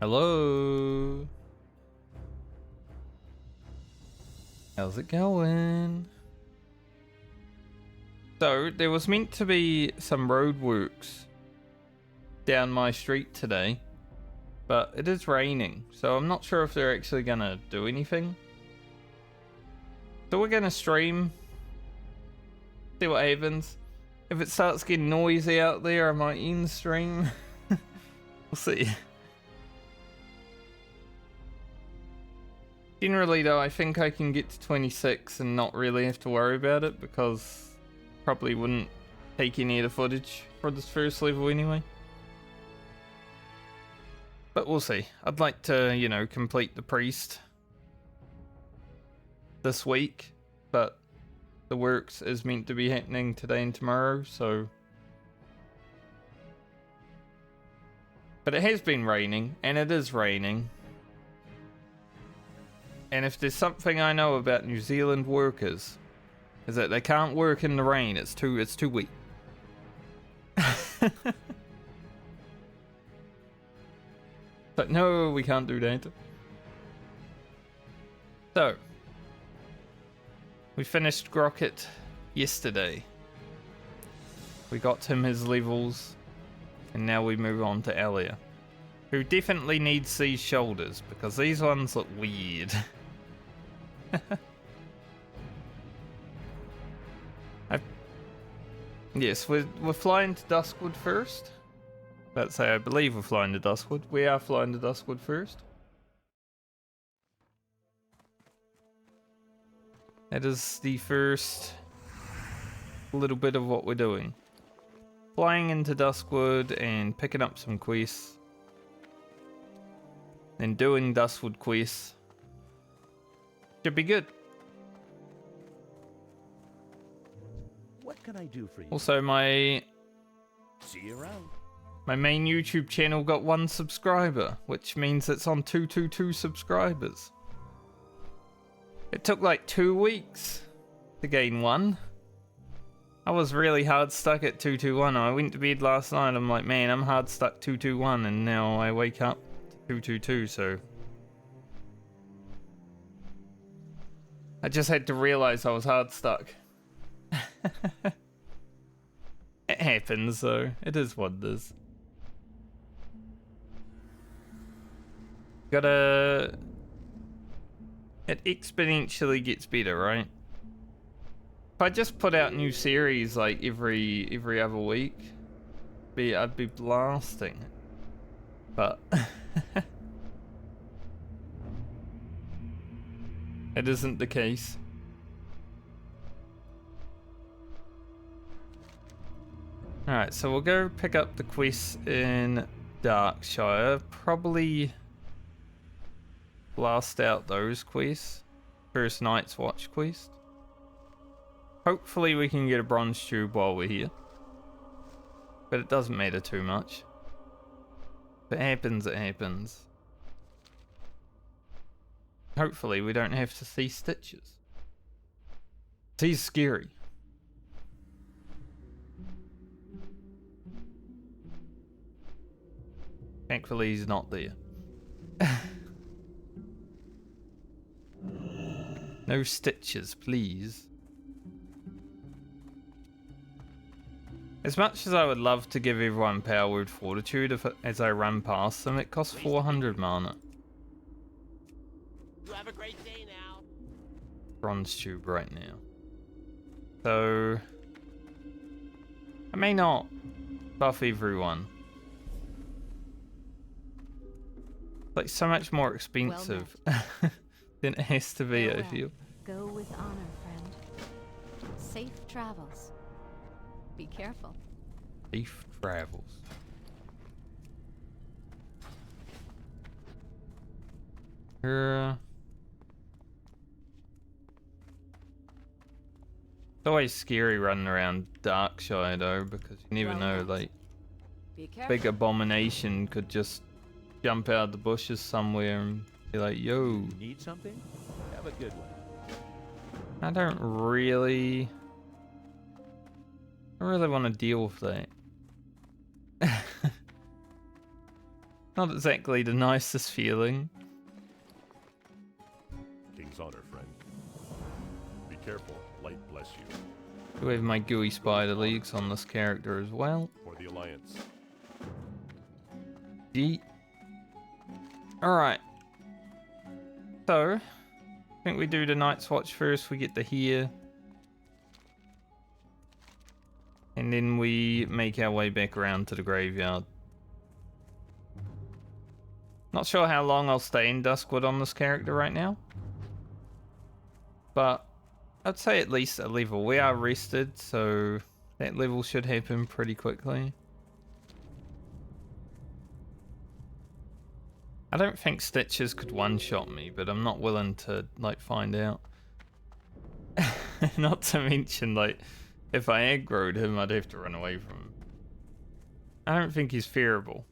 Hello. How's it going? So, there was meant to be some roadworks down my street today, but it is raining, so I'm not sure if they're actually gonna do anything. So we're gonna stream, see what happens. If it starts getting noisy out there, I might end the stream. We'll see. Generally though, I think I can get to 26 and not really have to worry about it because probably wouldn't take any of the footage for this first level anyway. But we'll see. I'd like to, you know, complete the priest this week, but the works is meant to be happening today and tomorrow, so... But it has been raining, and it is raining. And if there's something I know about New Zealand workers, is that they can't work in the rain. It's too weak. But no, we can't do that. So, we finished Grocket yesterday. We got him his levels, and now we move on to Alia, who definitely needs these shoulders because these ones look weird. Yes, we're flying to Duskwood first. Let's say I believe we're flying to Duskwood. We are flying to Duskwood first. That is the first little bit of what we're doing. Flying into Duskwood and picking up some quests. Then doing Duskwood quests. Should be good. What can I do for you? Also, my See you around. My main YouTube channel got 1 subscriber, which means it's on 222 subscribers. It took like 2 weeks to gain 1. I was really hard stuck at 221. I went to bed last night, I'm like, man, I'm hard stuck 221, and now I wake up to 222, so... I just had to realize I was hard stuck. It happens, though. It is what it is. It exponentially gets better, right? If I just put out new series like every other week, I'd be blasting. But it isn't the case. Alright, so we'll go pick up the quests in Darkshire. Probably blast out those quests. First Night's Watch quest. Hopefully we can get a bronze tube while we're here. But it doesn't matter too much. If it happens, it happens. Hopefully we don't have to see Stitches. He's scary. Thankfully he's not there. No Stitches, please. As much as I would love to give everyone Power Word Fortitude as I run past them, it costs 400 mana. You have a great day now. Bronze tube right now. So I may not buff everyone. Like so much more expensive than it has to be, I feel. Go with honor, friend. Safe travels. Be careful. Safe travels. It's always scary running around Darkshire though, because you never know, like, big abomination could just jump out of the bushes somewhere and be like, yo. Need something? Have a good one. I don't really want to deal with that. Not exactly the nicest feeling. King's honor, friend. Be careful. Light bless you. Do we have my gooey spider legs on this character as well? For the Alliance. Yeet. Alright. So, I think we do the Night's Watch first. We get to here. And then we make our way back around to the graveyard. Not sure how long I'll stay in Duskwood on this character right now. But I'd say at least a level. We are rested, so that level should happen pretty quickly. I don't think Stitches could one-shot me, but I'm not willing to, like, find out. Not to mention, like, if I aggroed him, I'd have to run away from him. I don't think he's fearable.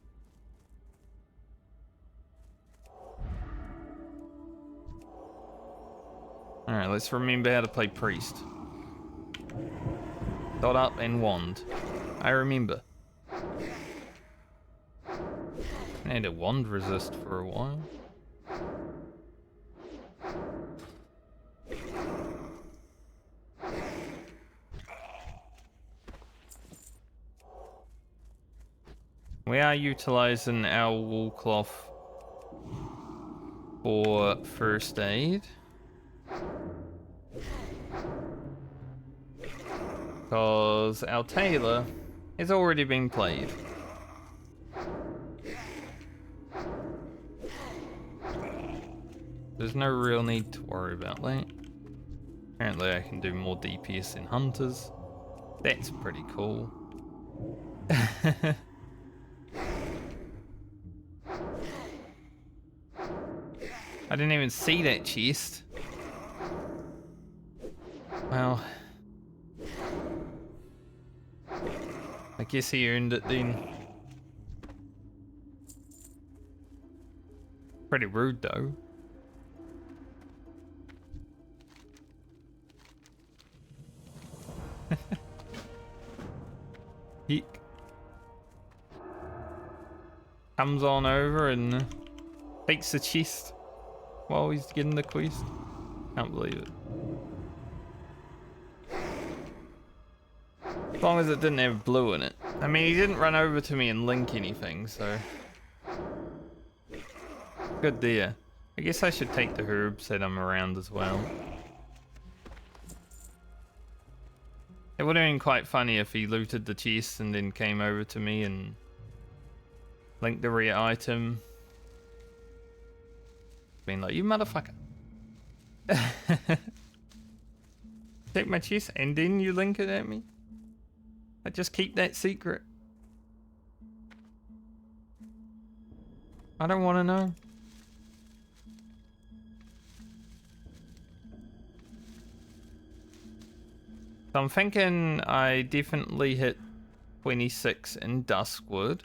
Alright, let's remember how to play Priest. Dot up and wand. I remember. I had a wand resist for a while. We are utilizing our wool cloth for first aid. Because our tailor has already been played. There's no real need to worry about that. Apparently I can do more DPS than hunters. That's pretty cool. I didn't even see that chest. Well, I guess he earned it then. Pretty rude though. Heck. Comes on over and takes the chest while he's getting the quest. Can't believe it. As long as it didn't have blue in it. I mean, he didn't run over to me and link anything, so... Good there. I guess I should take the herbs that I'm around as well. It would have been quite funny if he looted the chest and then came over to me and linked the rare item. Being like, you motherfucker. Take my chest and then you link it at me? I just keep that secret. I don't want to know. So I'm thinking I definitely hit 26 in Duskwood.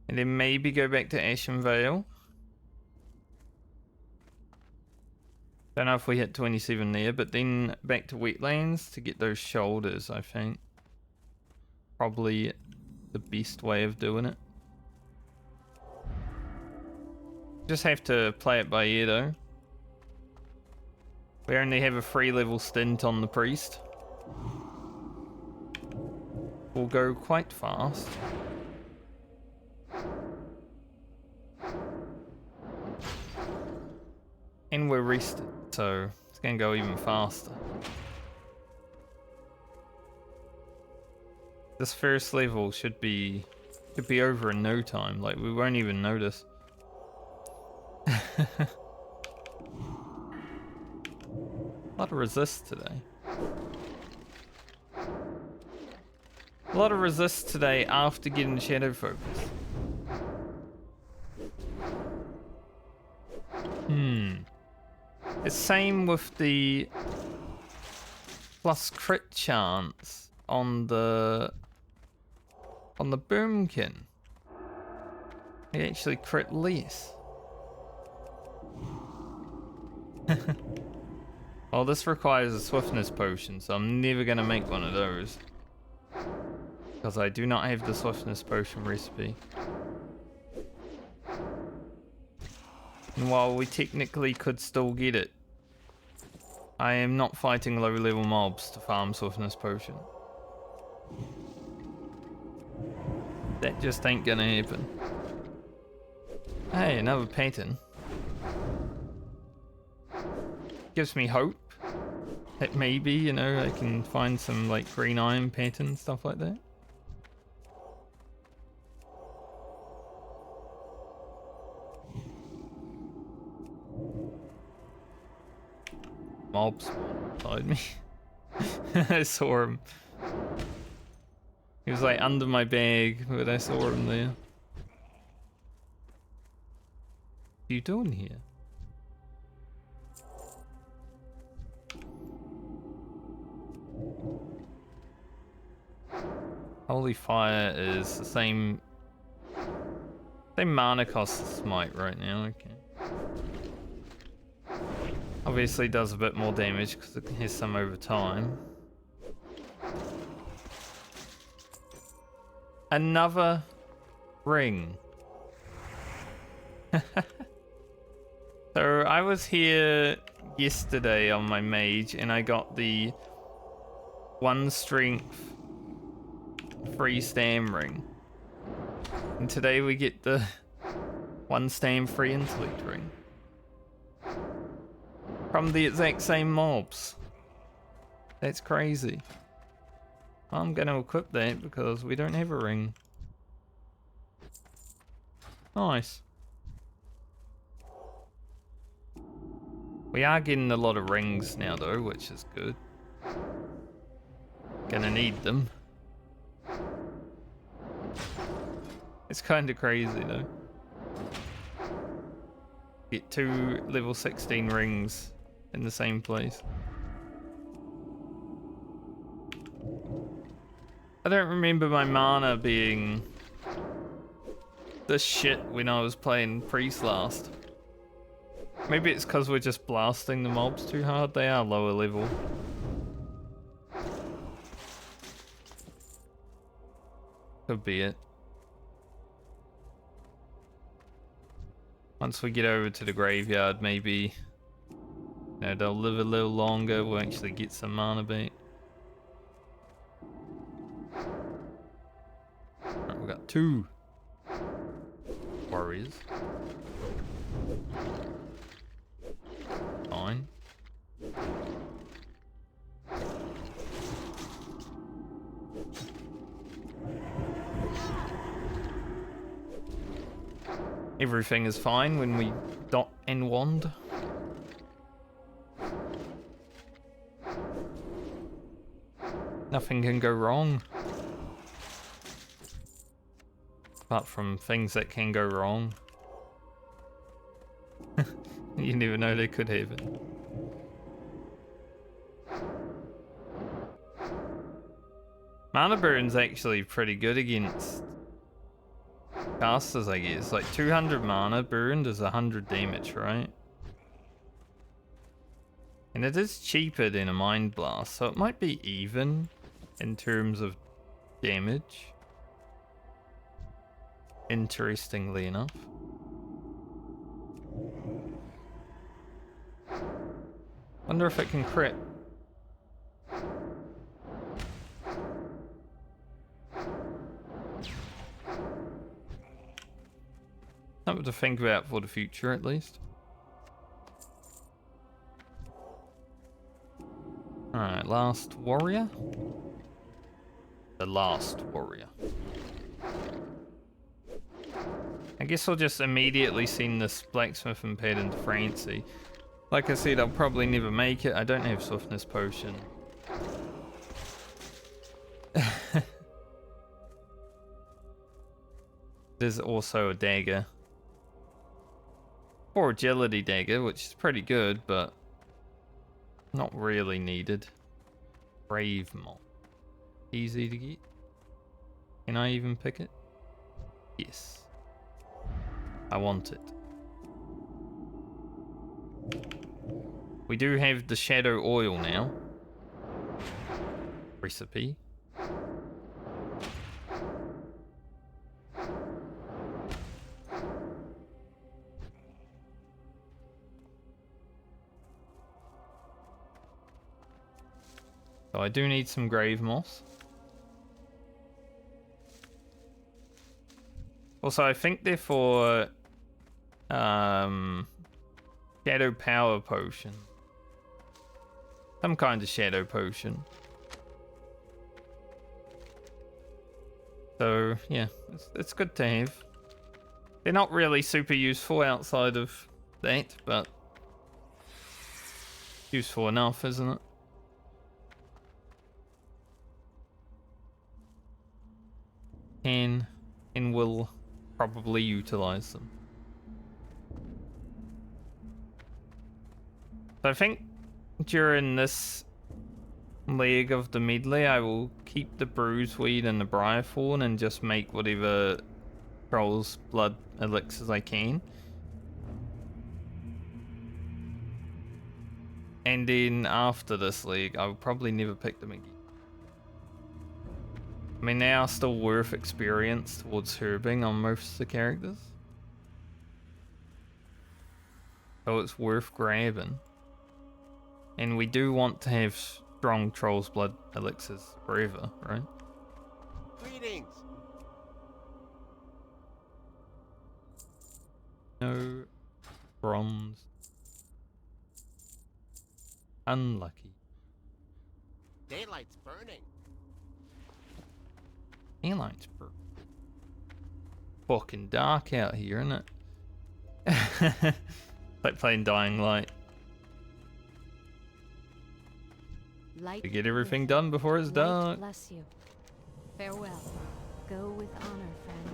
And then maybe go back to Ashenvale. Don't know if we hit 27 there, but then back to Wetlands to get those shoulders, I think. Probably the best way of doing it. Just have to play it by ear though. We only have a 3-level stint on the priest. We'll go quite fast. And we're rested, so it's gonna go even faster. This first level should be over in no time, like we won't even notice. A lot of resist today. A lot of resist today after getting Shadow Focus. It's same with the plus crit chance on the Boomkin. It actually crit less. Well, this requires a swiftness potion, so I'm never gonna make one of those. Because I do not have the swiftness potion recipe. And while we technically could still get it, I am not fighting low level mobs to farm swiftness potion. That just ain't gonna happen. Hey, another pattern. Gives me hope that maybe, you know, I can find some like green iron pattern, stuff like that. Mobs beside me. I saw him. He was like under my bag, but I saw him there. What are you doing here? Holy Fire is the same mana cost as Smite right now, okay. Obviously does a bit more damage because it has some over time. Another ring. So I was here yesterday on my mage and I got the 1 strength free stam ring. And today we get the 1 stam free intellect ring. From the exact same mobs. That's crazy. I'm gonna equip that because we don't have a ring. Nice. We are getting a lot of rings now though, which is good. Gonna need them. It's kinda crazy though. Get 2 level 16 rings in the same place. I don't remember my mana being this shit when I was playing Priest last. Maybe it's because we're just blasting the mobs too hard. They are lower level. Could be it. Once we get over to the graveyard, maybe, you know, they'll live a little longer. We'll actually get some mana back. Right, we got 2 warriors. Fine. Everything is fine when we dot and wand. Nothing can go wrong. Apart from things that can go wrong. You never know, they could have it. Mana burn's actually pretty good against casters, I guess. Like 200 mana burned is 100 damage, right? And it is cheaper than a Mind Blast, so it might be even in terms of damage. Interestingly enough. Wonder if it can crit. Something to think about for the future, at least. Alright, last warrior. The last warrior. I guess I'll just immediately send this blacksmith and pad into Francie. Like I said, I'll probably never make it. I don't have swiftness potion. There's also a dagger. Or agility dagger, which is pretty good, but not really needed. Brave mob. Easy to get. Can I even pick it? Yes. I want it. We do have the shadow oil now. Recipe. So I do need some grave moss. Also, I think they're for shadow power potion. Some kind of shadow potion. So yeah, it's good to have. They're not really super useful outside of that, but useful enough, isn't it? Can and will probably utilize them. So I think during this leg of the medley, I will keep the bruiseweed and the briarthorn and just make whatever troll's blood elixirs I can. And then after this leg, I will probably never pick them again. I mean, they are still worth experience towards herbing on most of the characters. So it's worth grabbing. And we do want to have strong troll's blood elixirs forever, right? Greetings. No bronze. Unlucky. Daylight's burning. Daylight's fucking dark out here, isn't it? Like playing Dying Light. Light To get everything done before it's dark. Bless you. Farewell. Go with honor, friend.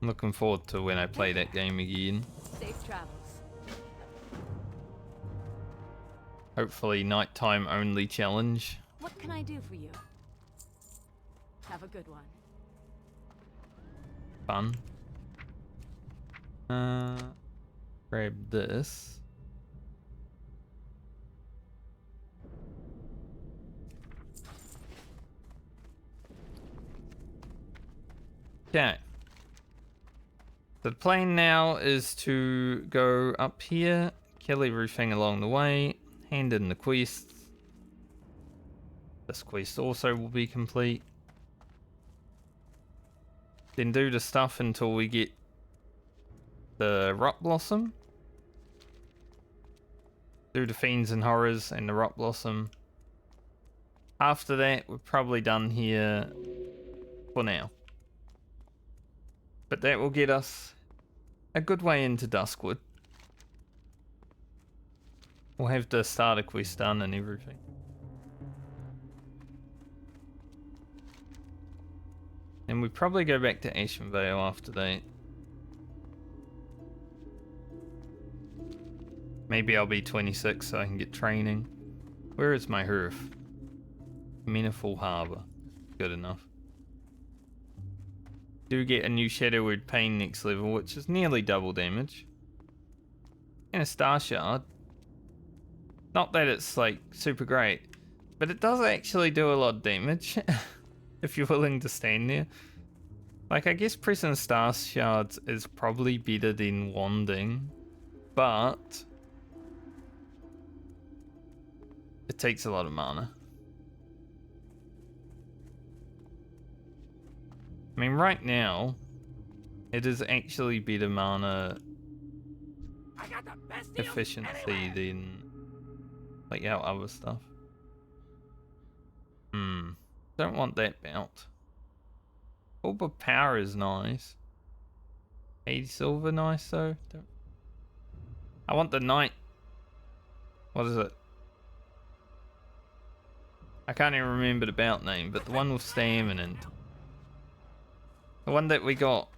I'm looking forward to when I play that game again. Safe travels. Hopefully nighttime only challenge. What can I do for you? Have a good one. Fun. Grab this. Okay. The plan now is to go up here, kill everything along the way, hand in the quests. This quest also will be complete. Then do the stuff until we get the Rot Blossom. Do the Fiends and Horrors and the Rot Blossom. After that, we're probably done here for now. But that will get us a good way into Duskwood. We'll have the starter quest done and everything. And we probably go back to Ashenvale after that. Maybe I'll be 26 so I can get training. Where is my hearth? Meniful Harbour. Good enough. Do get a new Shadowwood Pain next level, which is nearly double damage. And a Star Shard. Not that it's like super great, but it does actually do a lot of damage. If you're willing to stand there. Like, I guess pressing Star Shards is probably better than wanding, but it takes a lot of mana. I mean, right now, it is actually better mana efficiency than like our other stuff. Don't want that belt. Orb of Power is nice. 80 silver, nice though. I want the Knight. What is it? I can't even remember the belt name, but the one with stamina and the one that we got.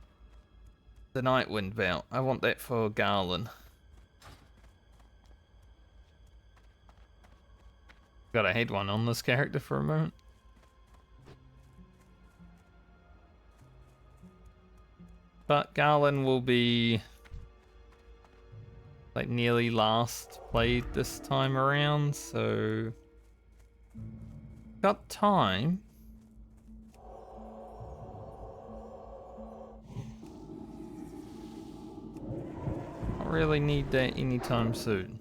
The Nightwind belt. I want that for Garland. God, I had one on this character for a moment. But Garland will be like nearly last played this time around, so got time. really need that anytime soon.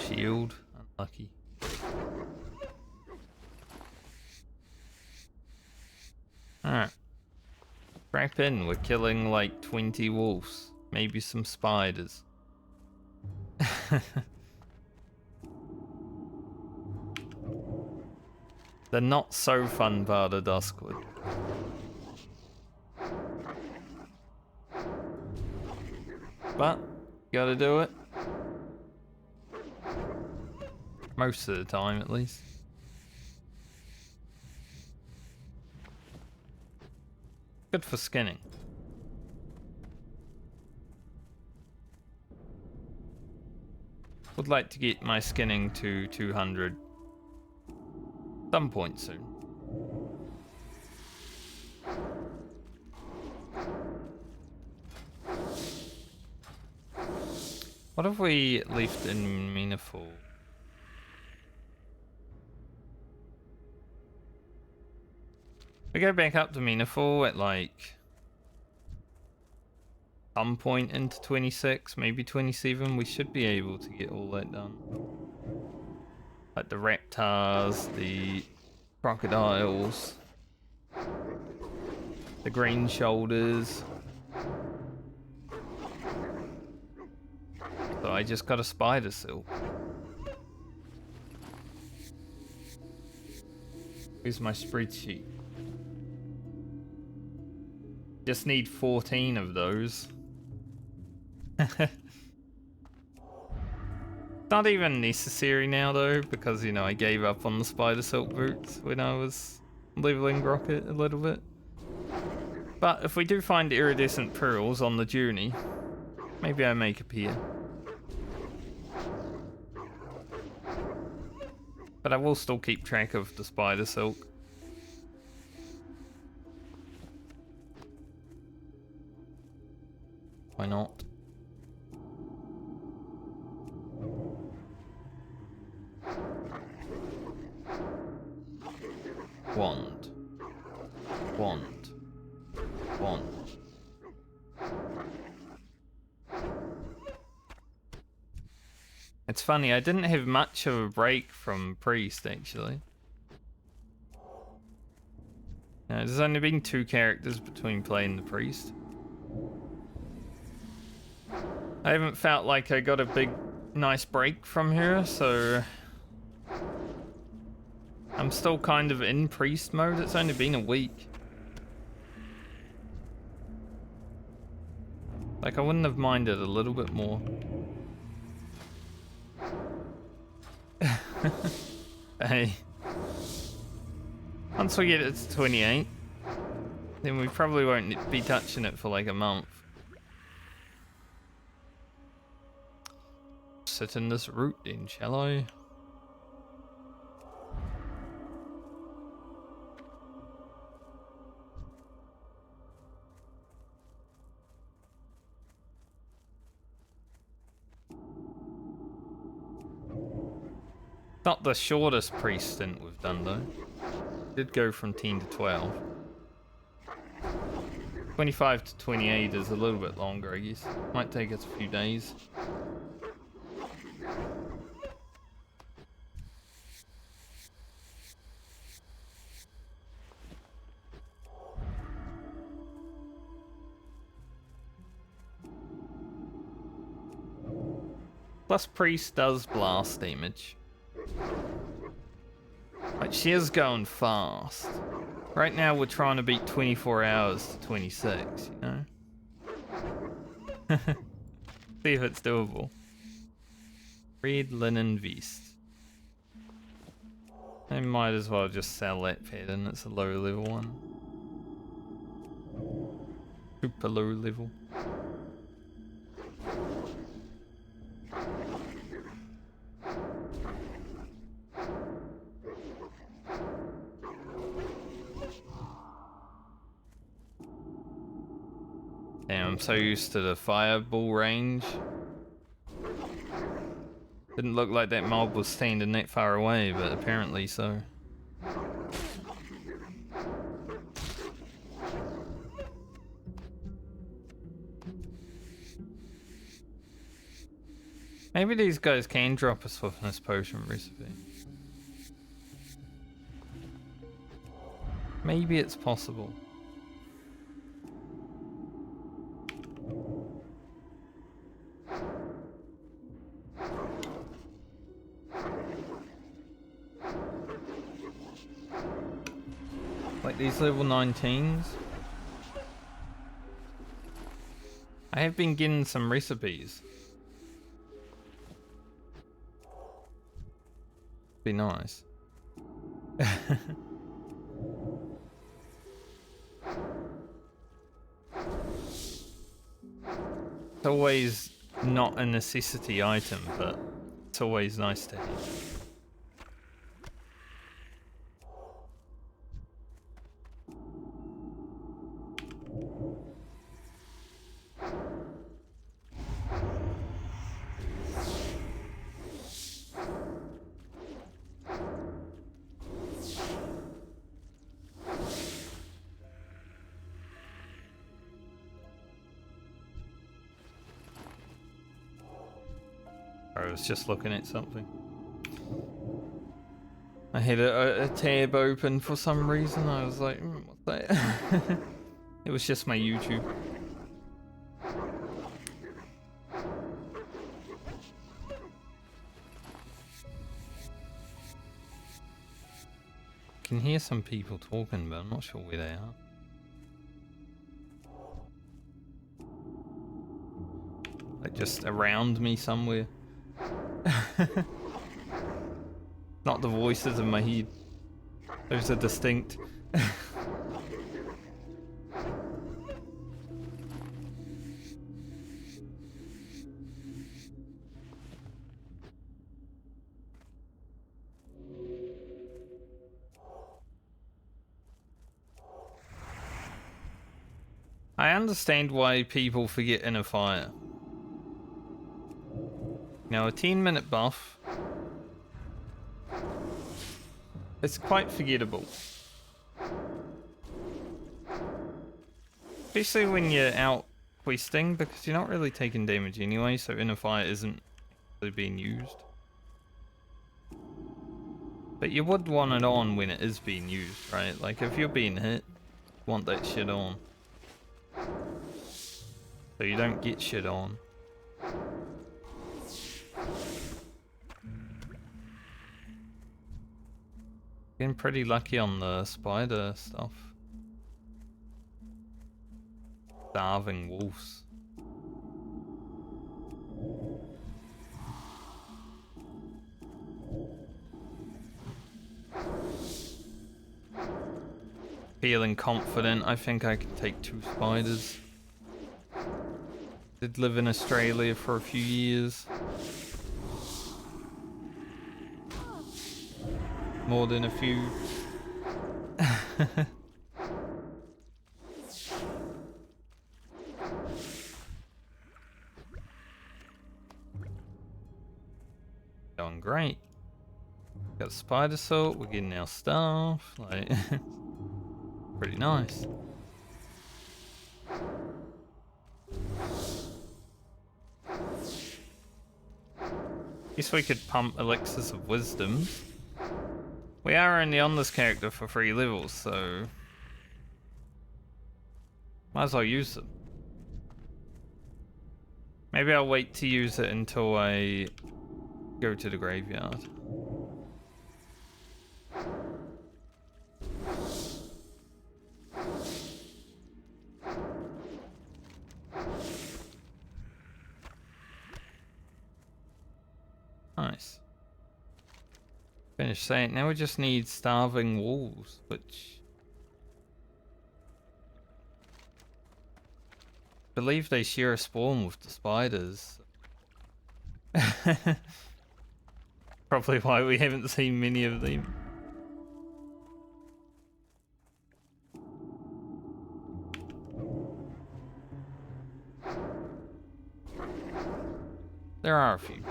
Shield, unlucky. Alright. Strap in, we're killing like 20 wolves. Maybe some spiders. The not so fun part of Duskwood. But, gotta do it. Most of the time, at least. Good for skinning. Would like to get my skinning to 200 some point soon. What have we left in Meaningful? We go back up to Meaningful at like some point into 26, maybe 27. We should be able to get all that done. Like the raptors, the crocodiles, the green shoulders. So I just got a spider silk. Here's my spreadsheet. Just need 14 of those. Not even necessary now though, because you know I gave up on the spider silk boots when I was leveling Rocket a little bit. But if we do find iridescent pearls on the journey, maybe I make a pair. But I will still keep track of the spider silk. Why not? Wand. Wand. Wand. It's funny, I didn't have much of a break from Priest, actually. There's only been 2 characters between playing the Priest. I haven't felt like I got a big, nice break from her, so... I'm still kind of in Priest mode. It's only been a week. Like, I wouldn't have minded a little bit more. Hey. Once we get it to 28, then we probably won't be touching it for like a month. Sit in this route then, shall I? Not the shortest priest stint we've done though. Did go from 10 to 12. 25 to 28 is a little bit longer, I guess. Might take us a few days. Plus priest does blast damage. Like, she is going fast. Right now we're trying to beat 24 hours to 26, you know? See if it's doable. Red linen vest. I might as well just sell that pattern, it's a low level one. Super low level. Damn, I'm so used to the fireball range. Didn't look like that mob was standing that far away, but apparently so. Maybe these guys can drop a swiftness potion recipe. Maybe it's possible. Like these level 19s. I have been getting some recipes. Be nice. It's always not a necessity item, but it's always nice to have. I was just looking at something. I had a tab open for some reason. I was like, what's that? It was just my YouTube. I can hear some people talking, but I'm not sure where they are. Like just around me somewhere. Not the voices in my head. Those are distinct. I understand why people forget Inner Fire. Now, a 10-minute buff, it's quite forgettable. Especially when you're out questing, because you're not really taking damage anyway, so Inner Fire isn't really being used. But you would want it on when it is being used, right? Like, if you're being hit, you want that shit on. So you don't get shit on. Getting pretty lucky on the spider stuff. Starving wolves. Feeling confident, I think I can take 2 spiders. Did live in Australia for a few years. More than a few. Going great. Got spider salt, we're getting our stuff. Like, pretty nice. Guess we could pump elixirs of wisdom. We are only on this character for 3 levels, so might as well use them. Maybe I'll wait to use it until I go to the graveyard. Nice. Finished saying. Now we just need starving wolves, which I believe they share a spawn with the spiders. Probably why we haven't seen many of them. There are a few.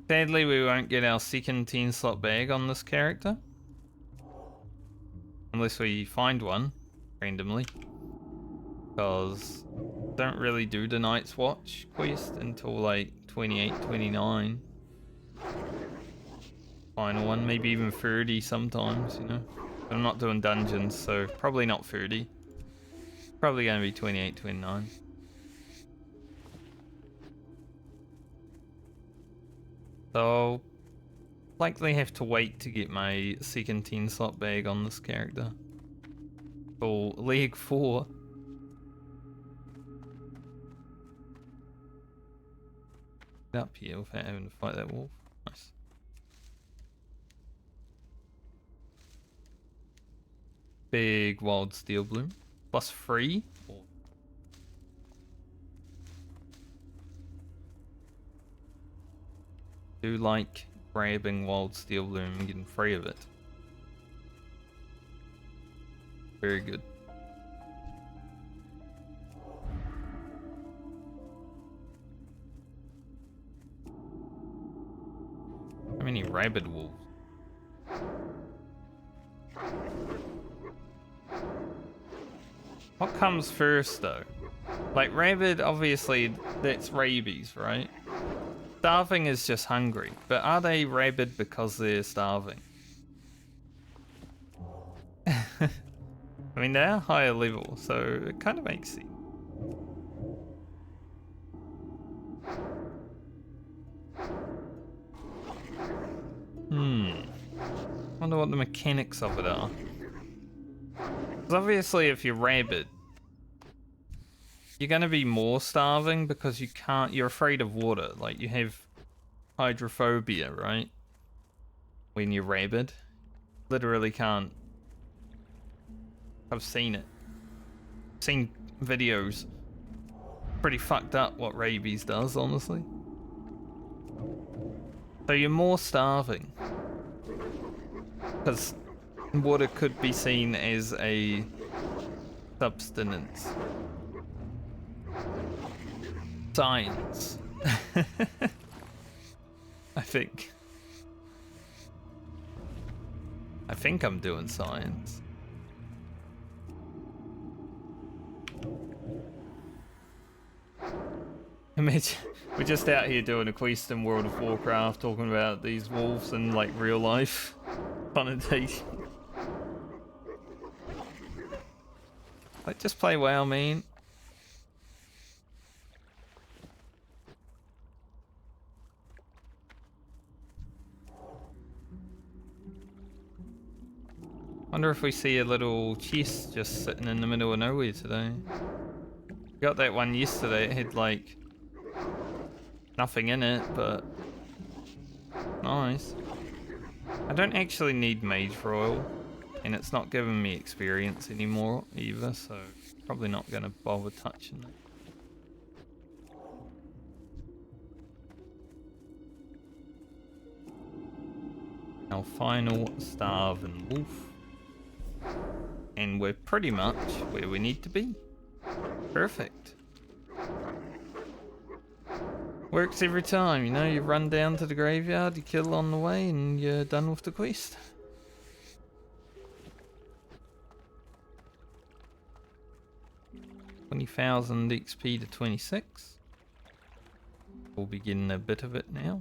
Sadly, we won't get our second 10-slot bag on this character. Unless we find one, randomly. Because don't really do the Night's Watch quest until like 28, 29. Final one, maybe even 30 sometimes, you know. But I'm not doing dungeons, so probably not 30. Probably going to be 28, 29. So I'll likely have to wait to get my second 10-slot bag on this character. For leg 4. Get up here without having to fight that wolf. Nice. Big wild steel bloom. +3. Do like grabbing wild steel bloom and getting free of it. Very good. How many rabid wolves? What comes first though? Like rabid, obviously that's rabies, right? Starving is just hungry, but are they rabid because they're starving? I mean, they are higher level, so it kind of makes sense. Wonder what the mechanics of it are. Because obviously if you're rabid, you're gonna be more starving because you're afraid of water. Like you have hydrophobia, right? When you're rabid. Literally can't. I've seen it. Seen videos. Pretty fucked up what rabies does, honestly. So you're more starving. Because water could be seen as a substance. Science. I think I'm doing science. Imagine we're just out here doing a quest in World of Warcraft talking about these wolves in like real life connotation. Like just play WoW, man. Wonder if we see a little chest just sitting in the middle of nowhere today. Got that one yesterday, it had like nothing in it, but nice. I don't actually need Mage Royal, and it's not giving me experience anymore either, so probably not going to bother touching it. Our final starving wolf. And we're pretty much where we need to be. Perfect. Works every time, you know, you run down to the graveyard, you kill on the way, and you're done with the quest. $20,000 XP to 26. We'll be getting a bit of it now.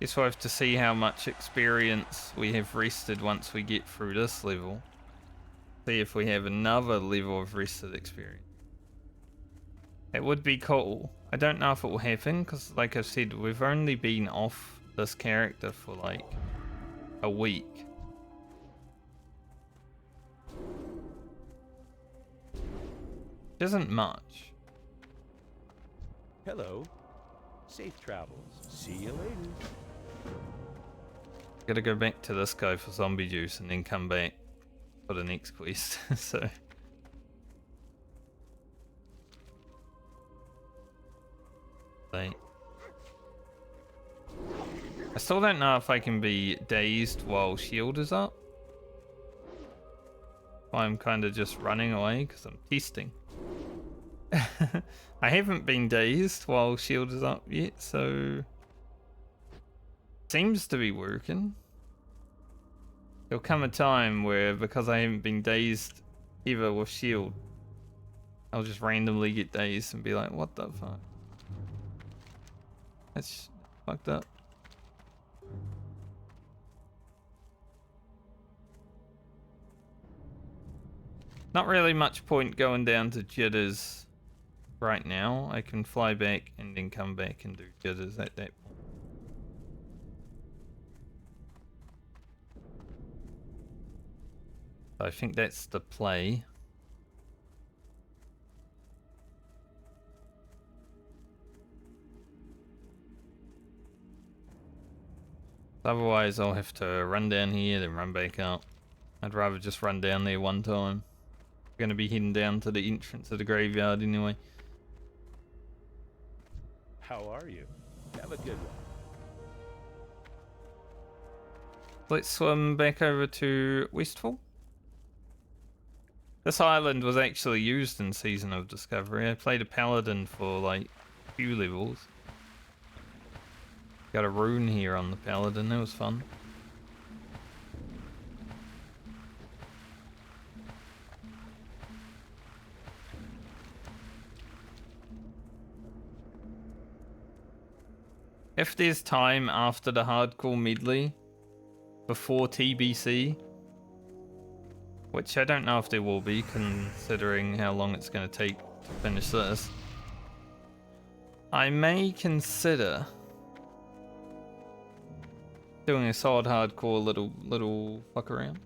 Guess we'll have to see how much experience we have rested once we get through this level. See if we have another level of rested experience. It would be cool. I don't know if it will happen because, like I've said, we've only been off this character for like a week. Which isn't much. Hello. Safe travels. See you later. Gotta go back to this guy for zombie juice and then come back for the next quest. So Late. I still don't know if I can be dazed while shield is up. I'm kind of just running away because I'm testing. I haven't been dazed while shield is up yet, so seems to be working. There'll come a time where, because I haven't been dazed ever with shield, I'll just randomly get dazed and be like, what the fuck? That's fucked up. Not really much point going down to jitters right now. I can fly back and then come back and do jitters at that point. I think that's the play. Otherwise I'll have to run down here then run back up. I'd rather just run down there one time. I'm gonna be heading down to the entrance of the graveyard anyway. How are you? Have a good one. Let's swim back over to Westfall. This island was actually used in Season of Discovery. I played a paladin for like a few levels. Got a rune here on the paladin, that was fun. If there's time after the hardcore medley, before TBC, which I don't know if there will be considering how long it's going to take to finish this, I may consider doing a solid hardcore little fuck around.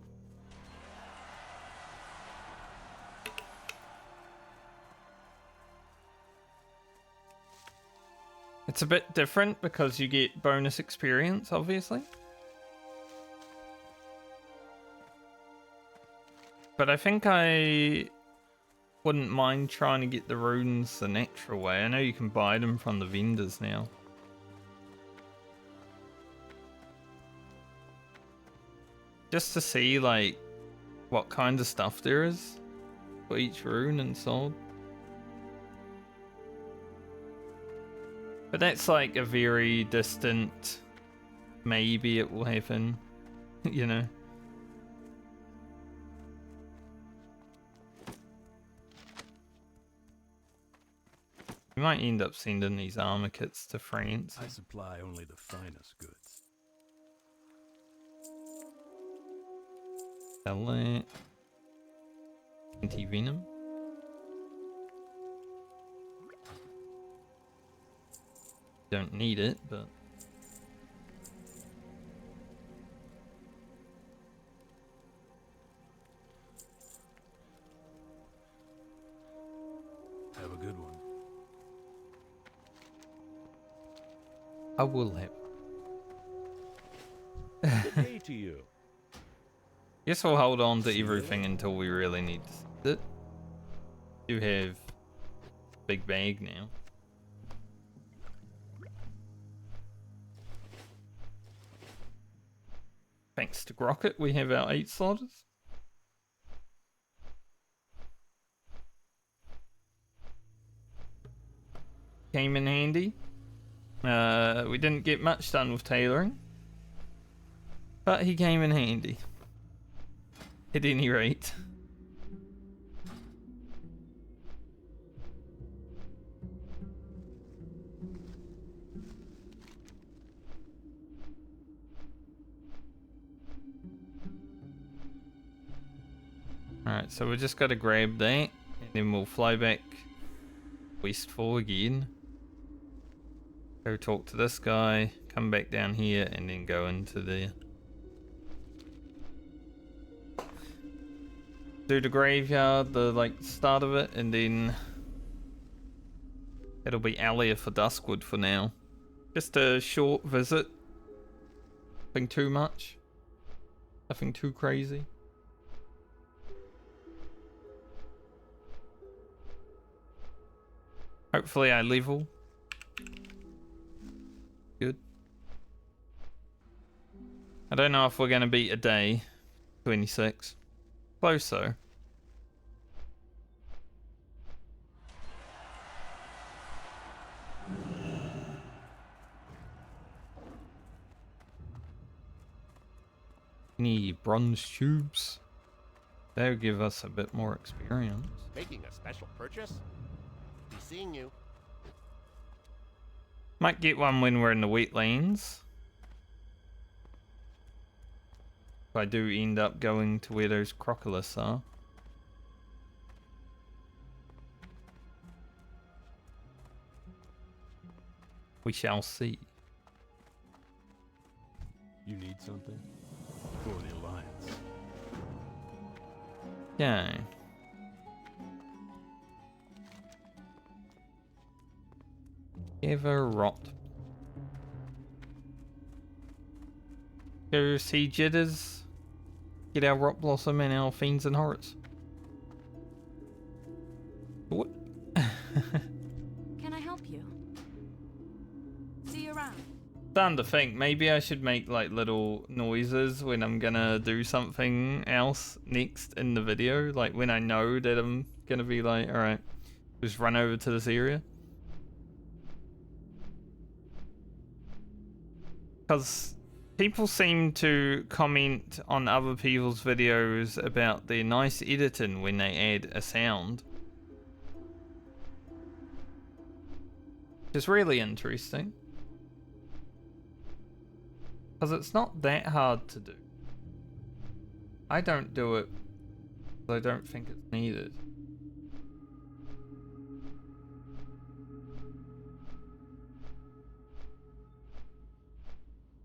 It's a bit different because you get bonus experience, obviously. But I think I wouldn't mind trying to get the runes the natural way. I know you can buy them from the vendors now. Just to see like what kind of stuff there is for each rune and sold. But that's like a very distant, maybe it will happen, you know. We might end up sending these armor kits to France. I supply only the finest goods. Sell it. Anti-venom. Don't need it, but Have a good one. I will have. Good day to you. Guess we'll hold on to everything until we really need to send it. Do have a big bag now. Thanks to Grocket, we have our 8 slotters. Came in handy. We didn't get much done with tailoring, but he came in handy. At any rate. Alright, so we just gotta grab that, and then we'll fly back Westfall again. Go talk to this guy, come back down here, and then go into there. Do the graveyard, the like start of it, and then it'll be Alia for Duskwood for now. Just a short visit. Nothing too much. Nothing too crazy. Hopefully I level. I don't know if we're gonna beat a day. 26. Close though. Need bronze tubes. They'll give us a bit more experience. Making a special purchase? Be seeing you. Might get one when we're in the wetlands. If I do end up going to where those crocolists are. We shall see. You need something? For the Alliance. Okay. Ever rot. Go see Jitters. Get our Rot Blossom and our Fiends and Horrors. What? Can I help you? See you around. Starting to think maybe I should make like little noises when I'm gonna do something else next in the video. Like when I know that I'm gonna be like, alright, just run over to this area. Because people seem to comment on other people's videos about their nice editing when they add a sound. It's really interesting. Because it's not that hard to do. I don't do it because I don't think it's needed.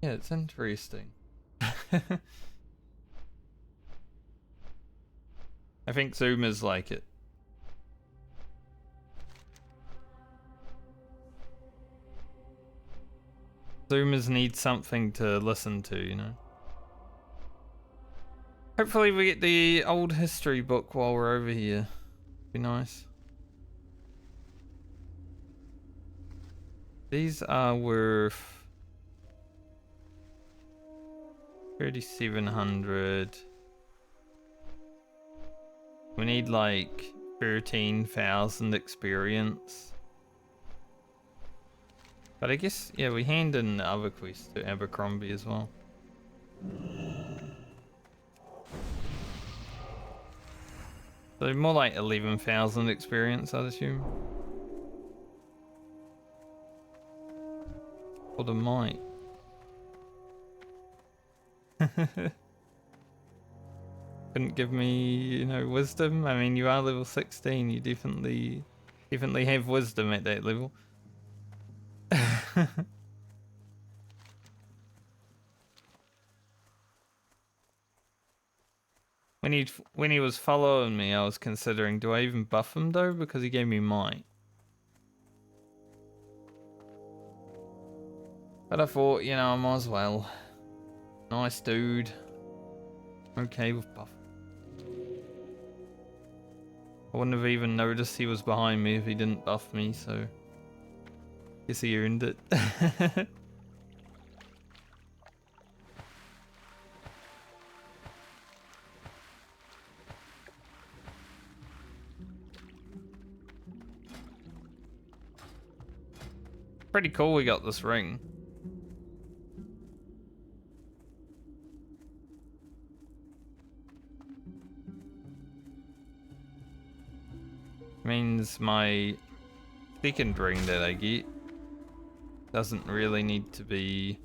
Yeah, it's interesting. I think Zoomers like it. Zoomers need something to listen to, you know. Hopefully we get the old history book while we're over here. Be nice. These are worth 3,700. We need like 13,000 experience. But I guess, yeah, we hand in the other quests to Abercrombie as well. So more like 11,000 experience, I'd assume. For the might. Couldn't give me, you know, wisdom. I mean, you are level 16. You definitely have wisdom at that level. When he was following me, I was considering, do I even buff him though? Because he gave me might. But I thought, you know, I might as well. Nice dude. Okay with buff. I wouldn't have even noticed he was behind me if he didn't buff me, so guess he earned it. Pretty cool we got this ring. Means my second ring that I get doesn't really need to be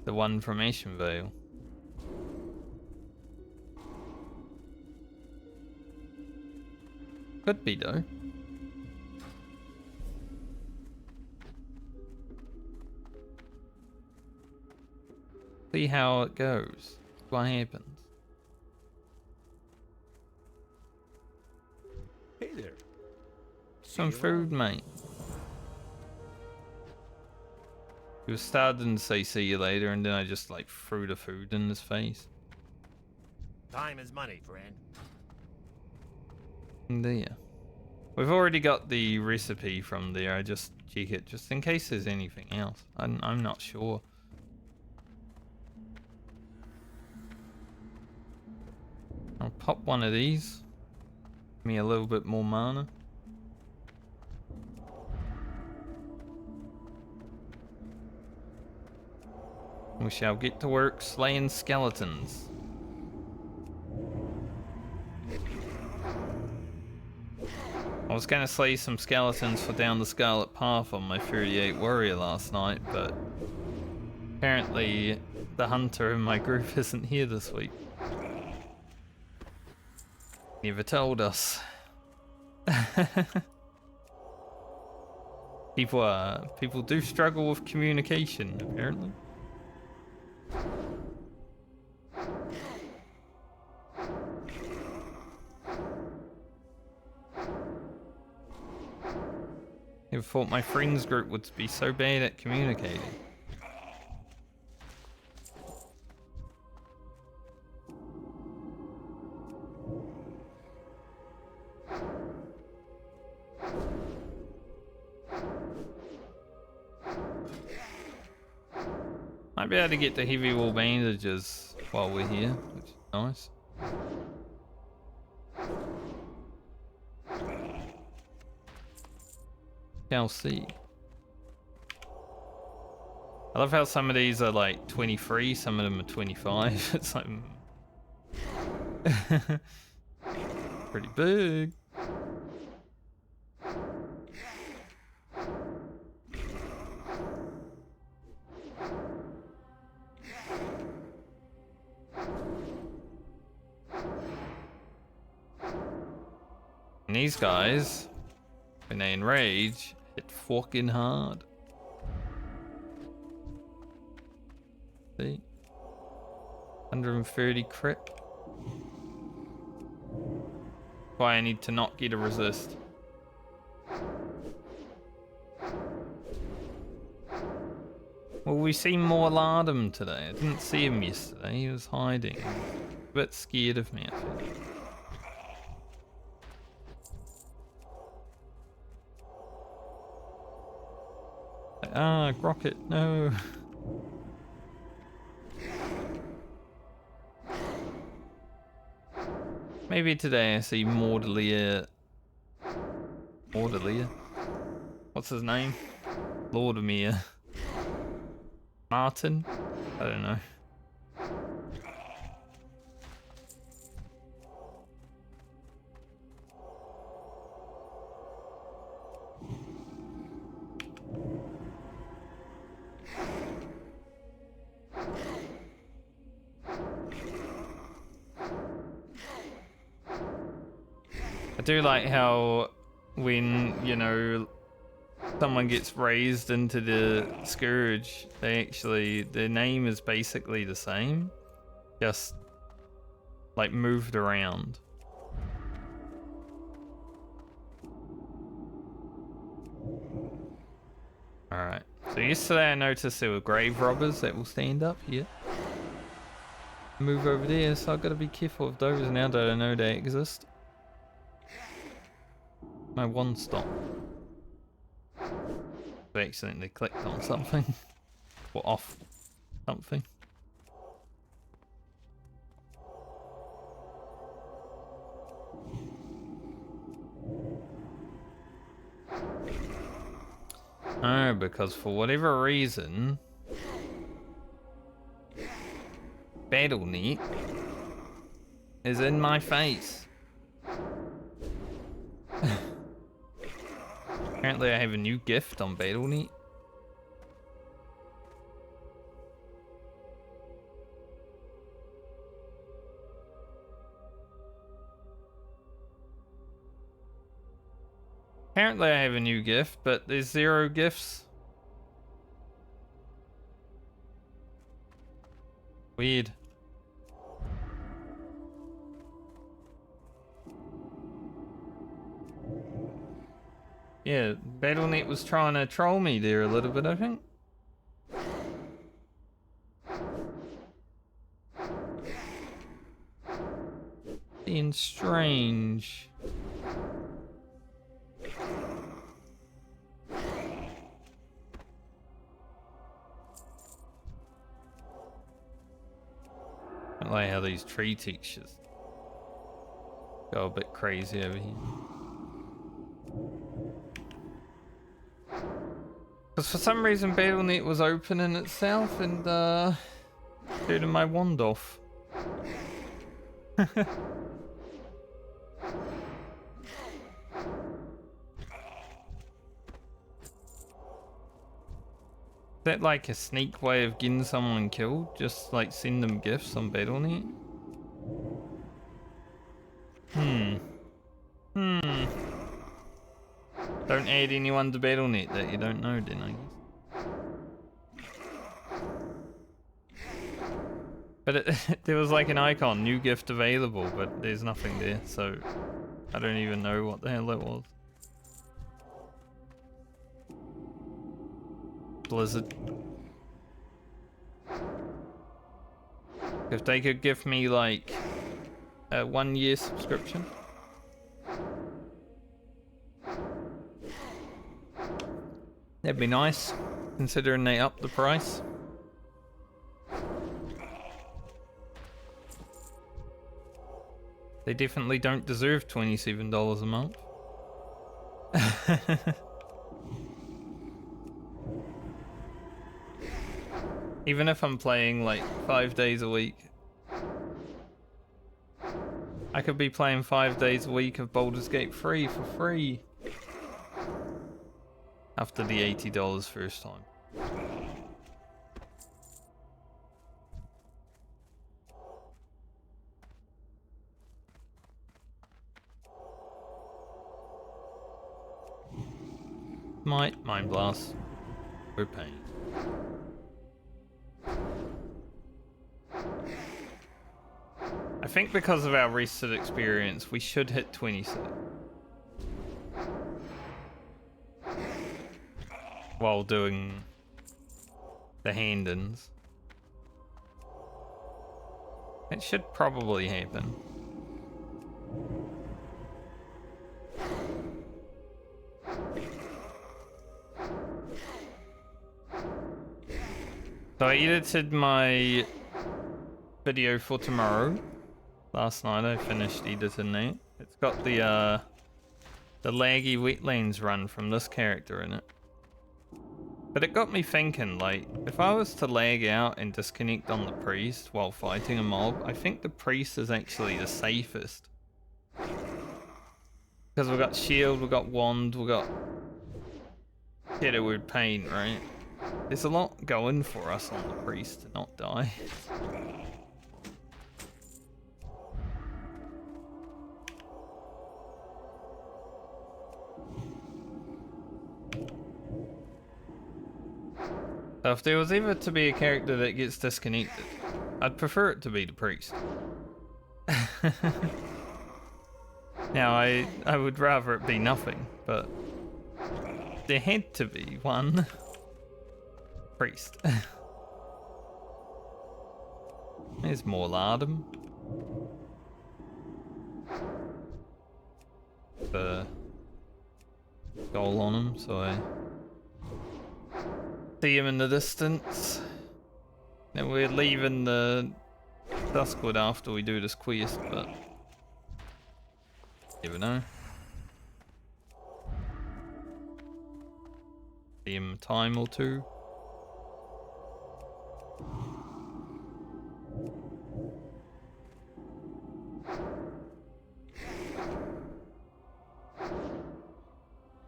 the one from Ashenvale. Could be though. See how it goes. What happens. Hey there. Some See you food, around. mate. He was starting to say see you later, and then I just like threw the food in his face. Time is money, friend. And there. We've already got the recipe from there. I just check it just in case there's anything else. I'm not sure. I'll pop one of these. Give me a little bit more mana. We shall get to work slaying skeletons. I was gonna slay some skeletons for down the Scarlet Path on my 38 warrior last night, but apparently the hunter in my group isn't here this week. Never told us. People do struggle with communication, apparently. Never thought my friends group would be so bad at communicating. Might be able to get the heavy wall bandages while we're here, which is nice. Shall see. I love how some of these are like 23, some of them are 25. It's like pretty big. And these guys, when they enrage, hit fucking hard. See? 130 crit. Why I need to not get a resist. Well, we see more Lardum today. I didn't see him yesterday. He was hiding. A bit scared of me, I think. Ah, Grocket, no. Maybe today I see Mordelia. Mordelia? What's his name? Lordamere. Martin? I don't know. I do like how when, you know, someone gets raised into the Scourge, they actually, their name is basically the same, just like moved around. Alright, so yesterday I noticed there were grave robbers that will stand up here. Move over there, so I've got to be careful of those now that I know they exist. My one stop. I accidentally clicked on something. Or off something. Oh, because for whatever reason, BattleNet is in my face. Apparently I have a new gift on BattleNet. Apparently I have a new gift, but there's 0 gifts. Weird. Yeah, BattleNet was trying to troll me there a little bit, I think. Being strange. I like how these tree textures Go a bit crazy over here. Because for some reason Battle.net was opening itself and turning my wand off. Is that like a sneak way of getting someone killed? Just like send them gifts on Battle.net? Don't add anyone to Battle.net that you don't know then, I guess. But there was like an icon, new gift available, but there's nothing there, so I don't even know what the hell it was. Blizzard. If they could give me like a 1-year subscription. That'd be nice, considering they upped the price. They definitely don't deserve $27 a month. Even if I'm playing like 5 days a week. I could be playing 5 days a week of Baldur's Gate 3 for free. After the $80 first time. Mind Blast. We're paying. I think because of our recent experience, we should hit 26. While doing the hand-ins. It should probably happen. So I edited my video for tomorrow. Last night I finished editing that. It's got the laggy wetlands run from this character in it. But it got me thinking, like, if I was to lag out and disconnect on the priest while fighting a mob, I think the priest is actually the safest. Because we've got shield, we've got wand, we've got Shadowword Pain, right? There's a lot going for us on the priest to not die. So if there was ever to be a character that gets disconnected, I'd prefer it to be the priest. Now, I would rather it be nothing, but there had to be one priest. There's more lardum. The goal on him, so I see him in the distance. Now we're leaving the Duskwood after we do this quest, but never know. See him a time or two.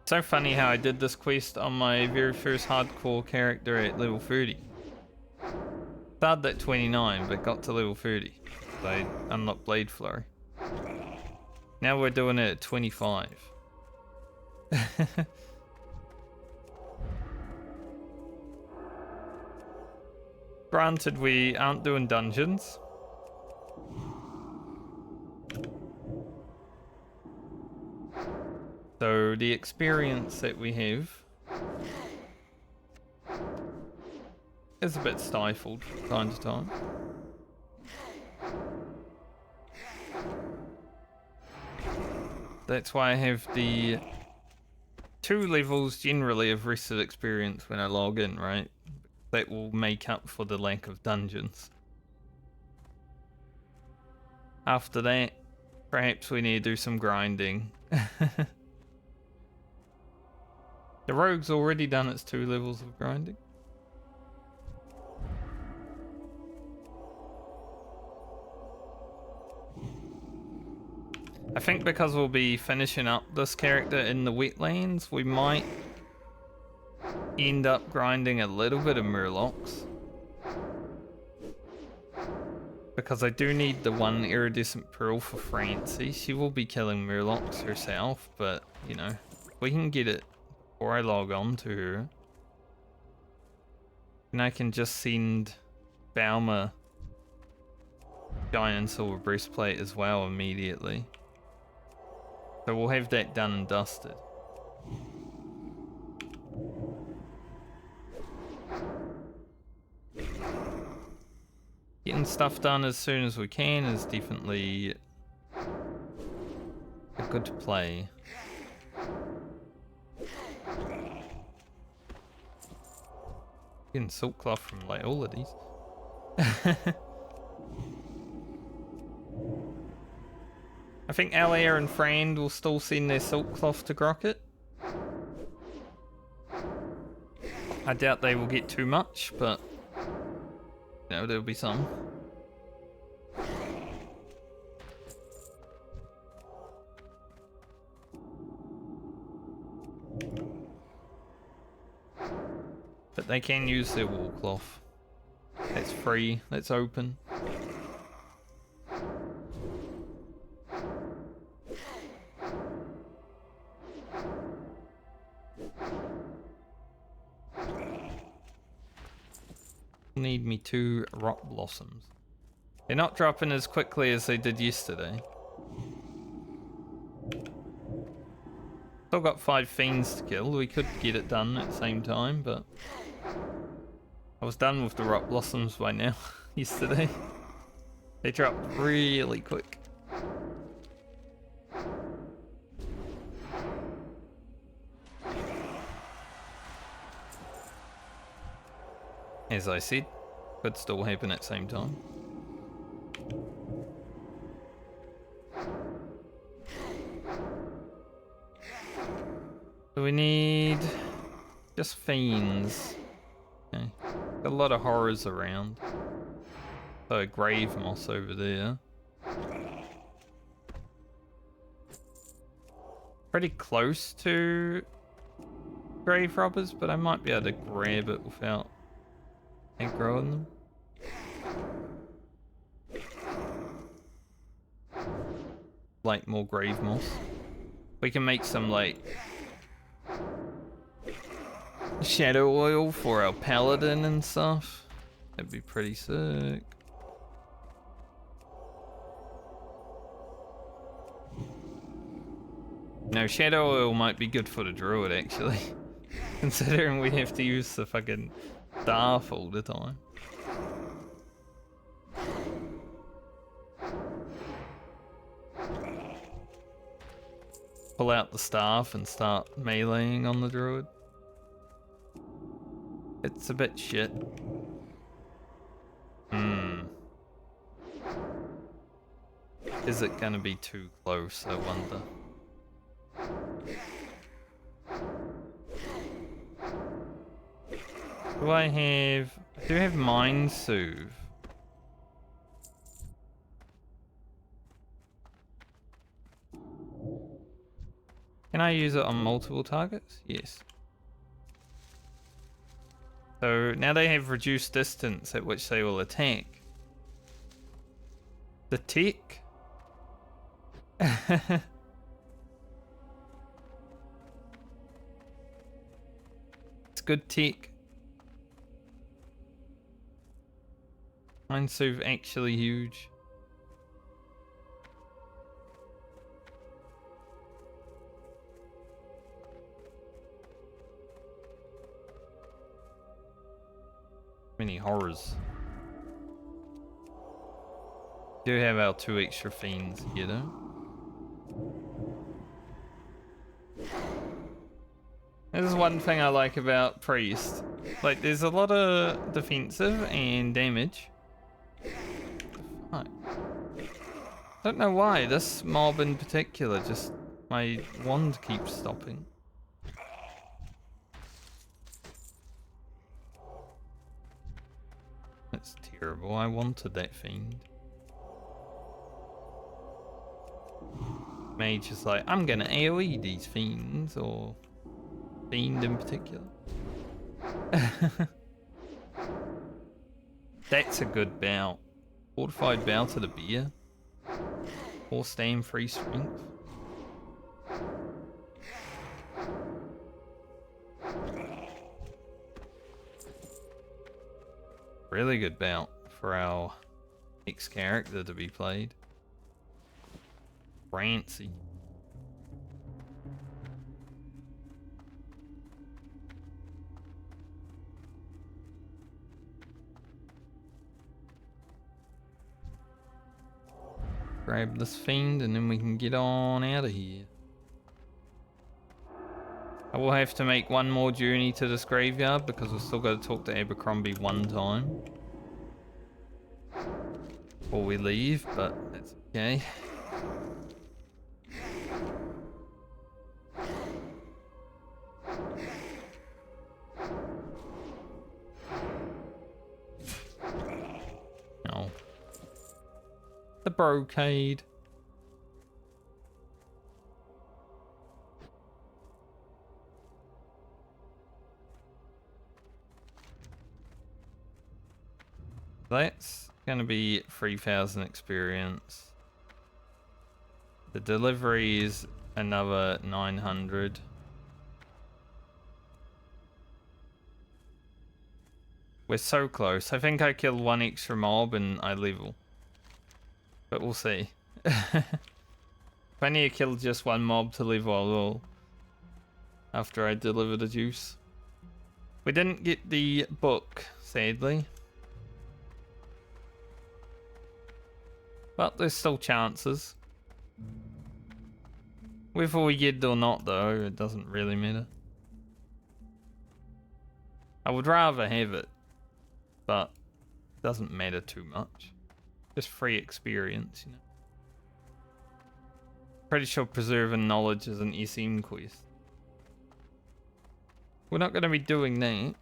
So funny how I did this quest on my very first hardcore character at level 30. Started at 29, but got to level 30. So I unlocked Blade Flurry. Now we're doing it at 25. Granted, we aren't doing dungeons. So the experience that we have is a bit stifled from time to time. That's why I have the 2 levels generally of rested experience when I log in, right? That will make up for the lack of dungeons. After that, Perhaps we need to do some grinding. The rogue's already done its 2 levels of grinding. I think because we'll be finishing up this character in the wetlands, we might end up grinding a little bit of murlocs. Because I do need the 1 iridescent pearl for Francie. She will be killing murlocs herself, but, you know, we can get it before I log on to her. And I can just send Balmer giant silver breastplate as well immediately. So we'll have that done and dusted. Getting stuff done as soon as we can is definitely a good play. Getting silk cloth from like all of these. I think Alair and Frand will still send their silk cloth to Grocket. I doubt they will get too much, but you know, there'll be some. But they can use their wool cloth. That's free, that's open. Need me 2 rock blossoms. They're not dropping as quickly as they did yesterday. Still got 5 fiends to kill. We could get it done at the same time, but I was done with the rock blossoms by now. Yesterday they dropped really quick. As I said, could still happen at the same time. So we need just fiends. Okay. Got a lot of horrors around. So a grave moss over there. Pretty close to grave robbers, but I might be able to grab it without aggroing them. Like more grave moss. We can make some like shadow oil for our paladin and stuff. That'd be pretty sick. No, shadow oil might be good for the druid actually. Considering we have to use the fucking staff all the time. Pull out the staff and start meleeing on the druid. It's a bit shit. Is it gonna be too close, I wonder? I do have Mind Soothe. Can I use it on multiple targets? Yes. So now they have reduced distance at which they will attack. The tick? It's good tick. Mind Soothe actually huge. Many horrors. Do have our 2 extra fiends, you know? This is one thing I like about Priest. Like, there's a lot of defensive and damage. Fuck. Don't know why, this mob in particular, just my wand keeps stopping. That's terrible, I wanted that fiend. Mage is like, I'm gonna AoE these fiends, or fiend in particular. That's a good bout. Fortified bow to the beer. Or staying free strength. Really good bout for our next character to be played. Rancy. Grab this fiend and then we can get on out of here. I will have to make one more journey to this graveyard because we've still got to talk to Abercrombie one time before we leave, but that's okay. No. The brocade. That's gonna be 3,000 experience. The delivery is another 900. We're so close. I think I kill one extra mob and I level. But we'll see. If I need to kill just one mob to level, I will. After I deliver the juice. We didn't get the book, sadly. But there's still chances. Whether we get it or not though, it doesn't really matter. I would rather have it, but it doesn't matter too much. Just free experience, you know. Pretty sure preserving knowledge is an SM quest. We're not going to be doing that.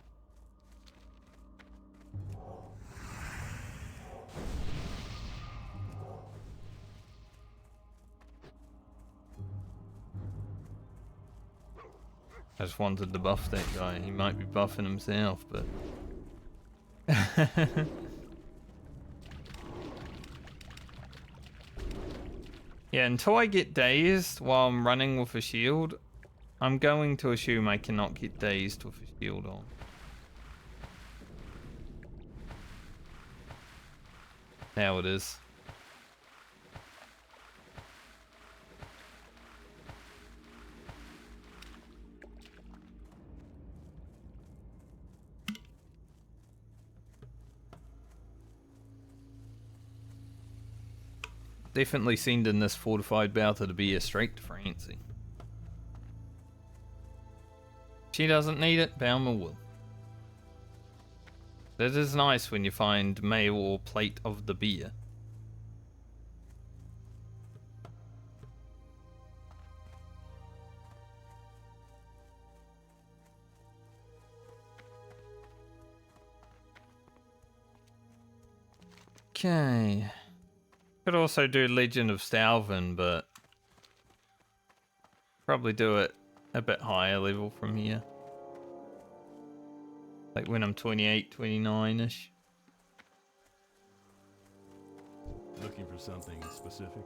I just wanted to buff that guy. He might be buffing himself, but... yeah, until I get dazed while I'm running with a shield, I'm going to assume I cannot get dazed with a shield on. Now it is. Definitely sending this fortified Bowser to be a straight to Francie. She doesn't need it, Baumer will. It is nice when you find mail or plate of the beer. Okay. Could also do Legend of Stalvin, but probably do it a bit higher level from here. Like when I'm 28, 29-ish. Looking for something specific?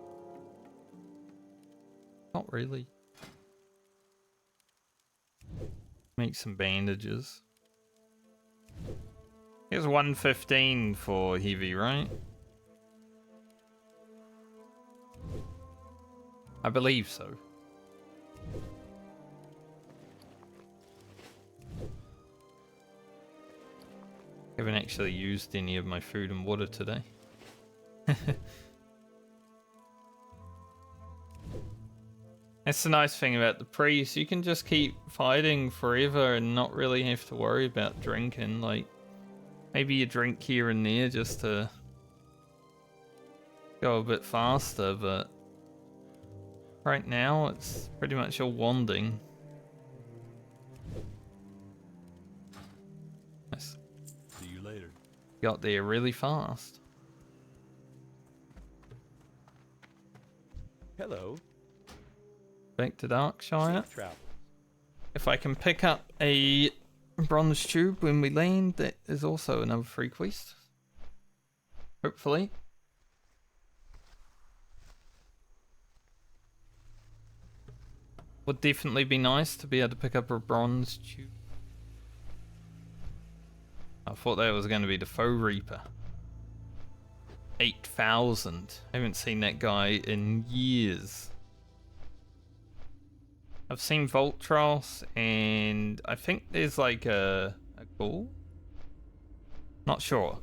Not really. Make some bandages. Here's 115 for heavy, right? I believe so. Haven't actually used any of my food and water today. That's the nice thing about the priest. You can just keep fighting forever and not really have to worry about drinking. Like, maybe you drink here and there just to go a bit faster, but right now it's pretty much all wanding. Nice. See you later. Got there really fast. Hello. Back to Darkshire. Safe travels. If I can pick up a bronze tube when we land, that is also another free quest. Hopefully. Would definitely be nice to be able to pick up a bronze tube. I thought that was going to be the Foe Reaper. 8,000. I haven't seen that guy in years. I've seen Voltros, and I think there's like a ghoul. Not sure.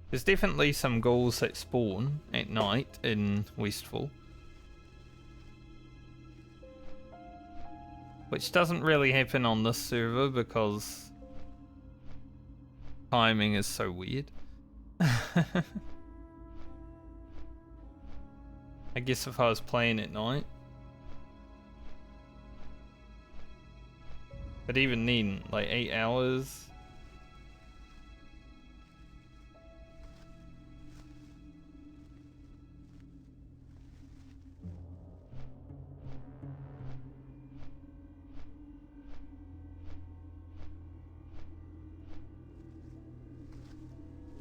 There's definitely some ghouls that spawn at night in Westfall. Which doesn't really happen on this server because timing is so weird. I guess if I was playing at night. But even then, like 8 hours.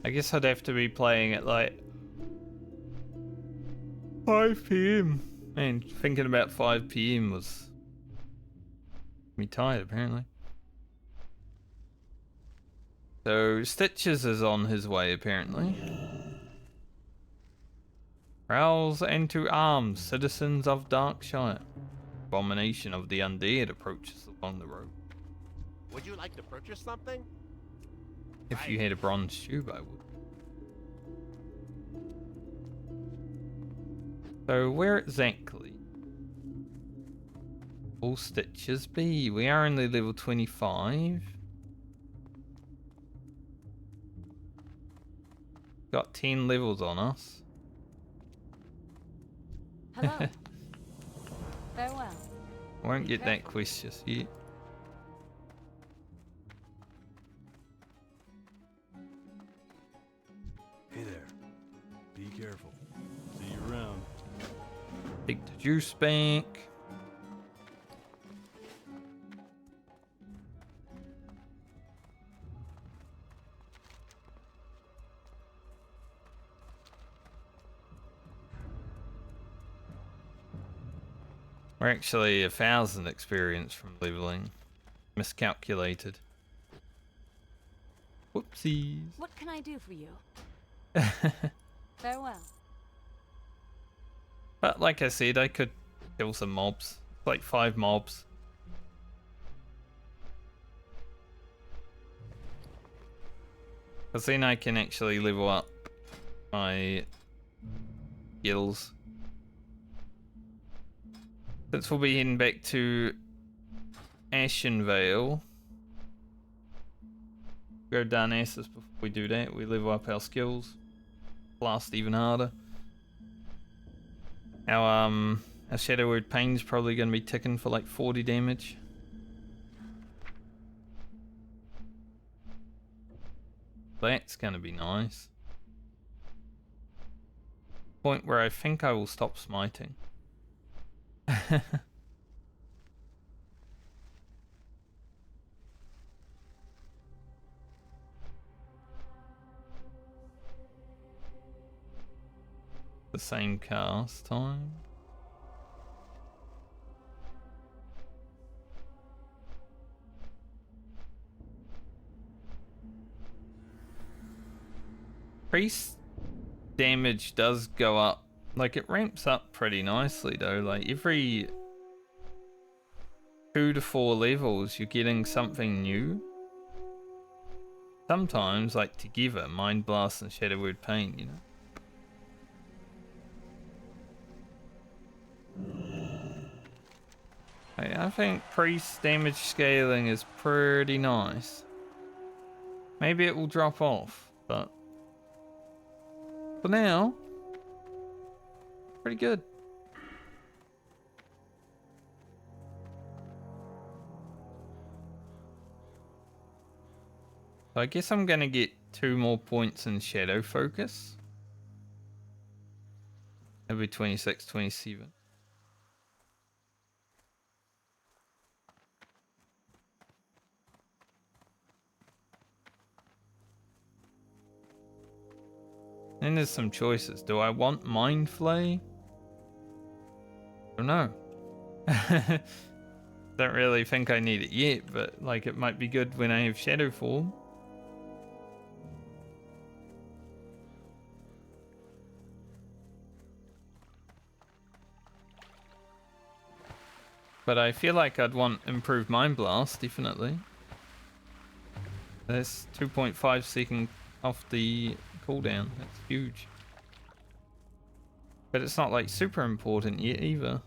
I guess I'd have to be playing at like 5 PM. Man, thinking about 5 PM was me tired apparently. So Stitches is on his way apparently. Rouse and to arms, citizens of Darkshire. Abomination of the undead approaches along the road. Would you like to purchase something? If you had a bronze tube, I would. So where exactly will Stitches be? We are only level 25. Got 10 levels on us. Hello. Farewell. Won't get that quest just yet. Hey there. Be careful. See you around. Take the juice bank. We're actually 1,000 experience from leveling. Miscalculated. Whoopsies. What can I do for you? Farewell. But like I said, I could kill some mobs. Like 5 mobs. Because then I can actually level up my skills. Since we'll be heading back to Ashenvale. Go down Ashes before we do that. We level up our skills. Blast even harder. Our Shadow Word Pain's probably going to be ticking for like 40 damage. That's going to be nice. Point where I think I will stop smiting. The same cast time. Priest damage does go up. Like it ramps up pretty nicely though. Like every 2 to 4 levels you're getting something new. Sometimes like together, Mind Blast and Shadow Word Pain, you know. I think priest damage scaling is pretty nice. Maybe it will drop off, but for now, pretty good. So I guess I'm gonna get 2 more points in shadow focus. It'll be 26, 27. Then there's some choices. Do I want Mind Flay? I don't know. Don't really think I need it yet, but like it might be good when I have Shadow Form. But I feel like I'd want Improved Mind Blast, definitely. That's 2.5 second off the cooldown. That's huge. But it's not like super important yet either.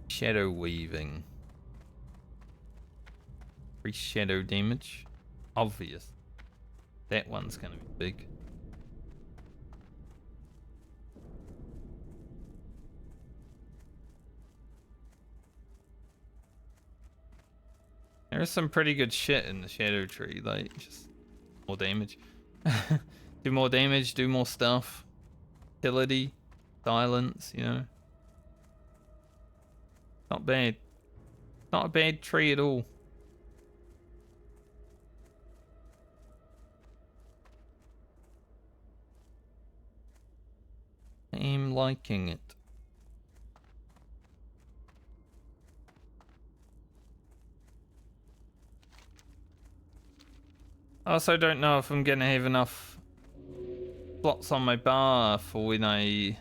Shadow Weaving. Free shadow damage. Obvious. That one's gonna be big. There is some pretty good shit in the Shadow Tree, like just more damage. Do more damage, do more stuff. Utility, silence, you know. Not bad. Not a bad tree at all. I am liking it. I also don't know if I'm gonna have enough slots on my bar for when I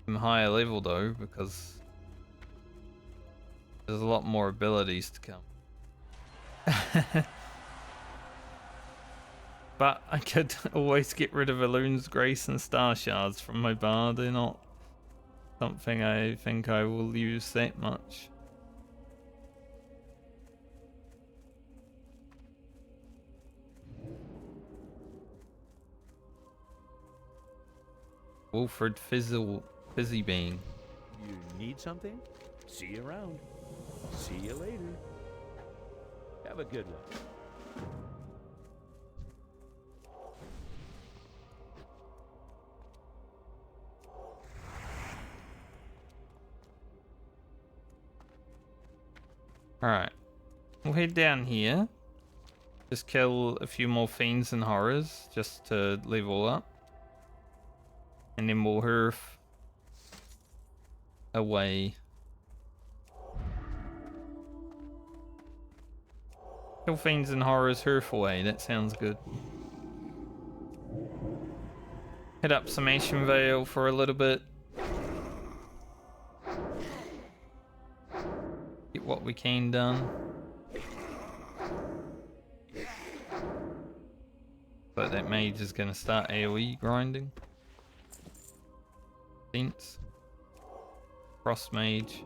am higher level though, because there's a lot more abilities to come. But I could always get rid of Elun's Grace and Star Shards from my bar. They're not something I think I will use that much. Wilfred Fizzy Bean. You need something? See you around. See you later. Have a good one. Alright. We'll head down here. Just kill a few more fiends and horrors just to level up. And then we'll hurf away. Kill fiends and horrors, hurf away. That sounds good. Hit up some Ashen Vale for a little bit. Get what we can done. But that mage is gonna start AoE grinding. Sense. Frost mage.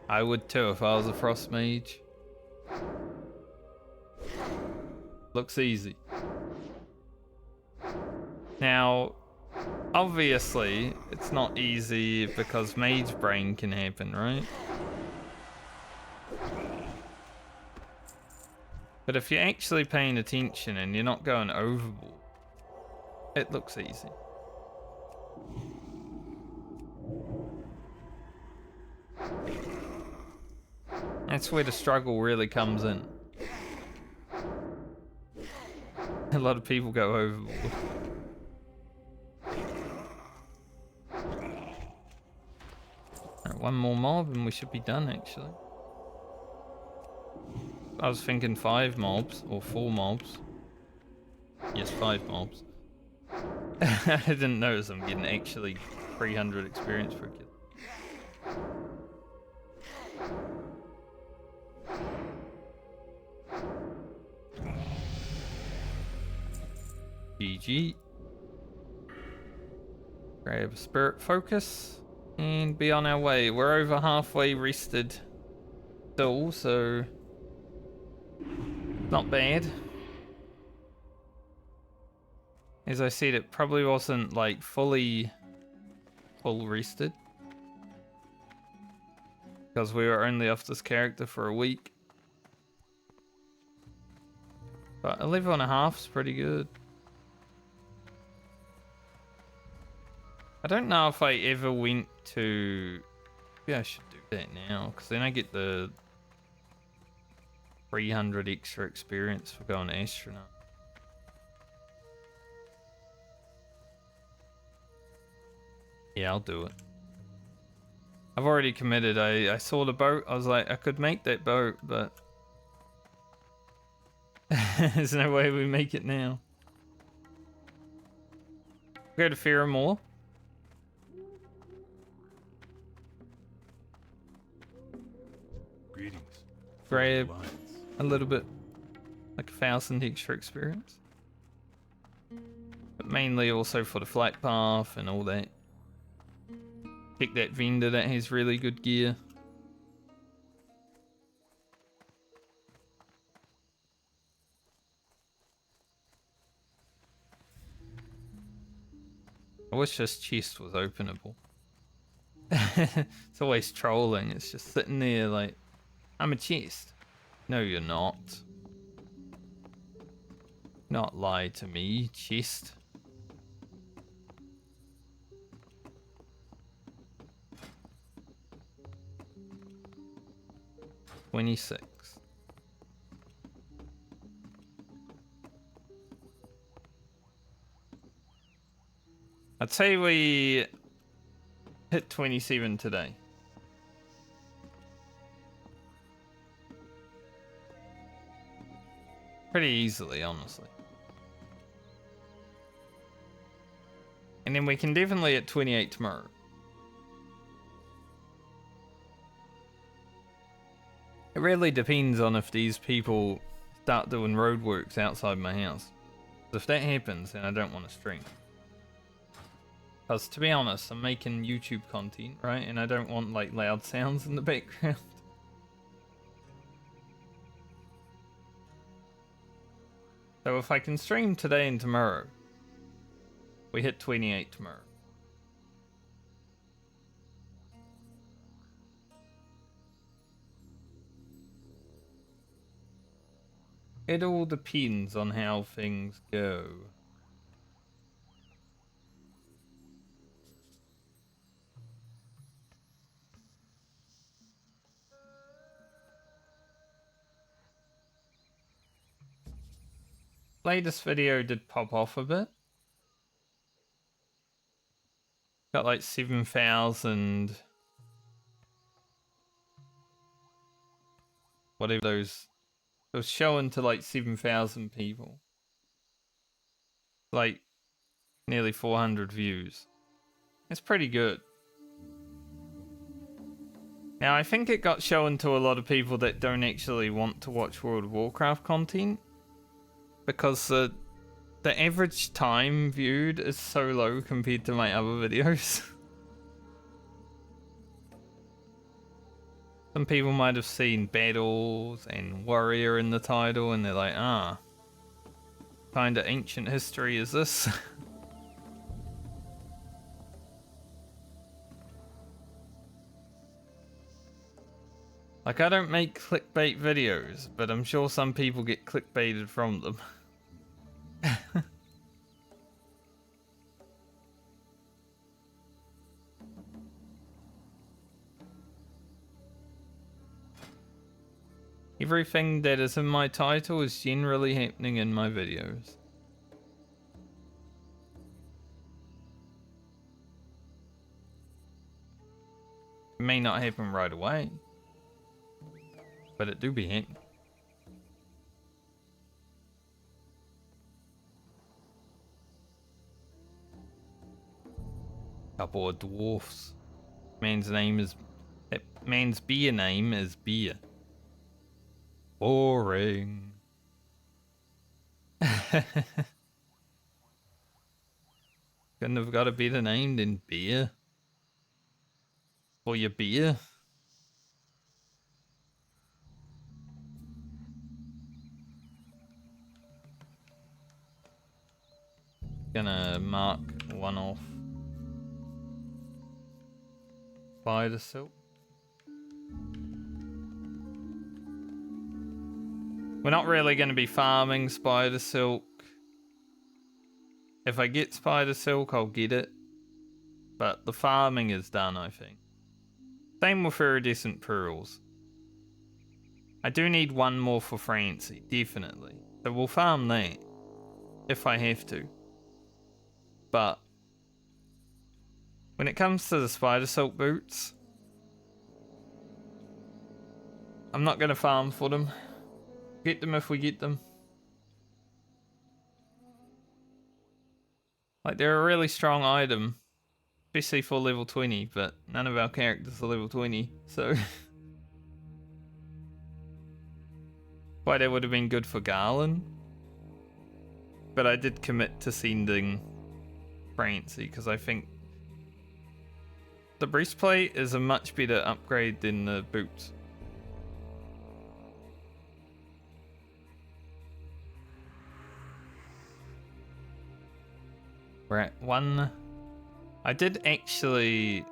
I would too if I was a frost mage. Looks easy. Now, obviously, it's not easy because mage brain can happen, right? But if you're actually paying attention and you're not going overboard, it looks easy. That's where the struggle really comes in. A lot of people go overboard. Alright, one more mob and we should be done actually. I was thinking 5 mobs or 4 mobs. Yes, 5 mobs. I didn't notice I'm getting actually 300 experience per kill. GG. Grab Spirit Focus and be on our way. We're over halfway rested still, so not bad. As I said, it probably wasn't like full rested because we were only off this character for a week. But 11.5 is pretty good. I don't know if I ever went to... Maybe I should do that now, because then I get the 300 extra experience for going astronaut. Yeah, I'll do it. I've already committed. I saw the boat. I was like, I could make that boat, but there's no way we make it now. Go to Ferramore. Greetings. Grab Lines. a little bit, like 1,000 extra experience. But mainly also for the flight path and all that. Pick that vendor that has really good gear. I wish this chest was openable. It's always trolling. It's just sitting there like, I'm a chest. No, you're not. Not lie to me, chest. $26. I'd say we hit 27 today. Pretty easily, honestly. And then we can definitely hit 28 tomorrow. It really depends on if these people start doing roadworks outside my house. If that happens, then I don't want to stream. Because to be honest, I'm making YouTube content, right? And I don't want like loud sounds in the background. So if I can stream today and tomorrow, we hit 28 tomorrow. It all depends on how things go. Latest video did pop off a bit. Got like 7,000... whatever those... It was showing to like 7,000 people. Like, nearly 400 views. It's pretty good. Now, I think it got shown to a lot of people that don't actually want to watch World of Warcraft content. Because the average time viewed is so low compared to my other videos. Some people might have seen Battles and Warrior in the title and they're like, ah, kinda ancient history is this? Like, I don't make clickbait videos, but I'm sure some people get clickbaited from them. Everything that is in my title is generally happening in my videos. It may not happen right away, but it do be happening. Couple of dwarfs. Man's beer name is Beer. Boring. Couldn't have got a better name than Beer. For your beer. Gonna mark one off. Spider silk. We're not really going to be farming spider silk. If I get spider silk, I'll get it. But the farming is done, I think. Same with iridescent pearls. I do need one more for Francie, definitely. So we'll farm that. If I have to. But when it comes to the spider silk boots, I'm not going to farm for them. Get them if we get them. Like, they're a really strong item. Especially for level 20, but none of our characters are level 20, so... Why, that would have been good for Garland. But I did commit to sending Francie, because I think the breastplate is a much better upgrade than the boots. We're at 1. I did actually...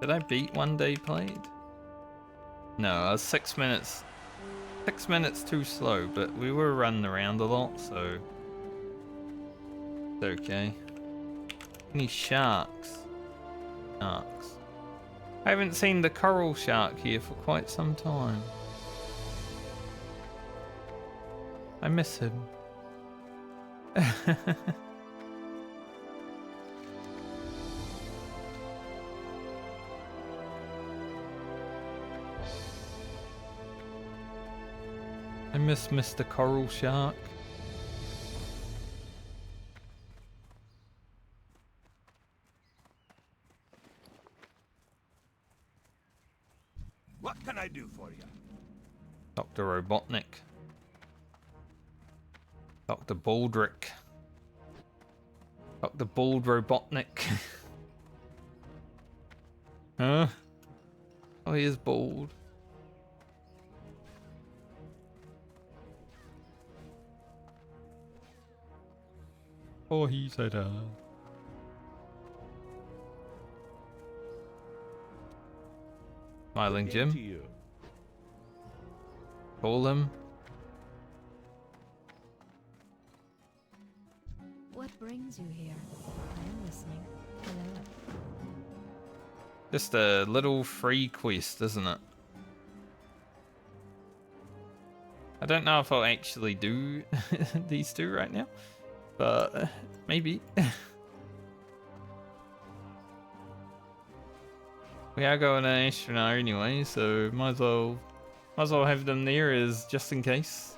Did I beat 1 day played? No, I was 6 minutes. 6 minutes too slow, but we were running around a lot, so... It's okay. Any sharks? Sharks. I haven't seen the coral shark here for quite some time. I miss him. I miss Mr. Coral Shark. What can I do for you? Dr. Robotnik. Dr. Baldrick. Dr. Bald Robotnik. Huh? Oh, he is bald. Oh, he said, Smiling Jim. To you. Call him. What brings you here? I am listening. Hello. Just a little free quest, isn't it? I don't know if I'll actually do these two right now, but maybe. We are going to Astronaut anyway, so might as well have them there as just in case.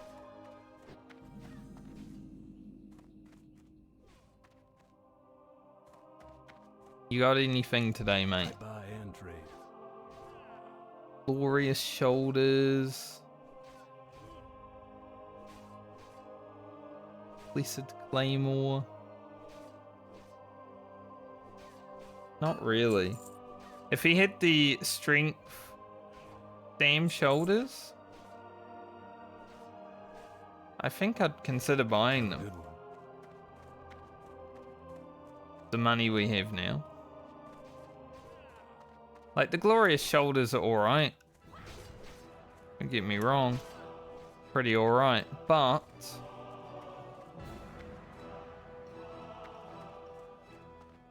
You got anything today, mate? Buy and trade. Glorious shoulders. Blessed Claymore. Not really. If he had the strength Sam shoulders, I think I'd consider buying them. Good one. The money we have now. Like, the glorious shoulders are alright. Don't get me wrong. Pretty alright, but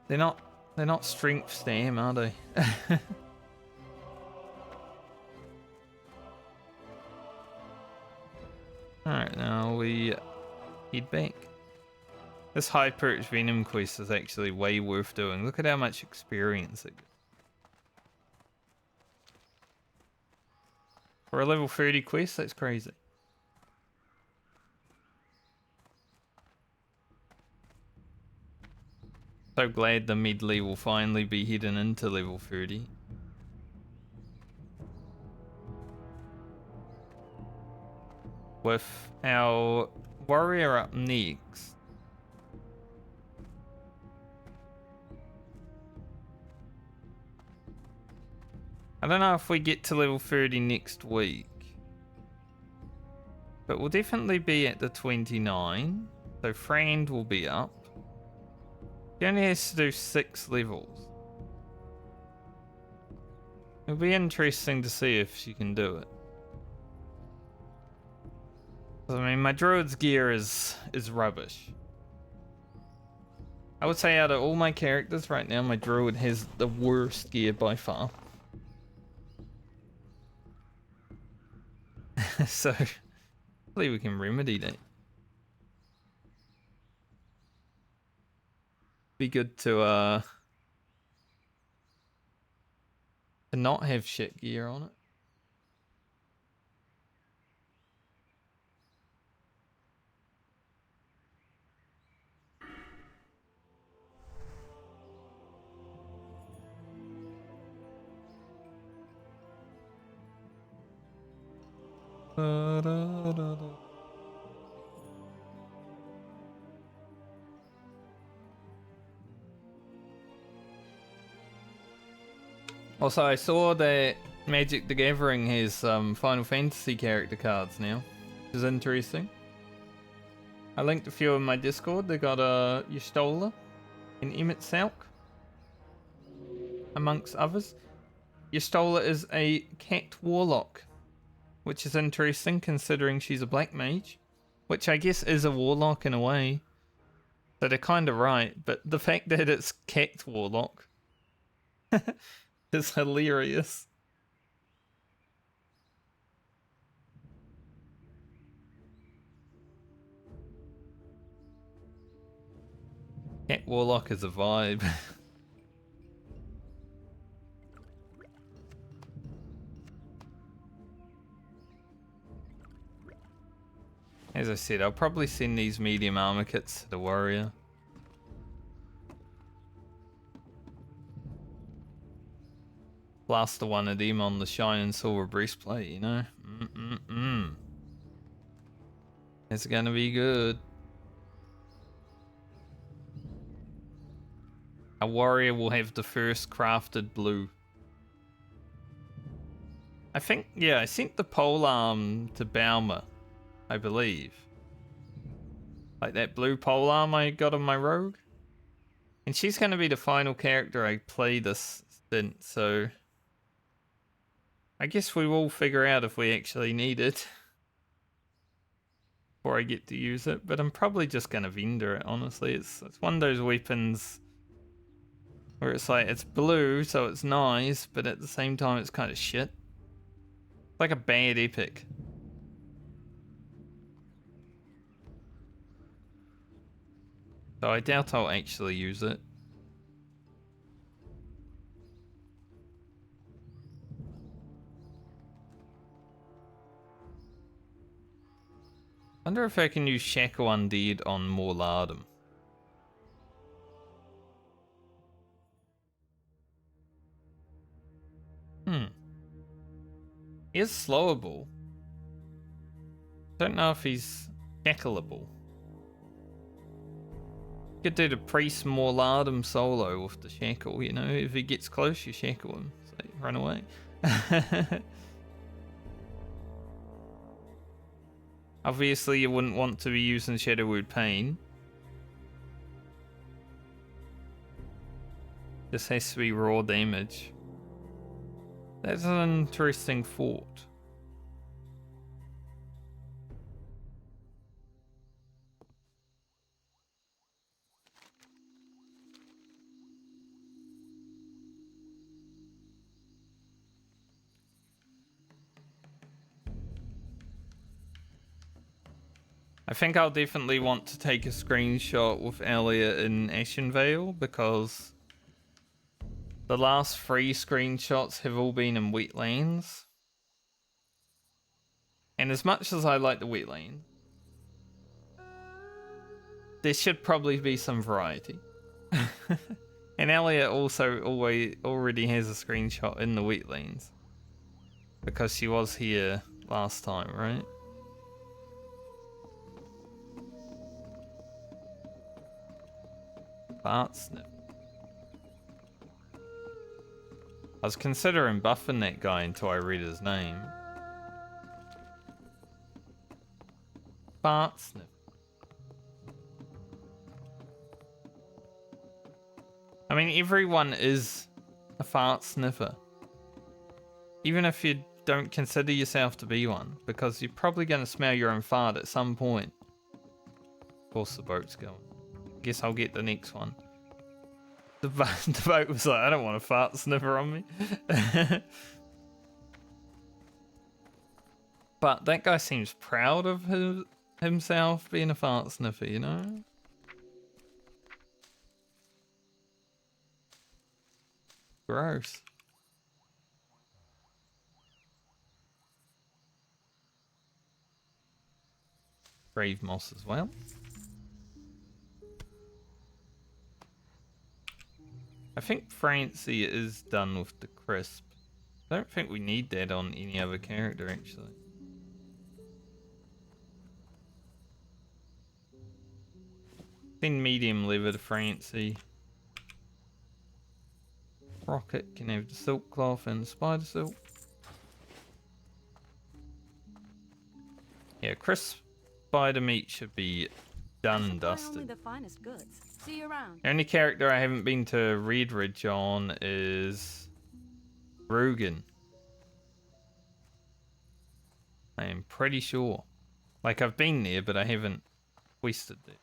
they're not strength Sam, are they? Alright, now we head back. This high perch venom quest is actually way worth doing. Look at how much experience it gives. For a level 30 quest, that's crazy. So glad the Medley will finally be hidden into level 30. With our warrior up next. I don't know if we get to level 30 next week. But we'll definitely be at the 29. So Frand will be up. She only has to do 6 levels. It'll be interesting to see if she can do it. I mean, my druid's gear is rubbish. I would say out of all my characters right now, my druid has the worst gear by far. So, hopefully we can remedy that. Be good to not have shit gear on it. Also, I saw that Magic the Gathering has Final Fantasy character cards now, which is interesting. I linked a few in my Discord. They got Y'shtola and Emmett Salk, amongst others. Y'shtola is a cat warlock, which is interesting considering she's a black mage, which I guess is a warlock in a way. So they're kind of right, but the fact that it's cat warlock is hilarious. Cat warlock is a vibe. As I said, I'll probably send these medium armor kits to the warrior. Blaster one of them on the shining silver breastplate, you know? It's gonna be good. A warrior will have the first crafted blue. I think, yeah, I sent the polearm to Balmer, I believe. Like that blue polearm I got on my rogue. And she's going to be the final character I play this stint, so I guess we will figure out if we actually need it before I get to use it. But I'm probably just going to vendor it, honestly. It's one of those weapons where it's like, it's blue, so it's nice, but at the same time it's kind of shit. It's like a bad epic. So I doubt I'll actually use it. Wonder if I can use Shackle Undead on Morlardum. He is slowable. Don't know if he's shackleable. Could do the Priest Morlardum solo with the shackle, you know. If he gets close, you shackle him. So run away. Obviously, you wouldn't want to be using Shadowwood Pain. This has to be raw damage. That's an interesting thought. I think I'll definitely want to take a screenshot with Elliot in Ashenvale because the last 3 screenshots have all been in wetlands. And as much as I like the wetland, there should probably be some variety. And Elliot also already has a screenshot in the wetlands because she was here last time, right? Fart sniff. I was considering buffing that guy until I read his name. Fart sniff. I mean, everyone is a fart sniffer. Even if you don't consider yourself to be one, because you're probably going to smell your own fart at some point. Of course the boat's going. Guess I'll get the next one. The boat was like, I don't want a fart sniffer on me. But that guy seems proud of himself being a fart sniffer, you know? Gross. Grave moss as well. I think Francie is done with the crisp. I don't think we need that on any other character, actually. Then medium liver to Francie. Rocket can have the silk cloth and spider silk. Yeah, crisp spider meat should be done and dusted. Only the finest goods. See you around. The only character I haven't been to Red Ridge on is Rugen. I am pretty sure. Like, I've been there, but I haven't quested it.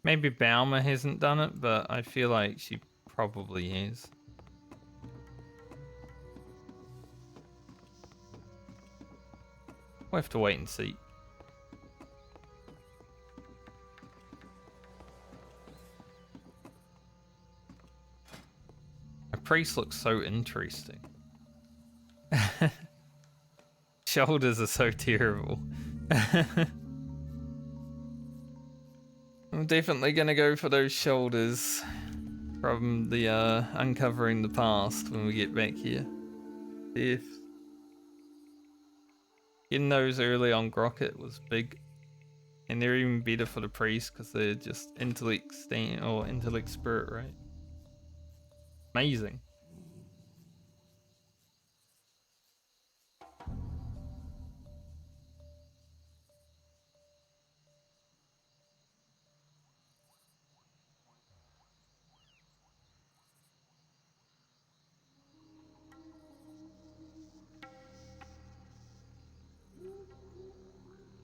Maybe Balmer hasn't done it, but I feel like she probably has. We'll have to wait and see. A priest looks so interesting. Shoulders are so terrible. I'm definitely gonna go for those shoulders from the uncovering the past when we get back here. If getting those early on Grocket was big, and they're even better for the priest because they're just intellect or intellect spirit, right? Amazing.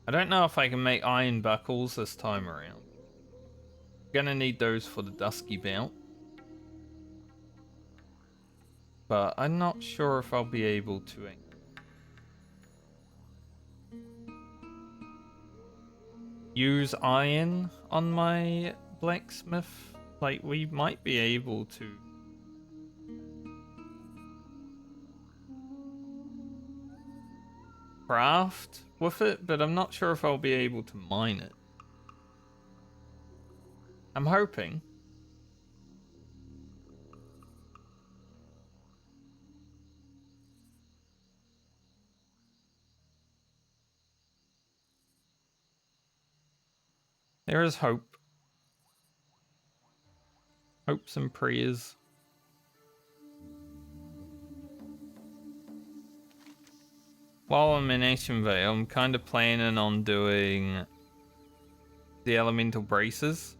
I don't know if I can make iron buckles this time around. Gonna need those for the dusky belt. But I'm not sure if I'll be able to use iron on my blacksmith. Like, we might be able to. Craft with it, but I'm not sure if I'll be able to mine it. I'm hoping. There is hope. Hopes and prayers. While I'm in Ashen Vale, I'm kind of planning on doing the elemental braces,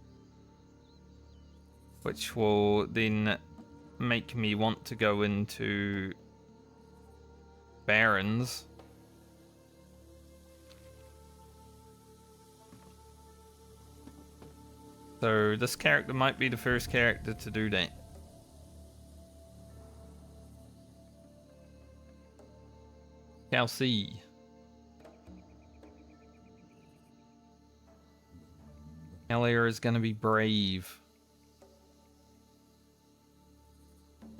which will then make me want to go into Barons. So this character might be the first character to do that. Shall see. Elliot is gonna be brave.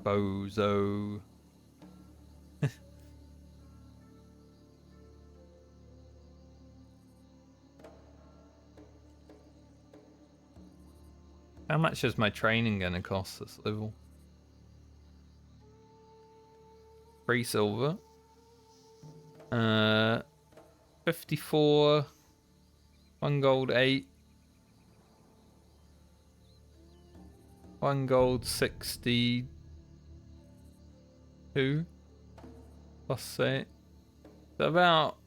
Bozo. How much is my training gonna cost this level? 3 silver. 54. 1 gold 8. 1 gold 62. Plus 8. So about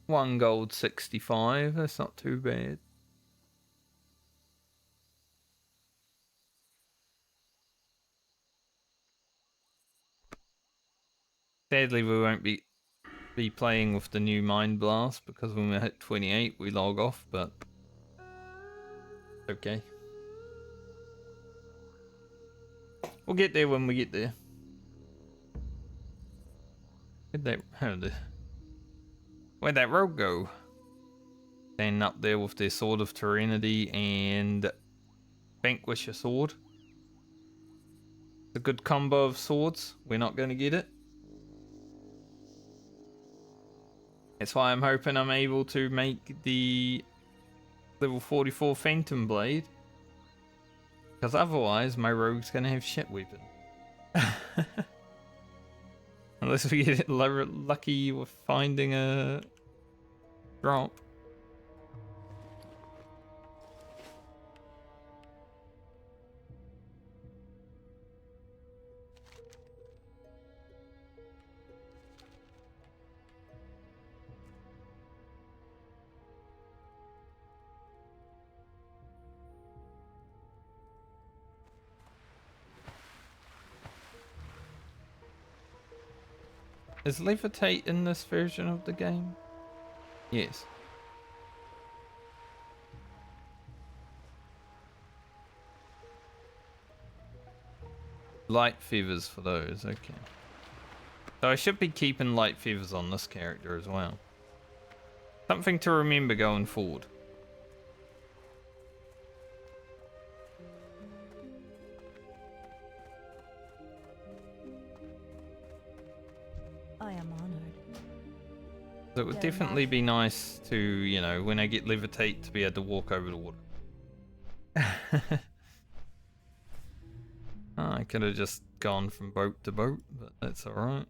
1 gold 65. That's not too bad. Sadly, we won't be playing with the new Mind Blast because when we hit 28, we log off. But okay, we'll get there when we get there. Where'd that rogue go? Standing up there with their Sword of Serenity and Vanquisher Sword. It's a good combo of swords. We're not going to get it. That's why I'm hoping I'm able to make the level 44 Phantom Blade. Because otherwise, my rogue's going to have shit weapon. Unless we get lucky with finding a drop. Is levitate in this version of the game? Yes. Light feathers for those, okay. So I should be keeping light feathers on this character as well. Something to remember going forward. I am honored. So it would definitely be nice to, you know, when I get levitate to be able to walk over the water. I could have just gone from boat to boat, but that's alright.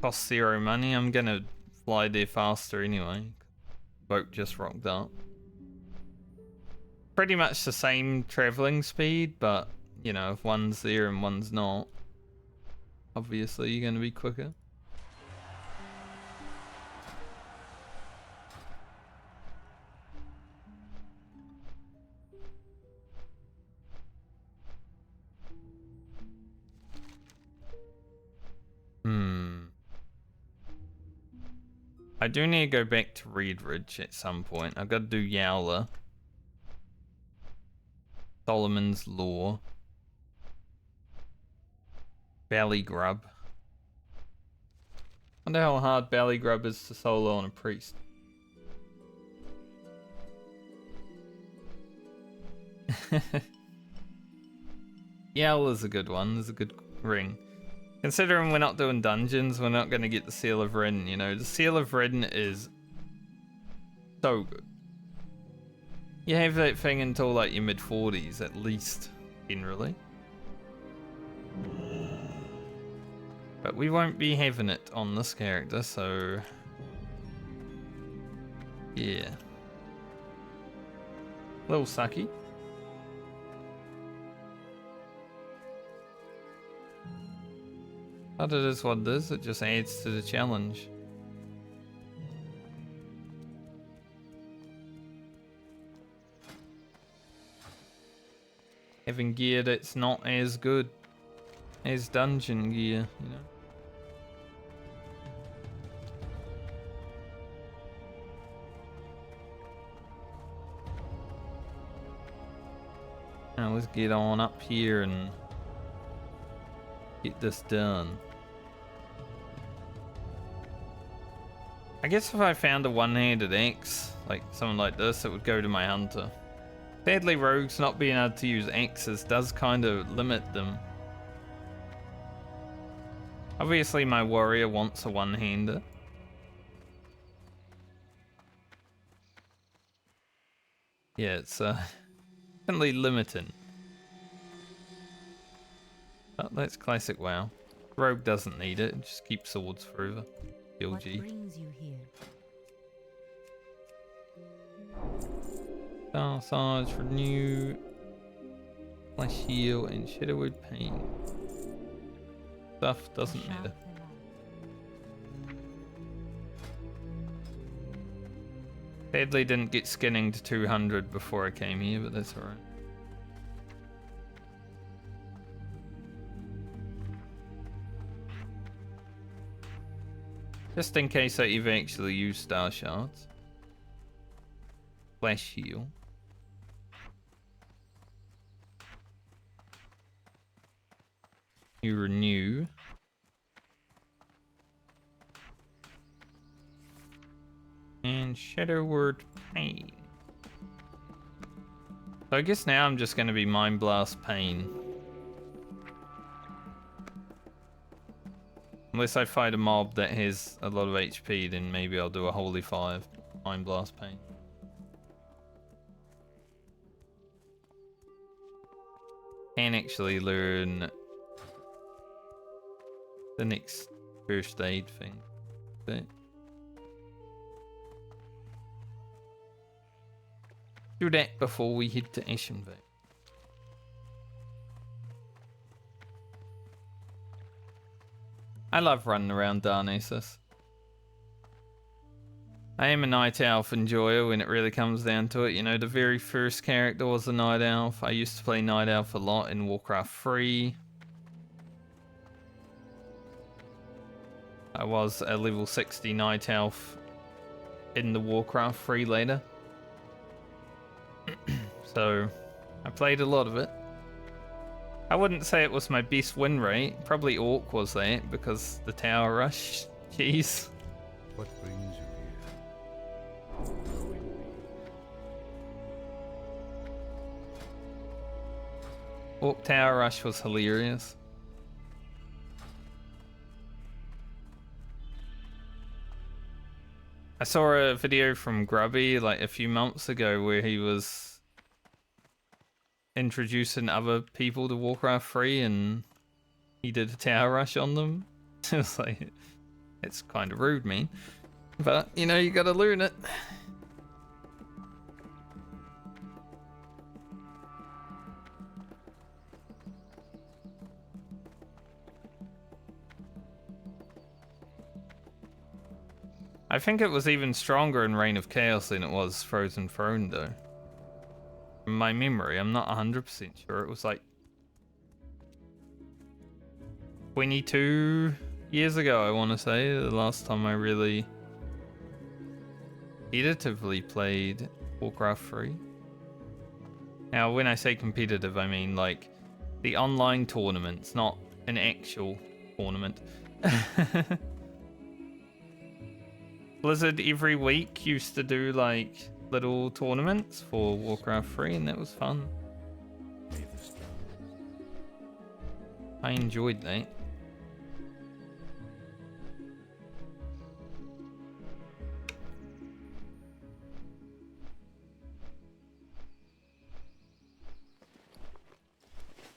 Cost 0 money, I'm gonna fly there faster anyway. Boat just rocked up. Pretty much the same travelling speed, but, you know, if one's there and one's not, obviously you're gonna be quicker. I do need to go back to Redridge at some point. I've got to do Yowler. Solomon's Law. Belly Grub. Wonder how hard Belly Grub is to solo on a priest. Yowler's a good one. There's a good ring. Considering we're not doing dungeons, we're not going to get the Seal of Redden, you know. The Seal of Redden is so good. You have that thing until like your mid-40s at least, generally. But we won't be having it on this character, so... yeah. Little sucky. But it is what it is, it just adds to the challenge. Having gear that's not as good as dungeon gear, you know. Now let's get on up here and get this done. I guess if I found a one-handed axe, like something like this, it would go to my hunter. Sadly, rogues not being able to use axes does kind of limit them. Obviously, my warrior wants a one-hander. Yeah, it's definitely limiting. But that's classic WoW. Rogue doesn't need it, just keep swords forever. What LG. brings you here? Star Sarge, Renew, Flash Heal, and Shadowwood Pain. Stuff doesn't matter. Medley didn't get skinning to 200 before I came here, but that's alright. Just in case I eventually use star shards. Flash heal. You renew. And Shadow Word Pain. So I guess now I'm just going to be Mind Blast Pain. Unless I fight a mob that has a lot of HP, then maybe I'll do a Holy 5 Mind Blast Pain. Can actually learn the next first aid thing. But do that before we head to Ashenvale. I love running around Darnassus. I am a Night Elf enjoyer when it really comes down to it. You know, the very first character was a Night Elf. I used to play Night Elf a lot in Warcraft 3. I was a level 60 Night Elf in the Warcraft 3 later. So, I played a lot of it. I wouldn't say it was my best win rate. Probably Orc was that, because the tower rush. Jeez. What brings you here? Orc tower rush was hilarious. I saw a video from Grubby like a few months ago where he was introducing other people to Warcraft 3 and he did a tower rush on them. It was like, it's kind of rude, man. But, you know, you gotta learn it. I think it was even stronger in Reign of Chaos than it was Frozen Throne, though. From my memory, I'm not 100% sure. It was like 22 years ago, I want to say, the last time I really competitively played Warcraft 3. Now, when I say competitive, I mean like the online tournaments, not an actual tournament. Blizzard every week used to do like little tournaments for Warcraft 3 and that was fun. I enjoyed that.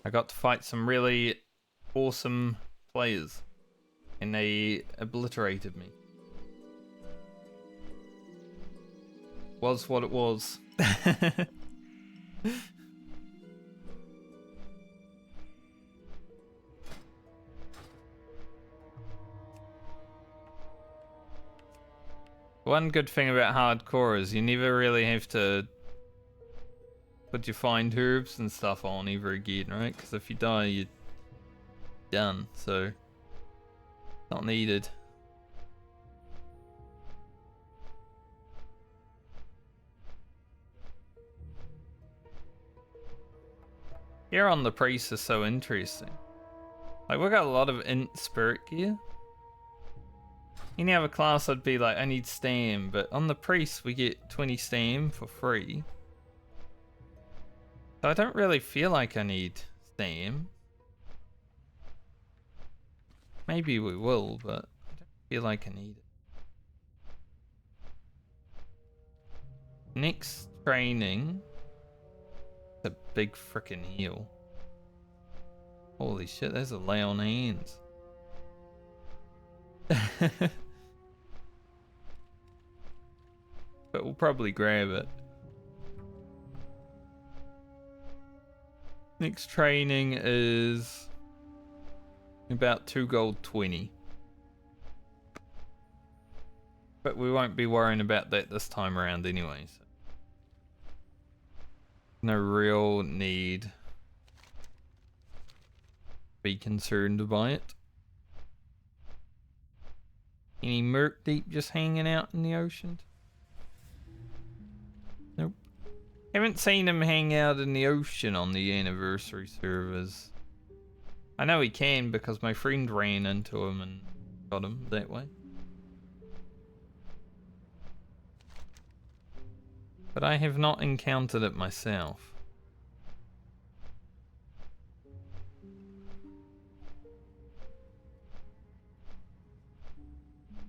I got to fight some really awesome players and they obliterated me. Was what it was. One good thing about hardcore is you never really have to put your find herbs and stuff on ever again, right? Because if you die, you're done. So, not needed. Gear on the priest is so interesting. Like, we got a lot of int spirit gear. Any other class I'd be like, I need stam, but on the priest we get 20 stam for free. So I don't really feel like I need stam. Maybe we will, but I don't feel like I need it. Next training. A big frickin' heal. Holy shit, there's a lay on hands. But we'll probably grab it. Next training is about 2 gold 20. But we won't be worrying about that this time around anyway. So. No real need to be concerned about it. Any Merc Deep just hanging out in the ocean? Nope. Haven't seen him hang out in the ocean on the anniversary servers. I know he can because my friend ran into him and got him that way. But I have not encountered it myself.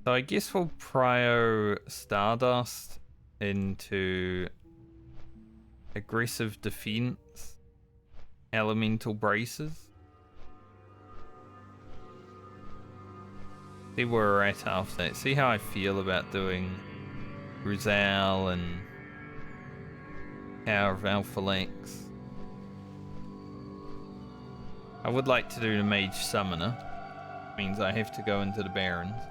So I guess we'll prio Stardust into aggressive defense, elemental braces. See where we're at after that. See how I feel about doing Rizal and Power of Alpha. I would like to do the Mage Summoner. Means I have to go into the Barrens.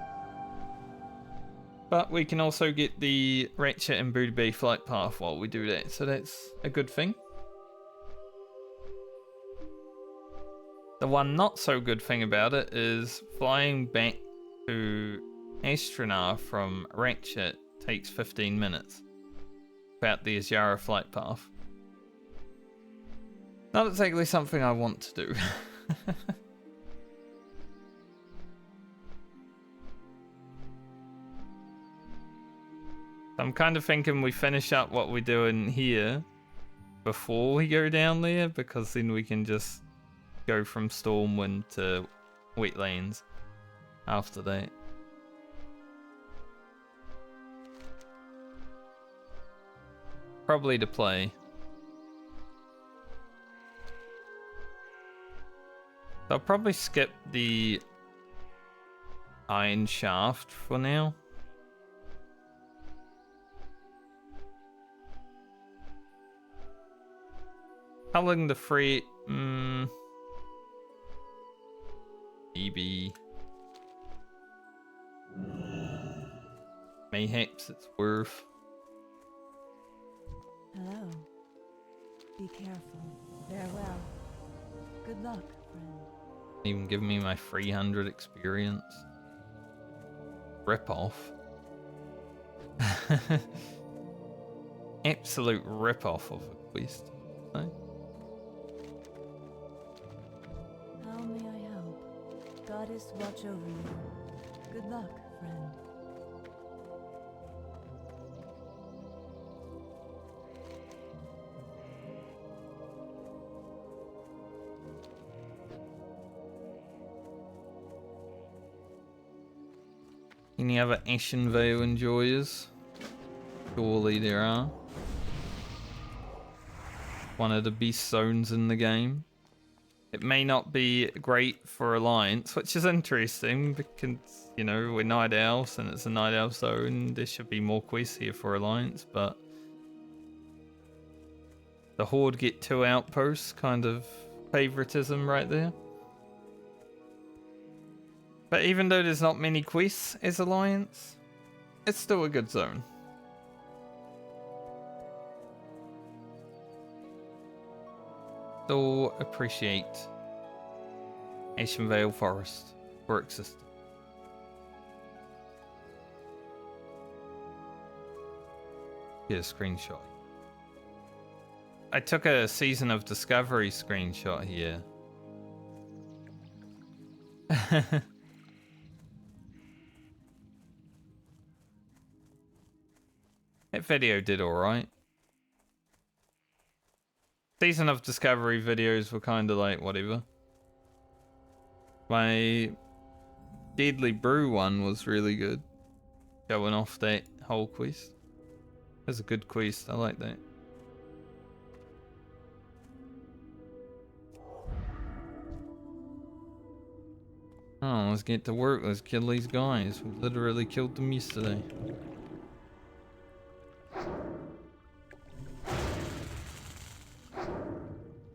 But we can also get the Ratchet and Booty Bay flight path while we do that, so that's a good thing. The one not so good thing about it is flying back to Astronar from Ratchet takes 15 minutes. About the Azjara flight path. Not exactly something I want to do. I'm kind of thinking we finish up what we're doing here before we go down there, because then we can just go from Stormwind to Wetlands after that. Probably to play. I'll probably skip the Iron Shaft for now. Culling the free... maybe... Mayhaps it's worth... Hello. Be careful. Farewell. Good luck, friend. Even give me my 300 experience. Rip off. Absolute rip off of a quest. No? How may I help? Goddess watch over you. Good luck, friend. Any other Ashen Vale enjoyers? Surely there are. One of the best zones in the game. It may not be great for Alliance, which is interesting because, you know, we're Night Elves and it's a Night Elf zone. There should be more quests here for Alliance, but the Horde get 2 outposts, kind of favoritism right there. But even though there's not many quests as Alliance, it's still a good zone. Still appreciate Ashen Vale Forest for existing. Get a screenshot. I took a Season of Discovery screenshot here. That video did alright. Season of Discovery videos were kind of like whatever. My Deadly Brew one was really good. Going off that whole quest. It was a good quest, I like that. Oh, let's get to work, let's kill these guys. We literally killed them yesterday.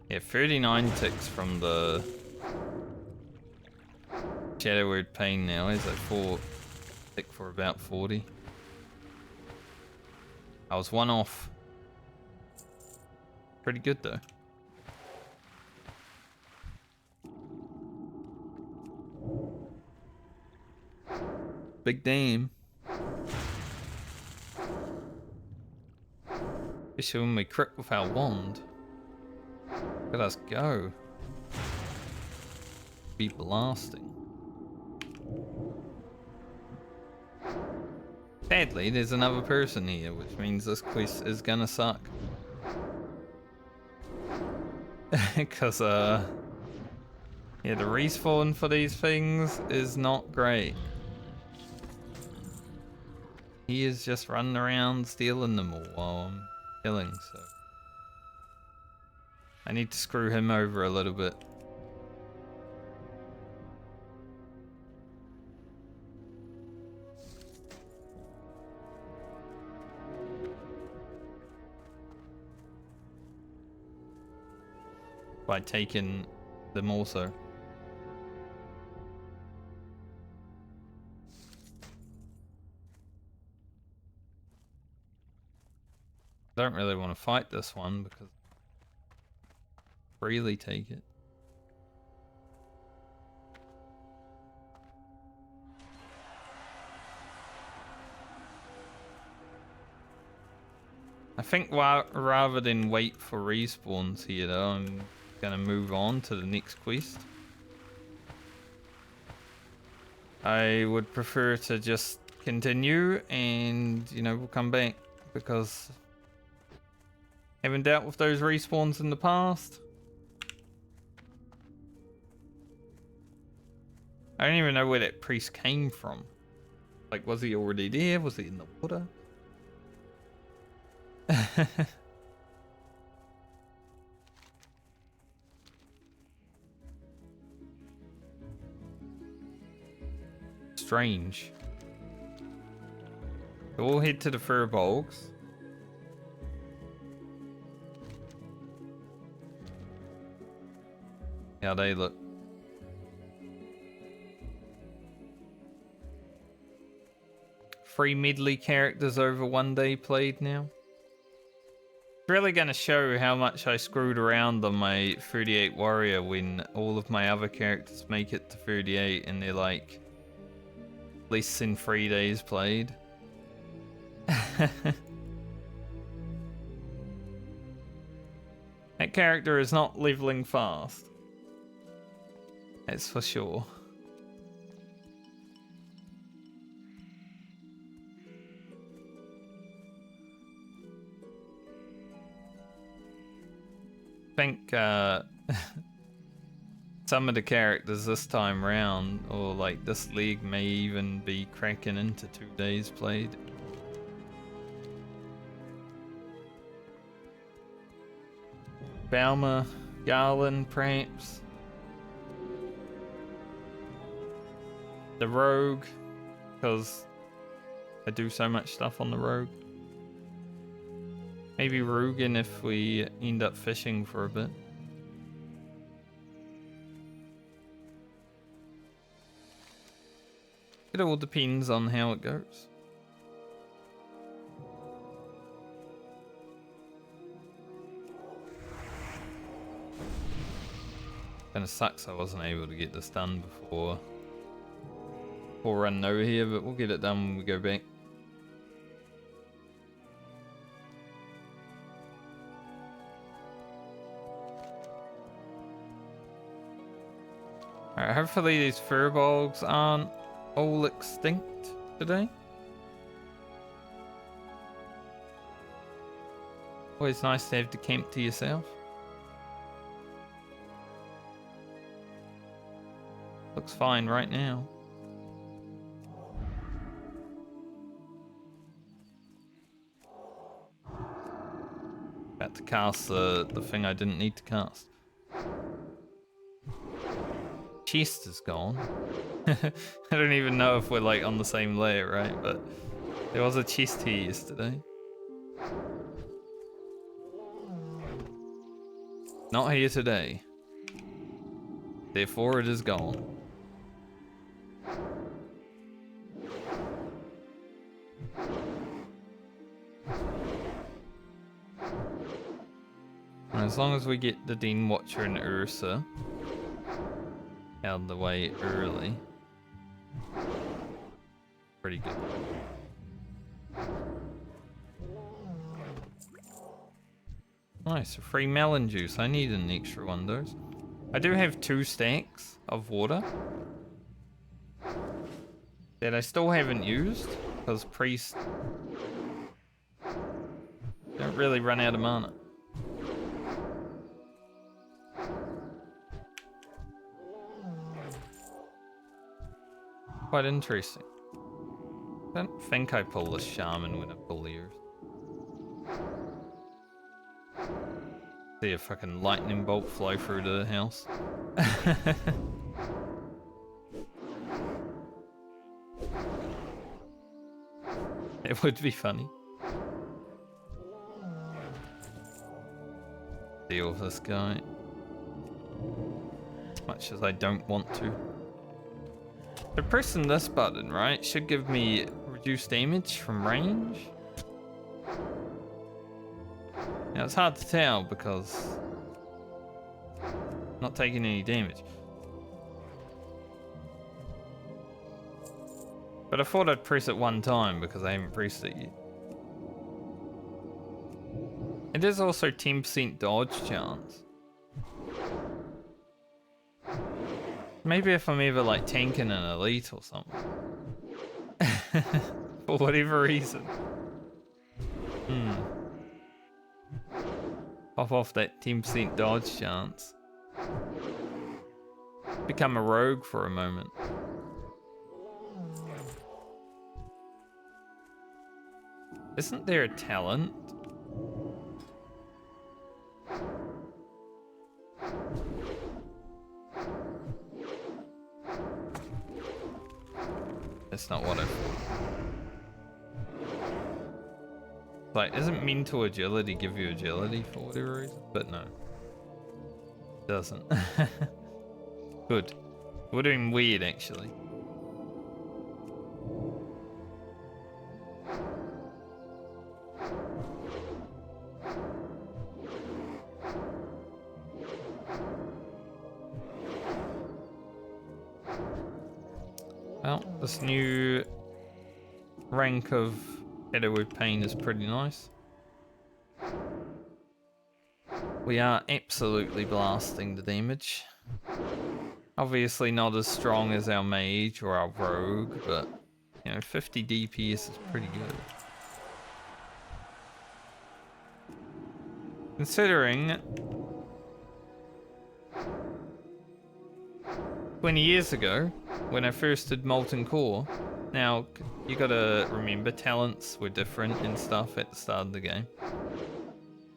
Yeah, 39 ticks from the Shadow Word Pain now. Is that 4 tick for about 40? I was one off. Pretty good though. Big damn. Especially when we crit with our wand. Let us go. Be blasting. Sadly, there's another person here, which means this quest is gonna suck. Because, yeah, the respawn for these things is not great. He is just running around stealing them all while I'm killing, so I need to screw him over a little bit. By taking them also. Don't really want to fight this one because freely take it. I think rather than wait for respawns here though, I'm gonna move on to the next quest. I would prefer to just continue and, you know, we'll come back because haven't dealt with those respawns in the past. I don't even know where that priest came from. Like, was he already there? Was he in the water? Strange. So we'll head to the Furbolgs. How they look. Free Medley characters over 1 day played now. It's really going to show how much I screwed around on my 38 warrior when all of my other characters make it to 38 and they're like less than 3 days played. That character is not leveling fast. That's for sure. I think some of the characters this time round, or like this league, may even be cracking into 2 days played. Balmer, Garland, perhaps. The Rogue, because I do so much stuff on the Rogue. Maybe Rugen if we end up fishing for a bit. It all depends on how it goes. Kinda sucks I wasn't able to get this done before running over here, but we'll get it done when we go back. Alright, hopefully these furbolgs aren't all extinct today. Always nice to have the camp to yourself. Looks fine right now. About to cast the thing I didn't need to cast. Chest is gone. I don't even know if we're like on the same layer, right? But there was a chest here yesterday. Not here today. Therefore it is gone. And as long as we get the Dean Watcher and Ursa out of the way early, pretty good. Nice, a free melon juice. I need an extra one of those. I do have 2 stacks of water that I still haven't used because priests don't really run out of mana. Quite interesting. I don't think I pull the shaman when I pull the earth. See a fucking lightning bolt fly through the house. It would be funny. Deal with this guy. As much as I don't want to. So pressing this button, right, should give me reduced damage from range. Now it's hard to tell because I'm not taking any damage. But I thought I'd press it one time because I haven't pressed it yet. It is also 10% dodge chance. Maybe if I'm ever like tanking an elite or something. For whatever reason. Pop off that 10% dodge chance. Become a rogue for a moment. Isn't there a talent? That's not what I thought. Like, isn't mental agility give you agility for whatever reason? But no. It doesn't. Good. Would have been weird, actually. Well, this new rank of Shadowwood Pain is pretty nice. We are absolutely blasting the damage. Obviously not as strong as our mage or our rogue, but you know, 50 DPS is pretty good. Considering 20 years ago, when I first did Molten Core, now you gotta remember talents were different and stuff at the start of the game.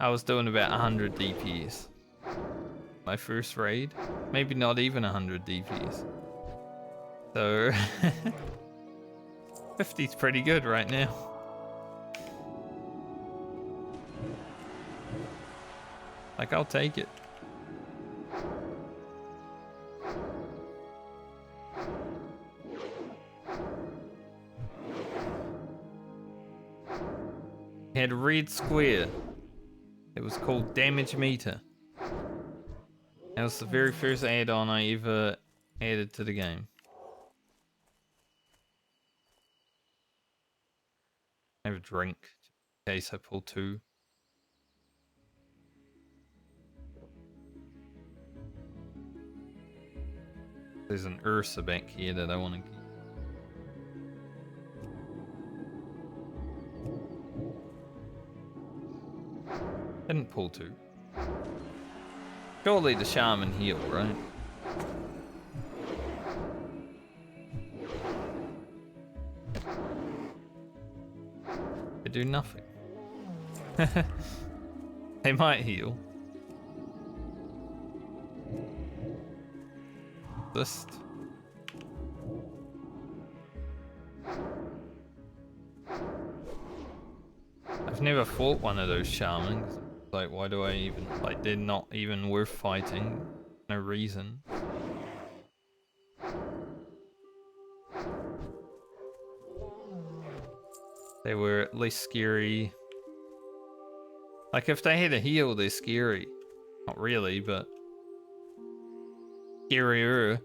I was doing about 100 DPS. My first raid, maybe not even 100 DPS. So 50's pretty good right now. Like, I'll take it. Had a red square. It was called Damage Meter. That was the very first add-on I ever added to the game. Have a drink in case I pull 2. There's an Ursa back here that I want to keep. Didn't pull 2. Surely the shaman heal, right? They do nothing. They might heal. Just I've never fought one of those shamans. Like, why do I even, like, they're not even worth fighting. No reason. They were at least scary. Like, if they had a heal, they're scary. Not really, but scarier.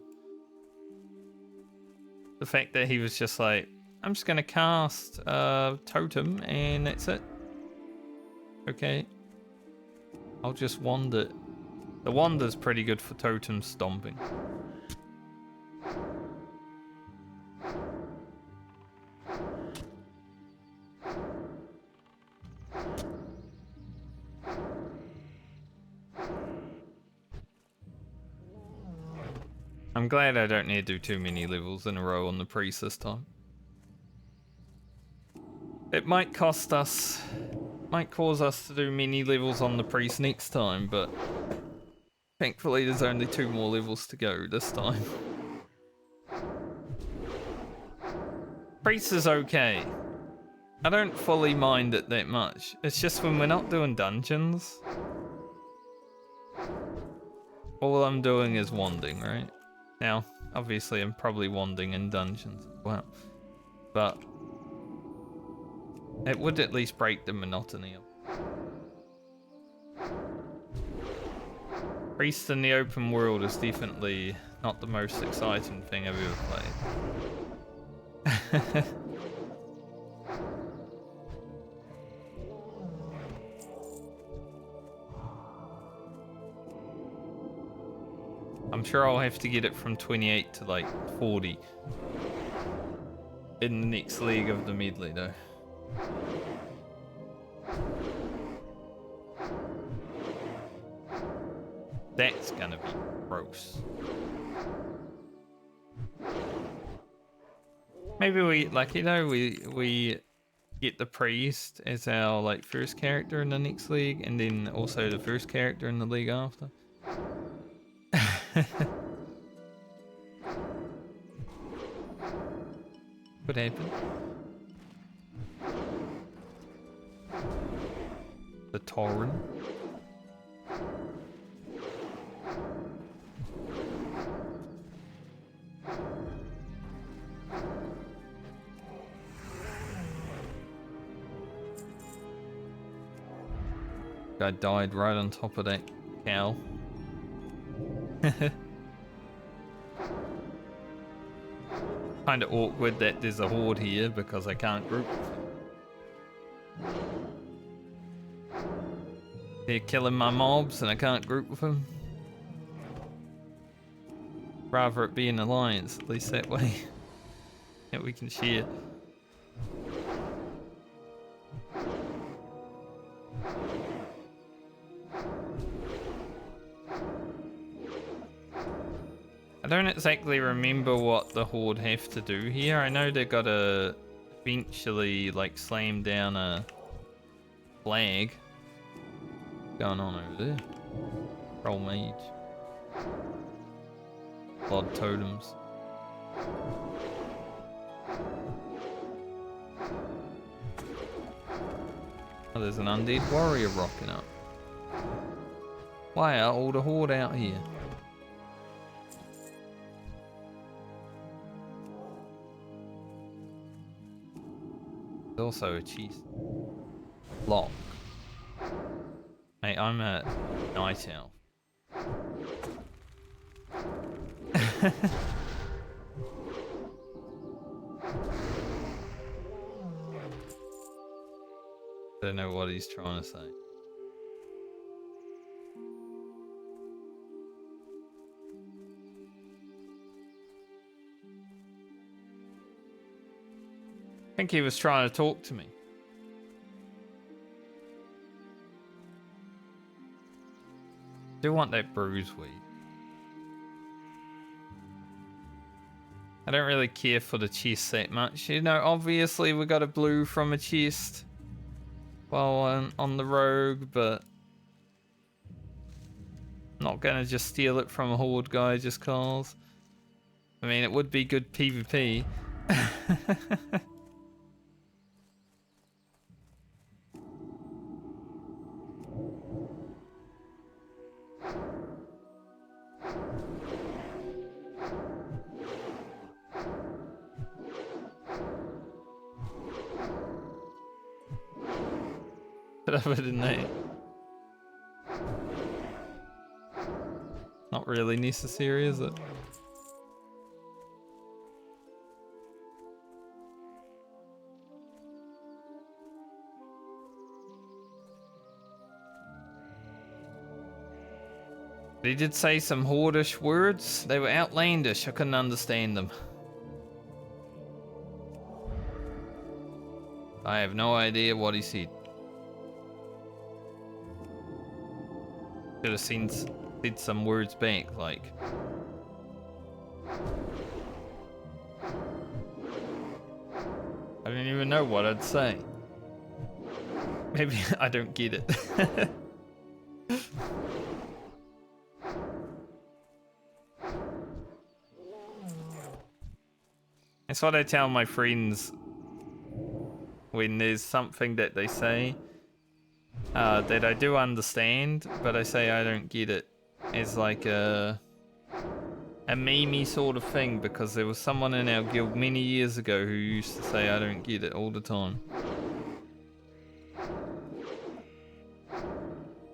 The fact that he was just like, I'm just gonna cast Totem and that's it. Okay. I'll just wand it. The wander's pretty good for totem stomping. I'm glad I don't need to do too many levels in a row on the priest this time. It might cost us, might cause us to do many levels on the priest next time, but thankfully there's only 2 more levels to go this time. Priest is okay. I don't fully mind it that much. It's just when we're not doing dungeons, all I'm doing is wanding, right? Now, obviously I'm probably wanding in dungeons as well, but it would at least break the monotony of it. Priest in the open world is definitely not the most exciting thing I've ever played. I'm sure I'll have to get it from 28 to like 40 in the next leg of the medley though. That's gonna be gross. Maybe we, like, you know, we get the priest as our like first character in the next league, and then also the first character in the league after. What happened? The Tauren. Guy died right on top of that cow. Kinda awkward that there's a horde here because I can't group with them. They're killing my mobs and I can't group with them. Rather it be an alliance, at least that way. That we can share. I don't exactly remember what the Horde have to do here. I know they gotta eventually like slam down a flag. What's going on over there? Troll mage. Blood totems. Oh, there's an undead warrior rocking up. Why are all the Horde out here? There's also a cheese lock. Mate, I'm a night elf. Don't know what he's trying to say. I think he was trying to talk to me. Do want that bruise weed. I don't really care for the chest that much. You know, obviously we got a blue from a chest while on the rogue, but I'm not gonna just steal it from a horde guy just cause. I mean, it would be good PvP. But other than that, Not really necessary, is it? He did say some hordish words. They were outlandish. I couldn't understand them. I have no idea what he said. Should have said some words back, like. I don't even know what I'd say. Maybe I don't get it. That's what I tell my friends when there's something that they say that I do understand, but I say I don't get it. It's like a meme sort of thing, because there was someone in our guild many years ago who used to say I don't get it all the time.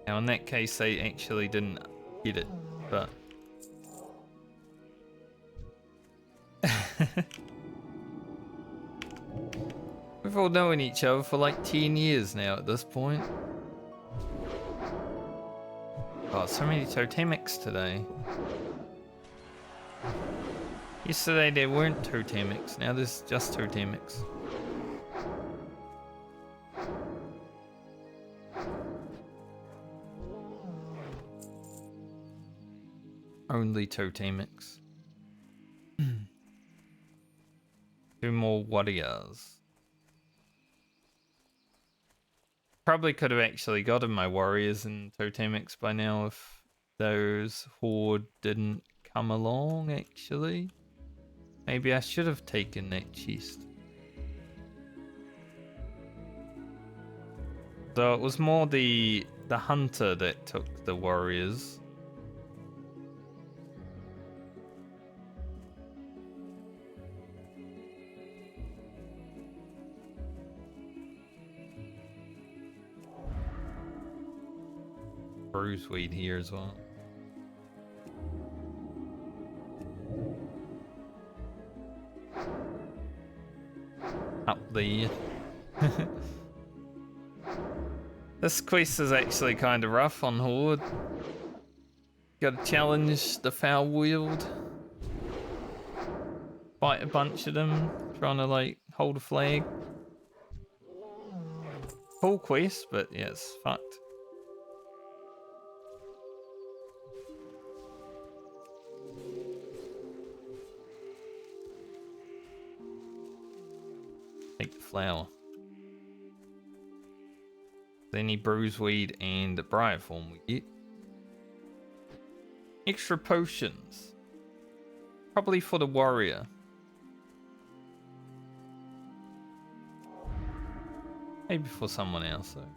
Now in that case they actually didn't get it, but we've all known each other for like 10 years now at this point. Oh, so many totemics today. Yesterday there weren't totemics, now there's just totemics. Only totemics. 2 more warriors. Probably could have actually gotten my warriors and totemics by now if those horde didn't come along, actually. Maybe I should have taken that chest. So it was more the hunter that took the warriors. Bruiseweed here as well. Up there. This quest is actually kind of rough on Horde. Gotta challenge the foul wield. Fight a bunch of them, trying to like hold a flag. Cool quest, but yeah, it's fucked. Take the flower. Any bruiseweed and the briarthorn we get. Extra potions. Probably for the warrior. Maybe for someone else though.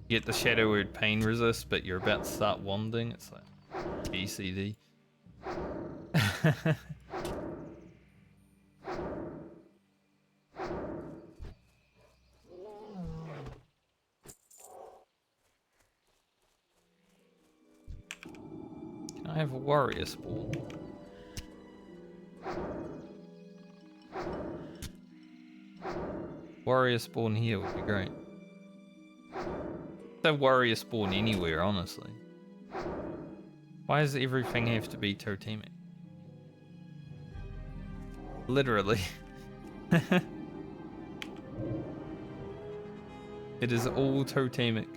You get the shadow word pain resist, but you're about to start wanding. It's like BCD. Can I have a warrior spawn? Warrior spawn here would be great. No warrior spawn anywhere, honestly. Why does everything have to be totemic? Literally. It is all totemic.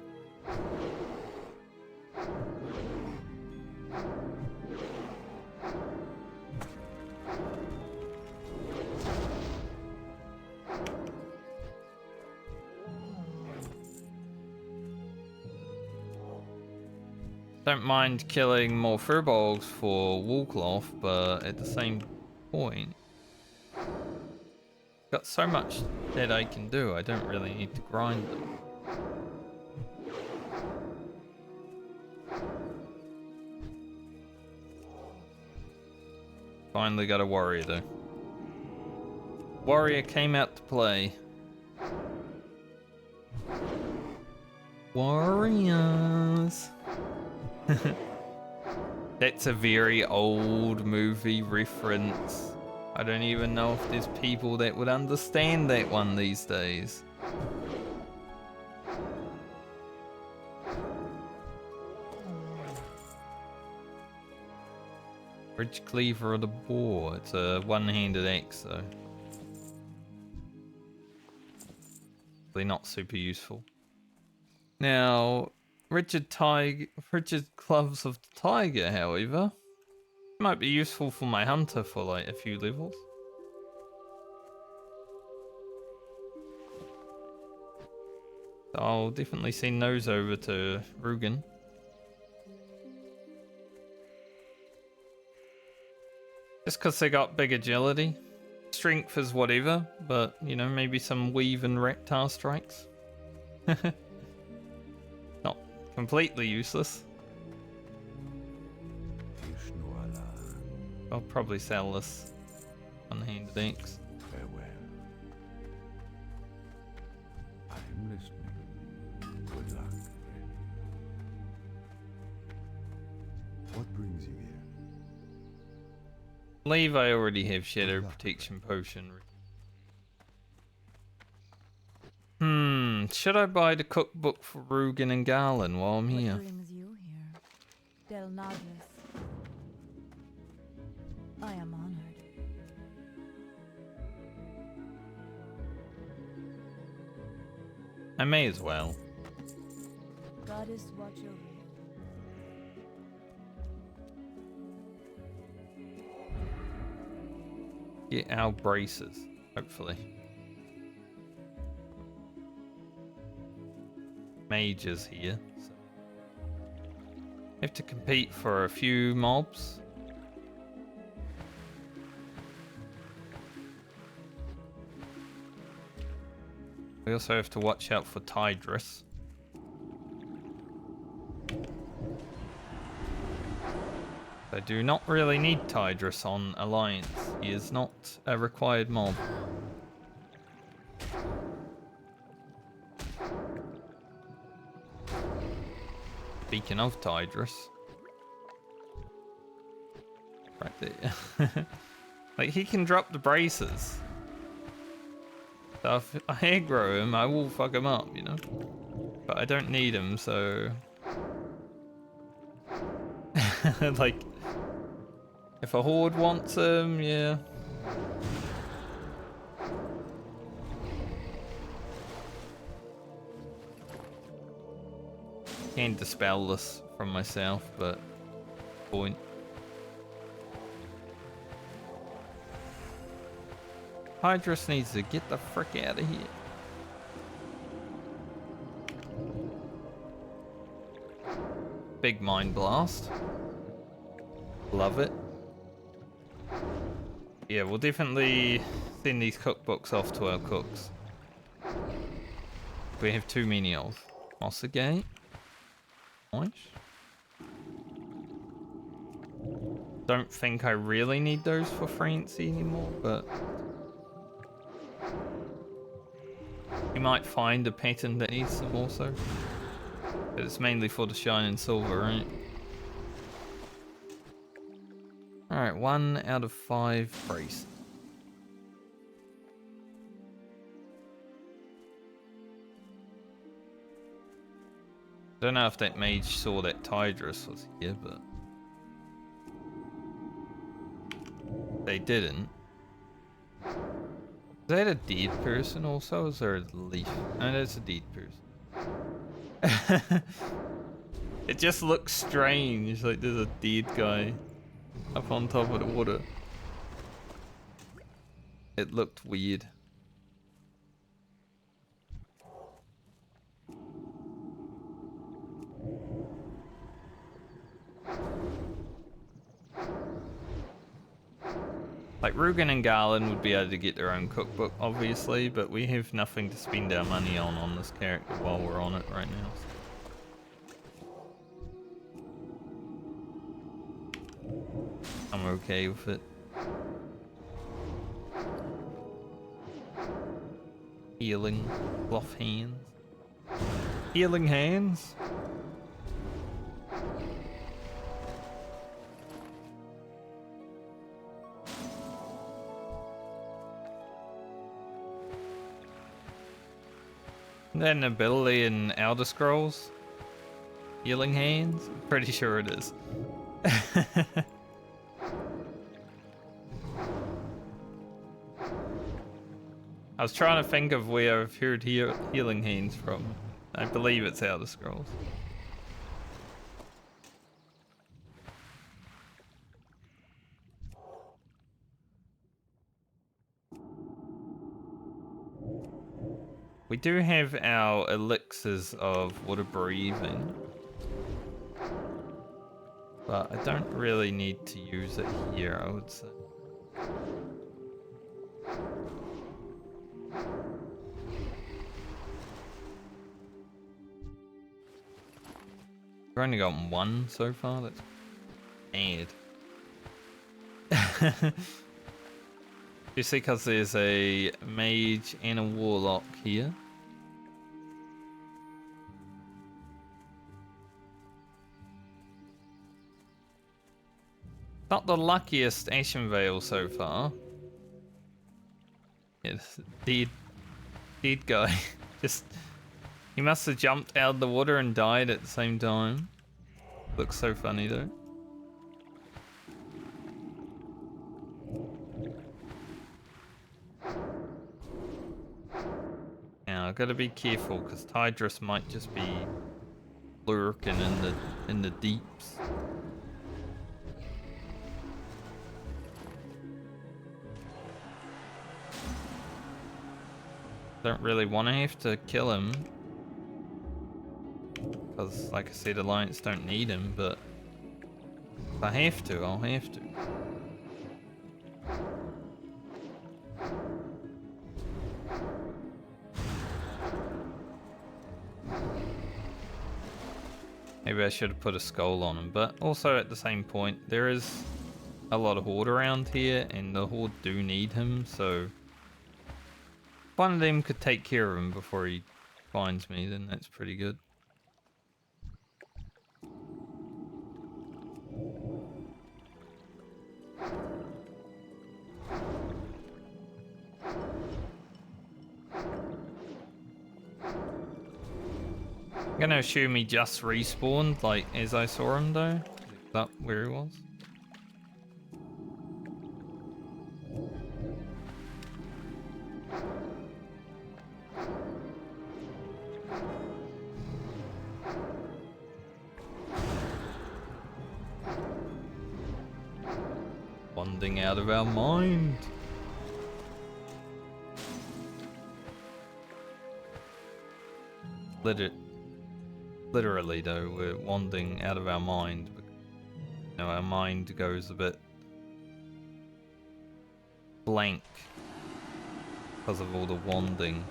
Don't mind killing more furbolgs for woolcloth, but at the same point, got so much that I can do, I don't really need to grind them. Finally got a warrior though. Warrior came out to play. Warriors. That's a very old movie reference. I don't even know if there's people that would understand that one these days. Ridge Cleaver of the Boar. It's a one-handed axe though. Really not super useful. Now, Rigid Gloves of the Tiger, however, might be useful for my hunter for like a few levels. So I'll definitely send those over to Rugen. Just because they got big agility. Strength is whatever, but you know, maybe some weave and reptile strikes. Not completely useless. I'll probably sell this one-handed axe. Farewell. I am listening. Good luck, friend. What brings you here? I believe I already have Shadow Protection Potion. Should I buy the cookbook for Rugen and Garland while I'm here? What brings you here? Del Nagis. I am honored. I may as well. Goddess watch over you. Get our braces, hopefully. Mages here. So. Have to compete for a few mobs. We also have to watch out for Tidris. I do not really need Tidris on Alliance. He is not a required mob. Speaking of Tidris. Right there. Like, he can drop the braces. So if I aggro him, I will fuck him up, you know? But I don't need him, so... like... If a horde wants him, yeah. Can't dispel this from myself, but... point. Hydrus needs to get the frick out of here. Big mind blast. Love it. Yeah, we'll definitely send these cookbooks off to our cooks. We have too many of. Mossa Gate. Nice. Don't think I really need those for Francie anymore, but... You might find a pattern that needs them also. But it's mainly for the shine and silver, right? Alright, 1 out of 5 brace. Don't know if that mage saw that Tidris was here, but... They didn't. Is that a dead person also, or is there a leaf? No, that's a dead person. It just looks strange, like there's a dead guy up on top of the water. It looked weird. Like Rugen and Garland would be able to get their own cookbook, obviously, but we have nothing to spend our money on this character while we're on it right now. I'm okay with it. healing cloth hands. Healing hands? Isn't that an ability in Elder Scrolls? Healing hands? I'm pretty sure it is. I was trying to think of where I've heard healing hands from. I believe it's Elder Scrolls. We do have our elixirs of water breathing, but I don't really need to use it here, I would say. We've only gotten one so far, that's bad. Just because there's a mage and a warlock here. Not the luckiest Ashen Veil so far. It's dead guy. Just, he must have jumped out of the water and died at the same time. Looks so funny though. Now I've got to be careful because Tidris might just be lurking in the deeps. Don't really want to have to kill him because, like I said, Alliance don't need him, but if I have to, I'll have to. Maybe I should have put a skull on him, but also at the same point, there is a lot of Horde around here, and the Horde do need him, so if one of them could take care of him before he finds me, then that's pretty good. I'm gonna assume he just respawned, like, as I saw him, though. Is that where he was? Wanding out of our mind. Literally though, we're wandering out of our mind. You know, our mind goes a bit blank because of all the wanding.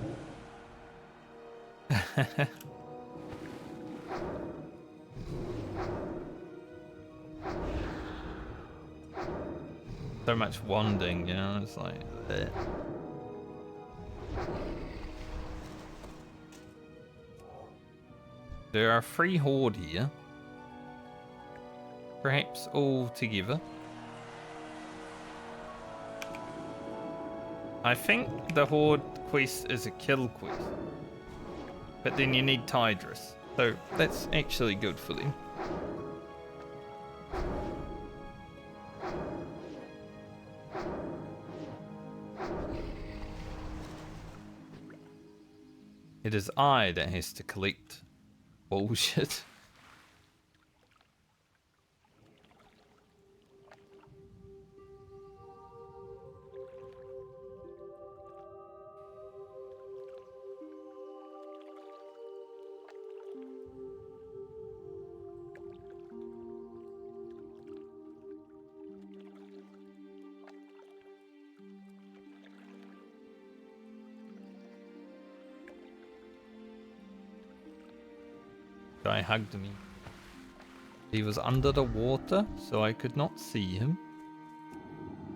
So much wanding, you know, it's like bleh. There are 3 Horde here. Perhaps all together. I think the Horde quest is a kill quest. But then you need Tidris. So that's actually good for them. It is I that has to collect bullshit. Guy hugged me. He was under the water, so I could not see him.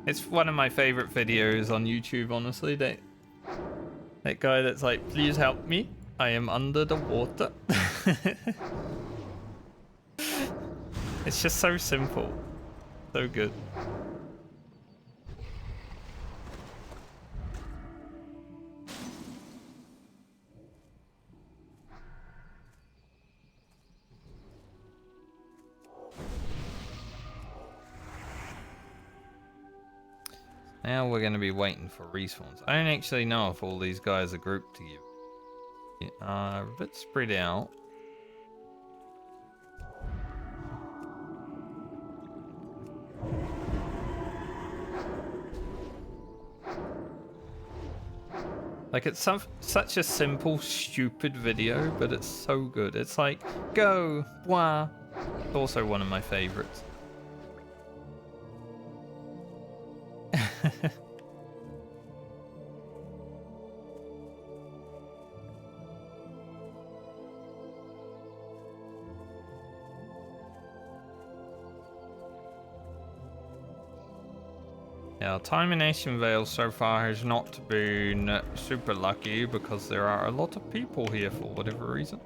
It's one of my favorite videos on YouTube, honestly. That That guy that's like, please help me. I am under the water. It's just so simple. So good. Now we're going to be waiting for respawns. I don't actually know if all these guys are grouped together. A bit spread out. Like, it's such a simple, stupid video, but it's so good. It's like, go, wah. It's also one of my favorites. Yeah, time in Ashen Vale so far has not been super lucky because there are a lot of people here for whatever reason.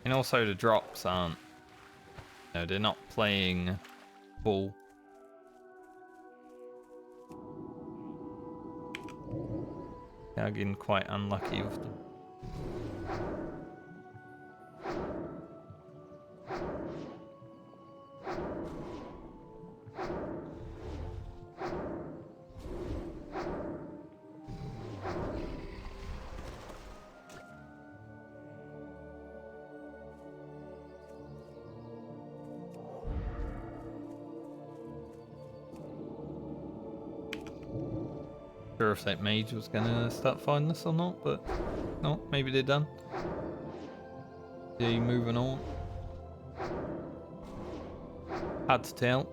And also the drops aren't, you know, they're not playing full. Yeah, getting quite unlucky with them. Sure if that mage was gonna start fighting us or not, but no, maybe they're done. Yeah, moving on. Hard to tell.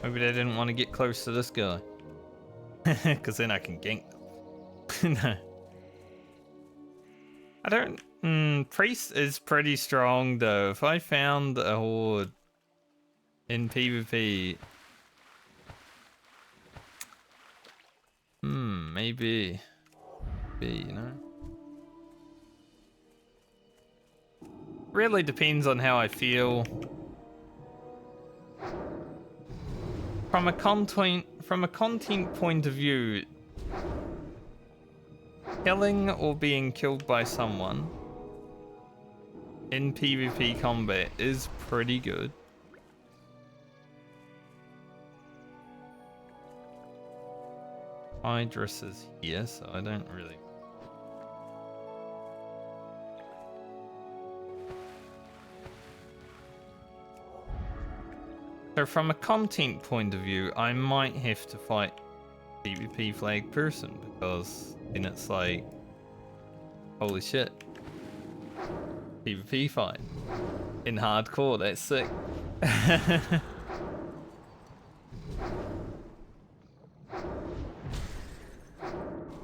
Maybe they didn't want to get close to this guy. Because then I can gank them. No. I don't... Priest is pretty strong though. If I found a horde in PvP... maybe, you know. Really depends on how I feel. From a content point of view, killing or being killed by someone in PvP combat is pretty good. Idris is here, so I don't really... So from a content point of view, I might have to fight PvP flag person, because then it's like, holy shit. PvP fight. In hardcore, that's sick.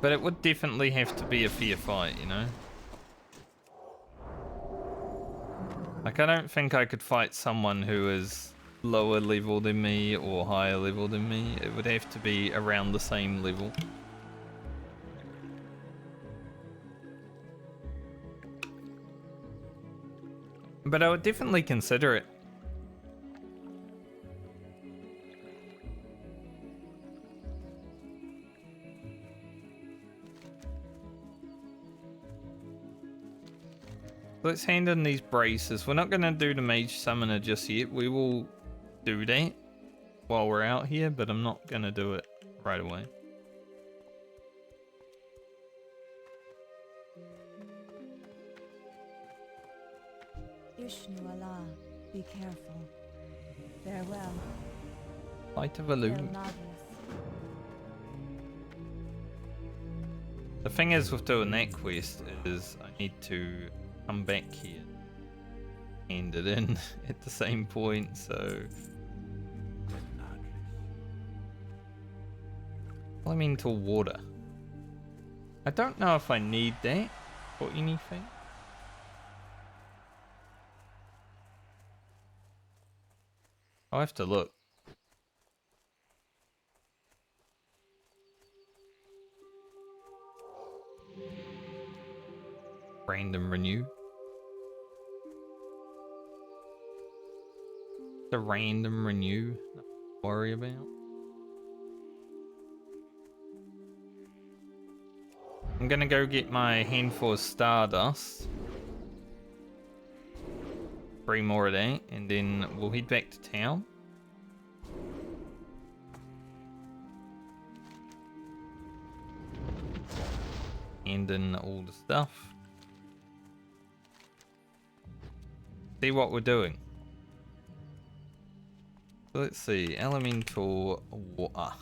But it would definitely have to be a fair fight, you know? Like, I don't think I could fight someone who is lower level than me or higher level than me. It would have to be around the same level. But I would definitely consider it. Let's hand in these braces. We're not going to do the mage summoner just yet. We will do that while we're out here, but I'm not going to do it right away. Ishnu Allah, be careful. Farewell. Light of Illusion. The thing is with doing that quest is I need to come back here, hand it in at the same point, so... Well, I mean to water. I don't know if I need that for anything. I'll have to look. Random renew. The random renew. Nothing to worry about. I'm gonna go get my handful of stardust. 3 more of that, and then we'll head back to town. And in all the stuff. See what we're doing. So let's see, elemental water.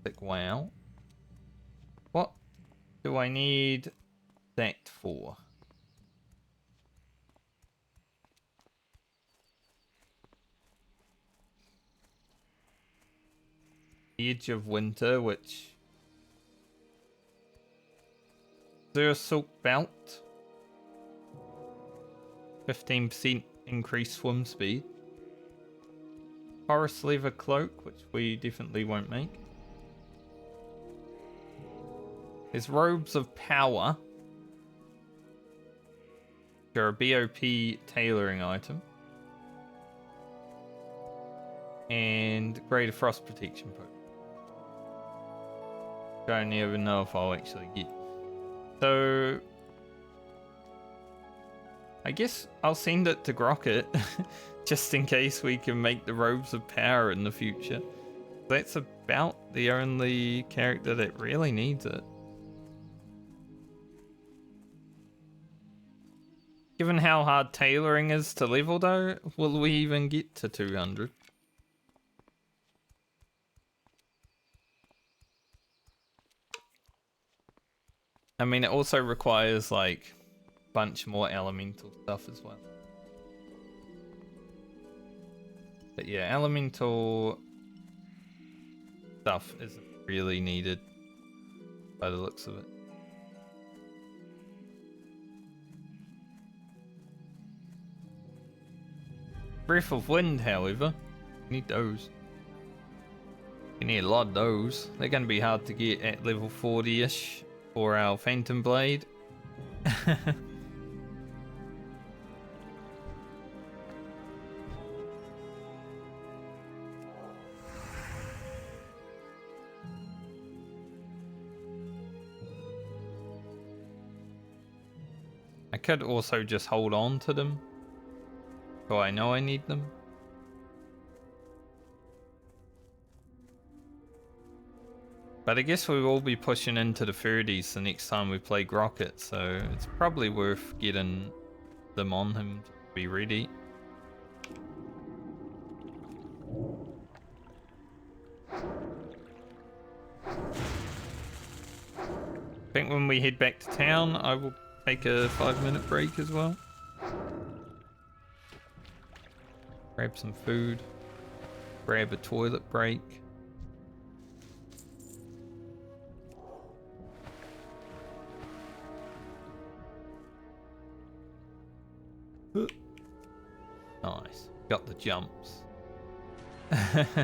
Like WoW. What do I need that for? Edge of Winter, which... Zero Silk Belt. 15% increased swim speed. Forest Leather Cloak, which we definitely won't make. There's Robes of Power. They're a BOP tailoring item. And Greater Frost Protection Potion. Don't even know if I'll actually get. So I guess I'll send it to Grocket just in case we can make the Robes of Power in the future. That's about the only character that really needs it. Given how hard tailoring is to level though, will we even get to 200? I mean, it also requires like a bunch more elemental stuff as well. But yeah, elemental stuff isn't really needed by the looks of it. Breath of Wind, however, need those. You need a lot of those. They're going to be hard to get at level 40-ish for our Phantom Blade. I could also just hold on to them. So I know I need them. But I guess we will be pushing into the 30s the next time we play Grocket, so it's probably worth getting them on him to be ready. I think when we head back to town, I will take a 5-minute break as well. Grab some food. Grab a toilet break. Nice. Got the jumps. It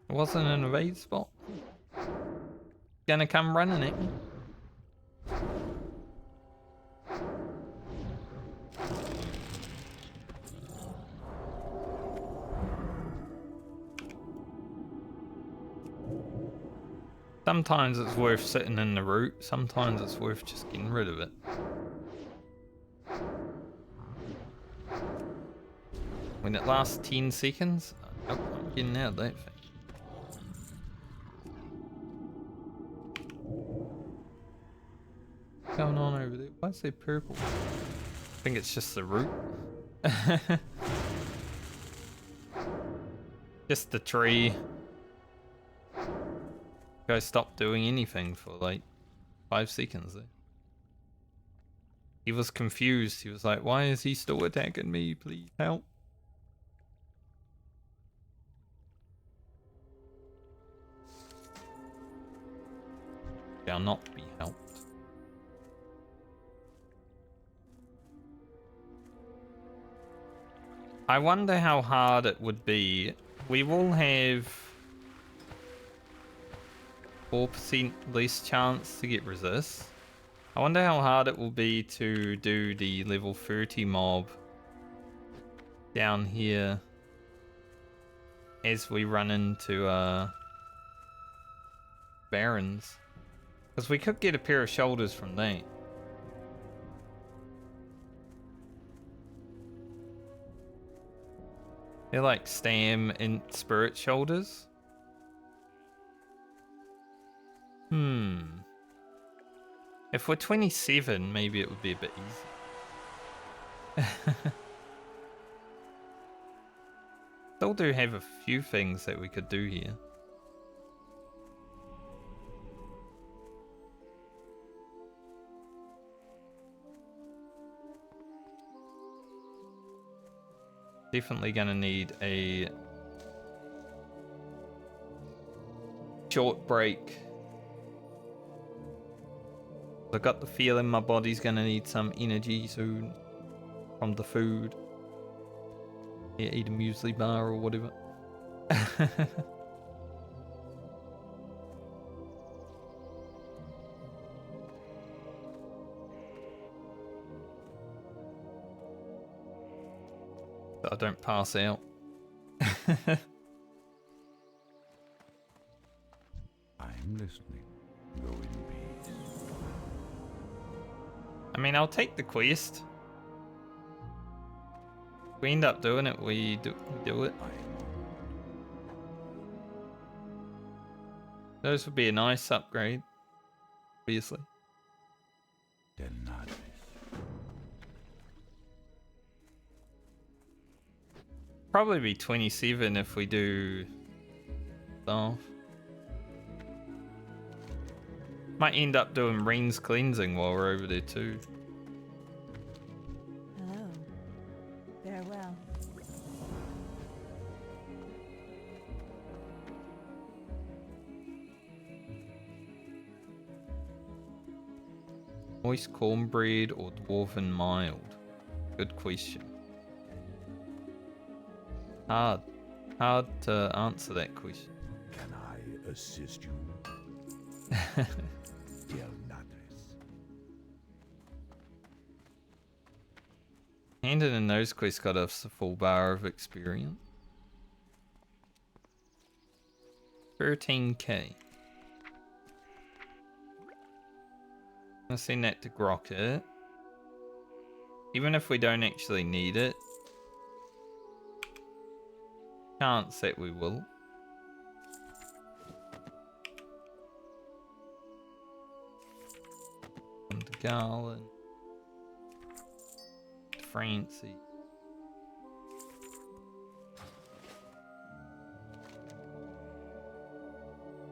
wasn't an evade spot. Gonna come running at me. Sometimes it's worth sitting in the route, sometimes it's worth just getting rid of it. When it lasts 10 seconds, oh, I'm getting out of that thing. What's going on over there? Why is there purple? I think it's just the route. Just the tree. Guy stopped doing anything for like 5 seconds there. He was confused. He was like, why is he still attacking me? Please help. Shall not be helped. I wonder how hard it would be. We will have 4% less chance to get resist. I wonder how hard it will be to do the level 30 mob down here as we run into Barons. Because we could get a pair of shoulders from that. They're like Stam and Spirit shoulders. If we're 27, maybe it would be a bit easy. Still do have a few things that we could do here. Definitely gonna need a short break. I got the feeling my body's gonna need some energy soon from the food. Yeah, eat a muesli bar or whatever. So I don't pass out. I'm listening. Go in peace. I mean, I'll take the quest. If we end up doing it, we do it. Those would be a nice upgrade, obviously. Probably be 27 if we do stuff. Might end up doing Rain's cleansing while we're over there too. Hello. Farewell. Moist cornbread or dwarven mild? Good question. Hard to answer that question. Can I assist you? Del Nadres. Handed in those quests got us a full bar of experience. 13k. I'll send that to Grocket. Even if we don't actually need it. Chance that we will. And Garland. Francie.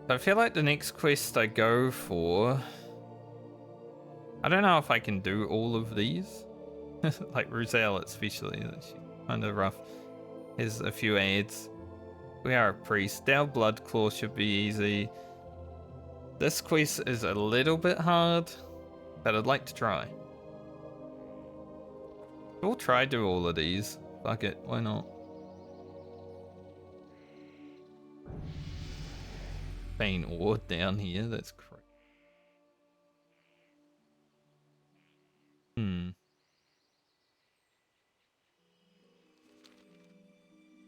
I feel like the next quest I go for... I don't know if I can do all of these. Like Roselle especially. She's kind of rough. Here's a few ads. We are a priest. Our blood claw should be easy. This quest is a little bit hard, but I'd like to try. We'll try do all of these. Fuck it, why not? Bane ore down here, that's crazy.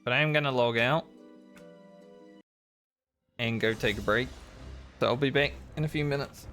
But I am gonna log out and go take a break. So I'll be back in a few minutes.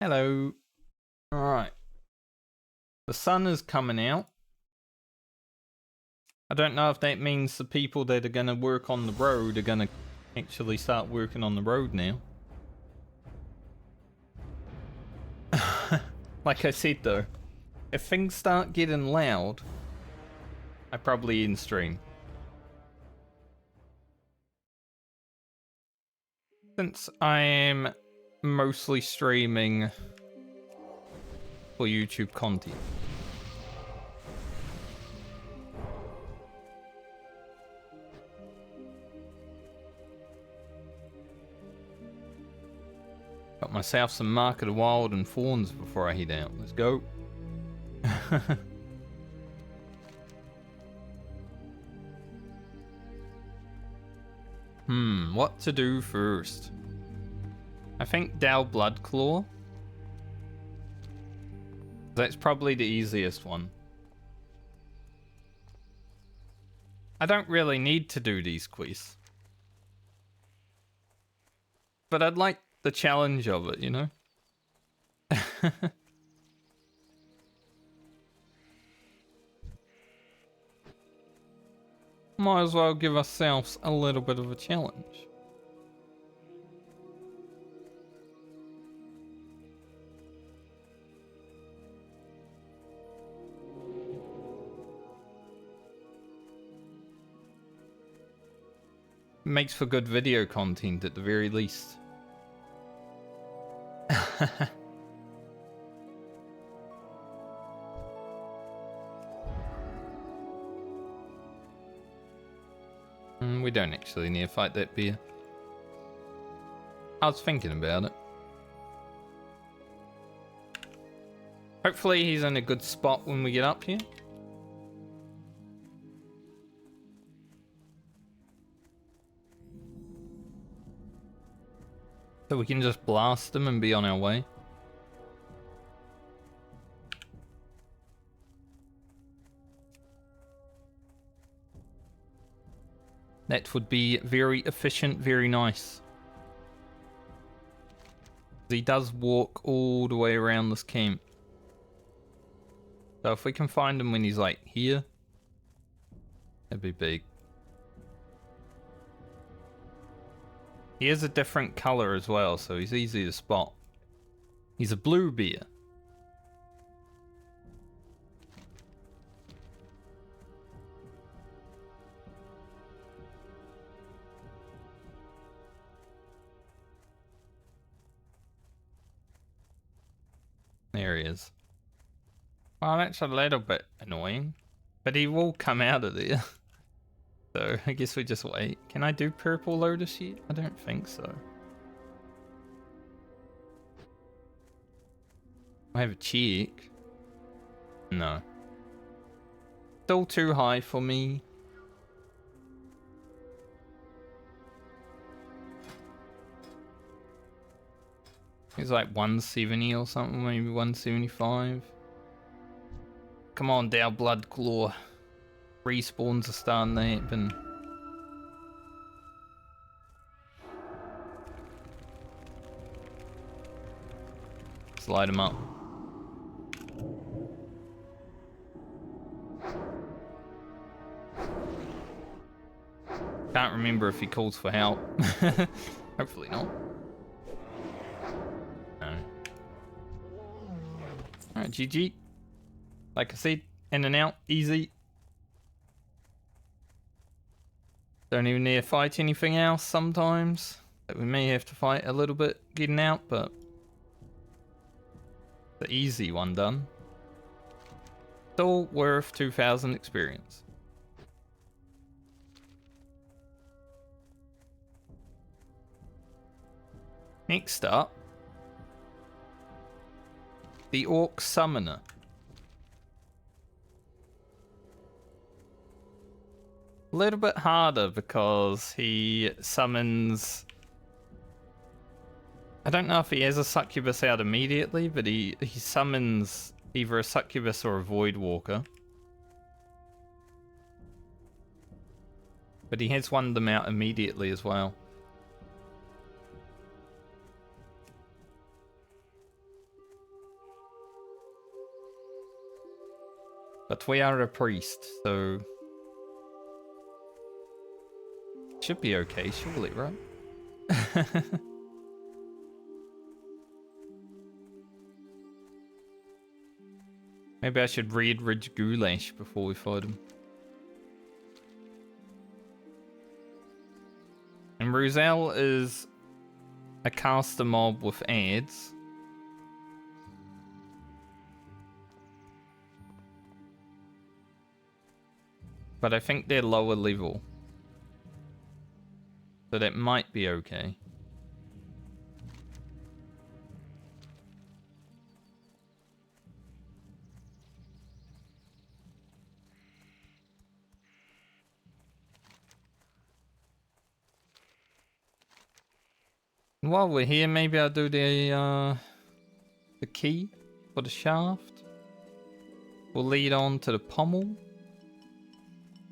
Hello. Alright. The sun is coming out. I don't know if that means the people that are going to work on the road are going to actually start working on the road now. Like I said though, if things start getting loud, I probably end stream. Since I am mostly streaming for YouTube content. Got myself some Market of Wild and Fawns before I head out. Let's go. What to do first? I think Dow Bloodclaw. That's probably the easiest one. I don't really need to do these quests. But I'd like the challenge of it, you know? Might as well give ourselves a little bit of a challenge. Makes for good video content at the very least. We don't actually need to fight that bear. I was thinking about it. Hopefully he's in a good spot when we get up here. So we can just blast him and be on our way. That would be very efficient, very nice. He does walk all the way around this camp. So if we can find him when he's like here, that'd be big. He is a different color as well, so he's easy to spot. He's a blue bear. There he is. Well, that's a little bit annoying, but he will come out of there. So I guess we just wait. Can I do purple lotus yet? I don't think so. I have a cheek. No. Still too high for me. It's like 170 or something, maybe 175. Come on, Dow Bloodclaw. Respawns are starting to happen. Slide him up. Can't remember if he calls for help. Hopefully not. No. Alright, GG. Like I said, in and out, easy. Don't even need to fight anything else sometimes. That we may have to fight a little bit getting out, but the easy one done. Still worth 2,000 experience. Next up, the Orc Summoner. A little bit harder because he summons... I don't know if he has a succubus out immediately, but he summons either a succubus or a void walker. But he has one of them out immediately as well. But we are a priest, so should be okay, surely, right? Maybe I should read Ridge Goulash before we fight him. And Ruzel is a caster mob with ads. But I think they're lower level. So that might be okay. While we're here, maybe I'll do the key for the shaft. We'll lead on to the pommel.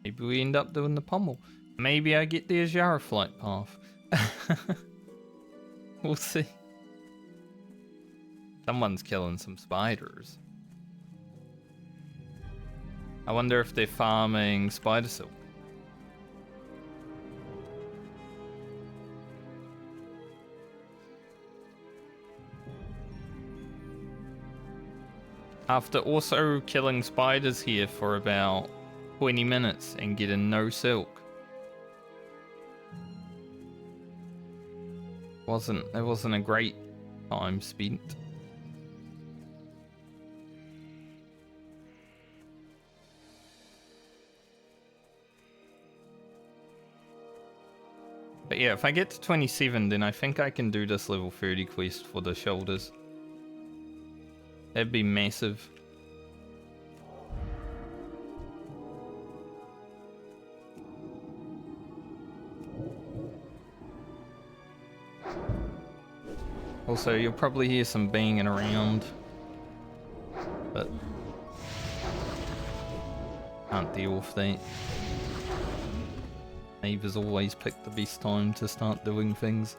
Maybe we end up doing the pommel. Maybe I get the Azara flight path. We'll see. Someone's killing some spiders. I wonder if they're farming spider silk. After also killing spiders here for about 20 minutes and getting no silk. It wasn't a great time spent. But yeah, if I get to 27, then I think I can do this level 30 quest for the shoulders. That'd be massive. Also, you'll probably hear some banging around, but can't deal with that. Neighbours always pick the best time to start doing things.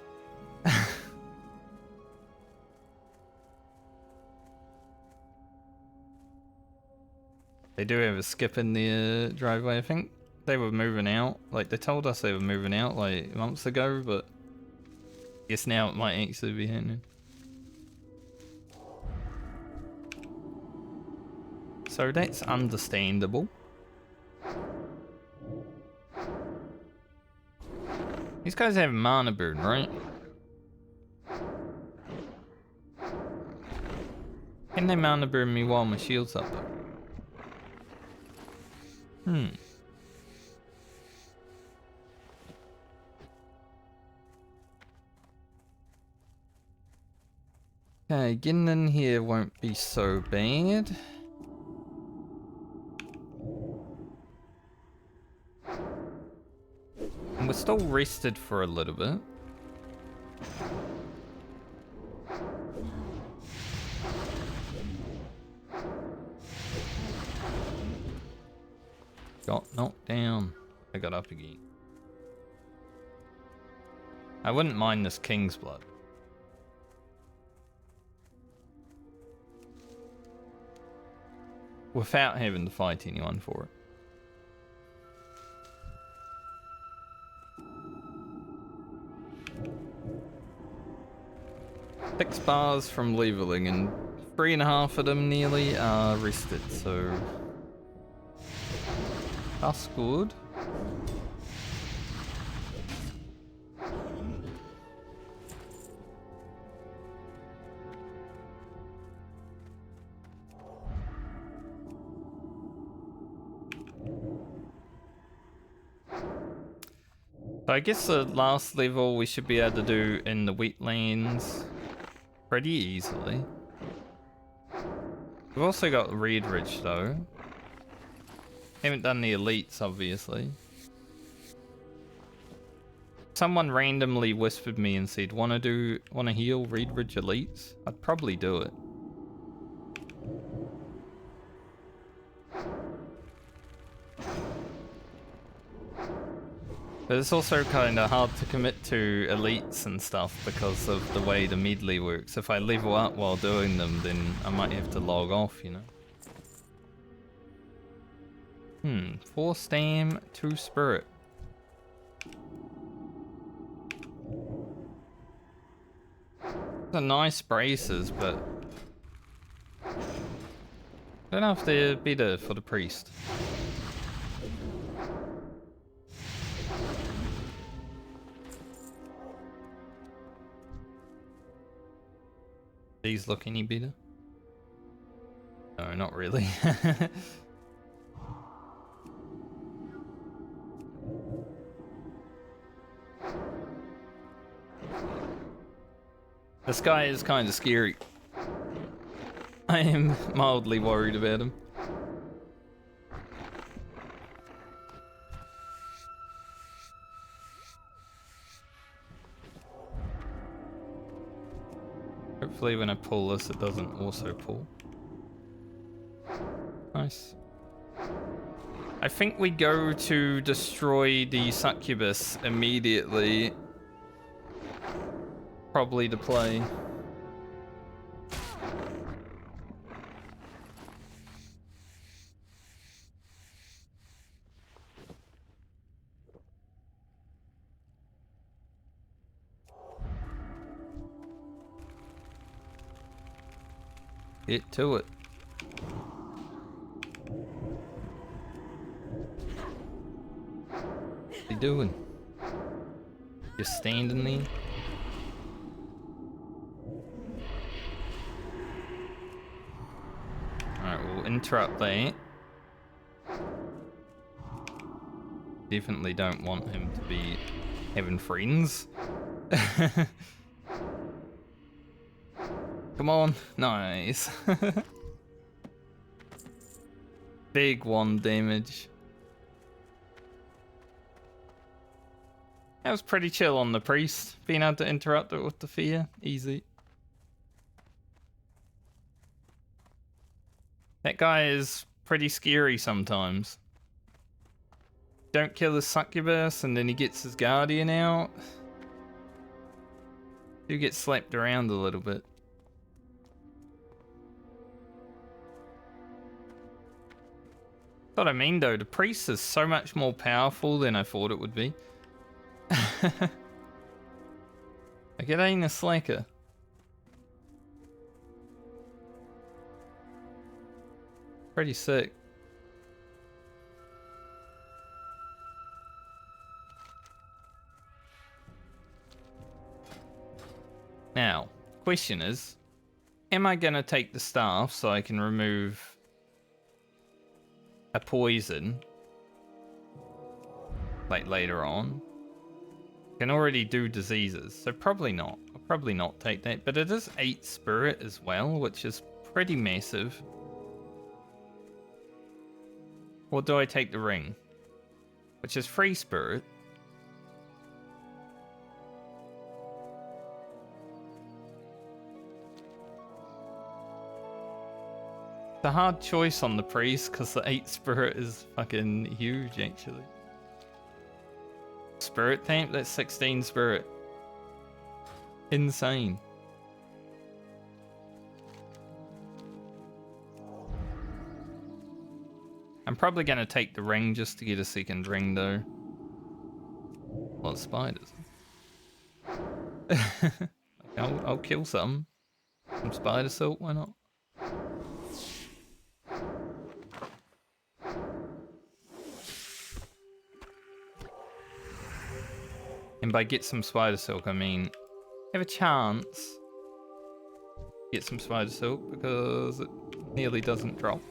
They do have a skip in their driveway. I think they were moving out. Like, they told us they were moving out like months ago, but I guess now it might actually be happening. So that's understandable. These guys have mana burn, right? Can they mana burn me while my shield's up though? Okay, getting in here won't be so bad. And we're still rested for a little bit. Got knocked down. I got up again. I wouldn't mind this King's Blood. Without having to fight anyone for it. 6 bars from leveling and 3.5 of them nearly are rested, so that's good. So I guess the last level we should be able to do in the wetlands pretty easily. We've also got Red Ridge though. Haven't done the elites obviously. Someone randomly whispered me and said, wanna heal Red Ridge elites? I'd probably do it. But it's also kind of hard to commit to elites and stuff because of the way the medley works. If I level up while doing them, then I might have to log off, you know. 4 stam, 2 spirit. They're nice braces, but I don't know if they're better for the priest. These look any better? No, not really. This guy is kind of scary. I am mildly worried about him. Hopefully when I pull this, it doesn't also pull. Nice. I think we go to destroy the succubus immediately. Probably to play. Get to it. What you doing? Just standing there? Alright, we'll interrupt that. Definitely don't want him to be having friends. Come on. Nice. Big 1 damage. That was pretty chill on the priest. Being able to interrupt it with the fear. Easy. That guy is pretty scary sometimes. Don't kill his succubus and then he gets his guardian out. Do get slapped around a little bit. What I mean though, the priest is so much more powerful than I thought it would be. Like it ain't a slacker. Pretty sick. Now, question is, am I gonna take the staff so I can remove a poison like later on? Can already do diseases, so probably not. I'll probably not take that, but it is 8 spirit as well, which is pretty massive. Or do I take the ring? Which is 3 spirit. It's a hard choice on the priest because the 8 spirit is fucking huge actually. Spirit tank, that's 16 spirit. Insane. I'm probably gonna take the ring just to get a second ring though. Well, spiders. I'll kill some. Some spider silk, why not? And by get some spider silk, I mean have a chance to get some spider silk because it nearly doesn't drop.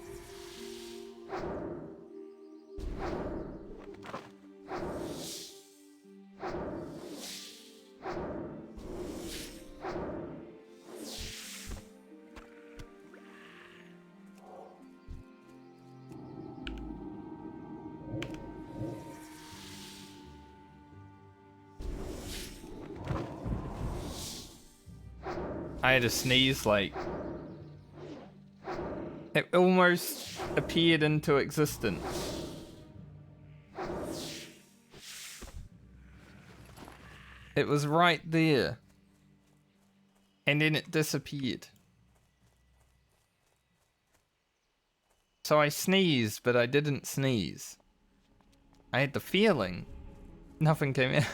I had a sneeze, like it almost appeared into existence. It was right there. And then it disappeared. So I sneezed, but I didn't sneeze. I had the feeling. Nothing came out.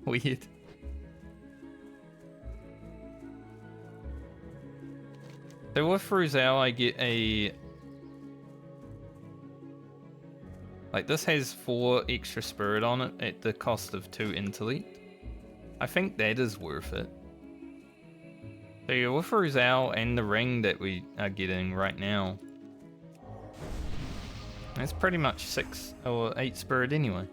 Weird. So with Roselle, I get a... Like, this has 4 extra spirit on it at the cost of 2 intellect. I think that is worth it. So yeah, with Roselle and the ring that we are getting right now, that's pretty much 6 or 8 spirit anyway.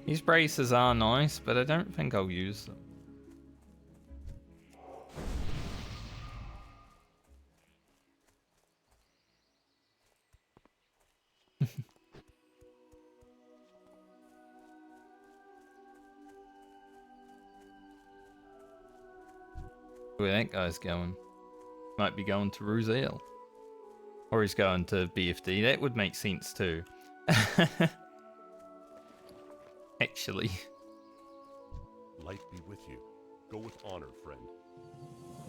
These braces are nice, but I don't think I'll use them. Where that guy's going. Might be going to Roselle. Or he's going to BFD. That would make sense too. Actually. Light be with you. Go with honor, friend.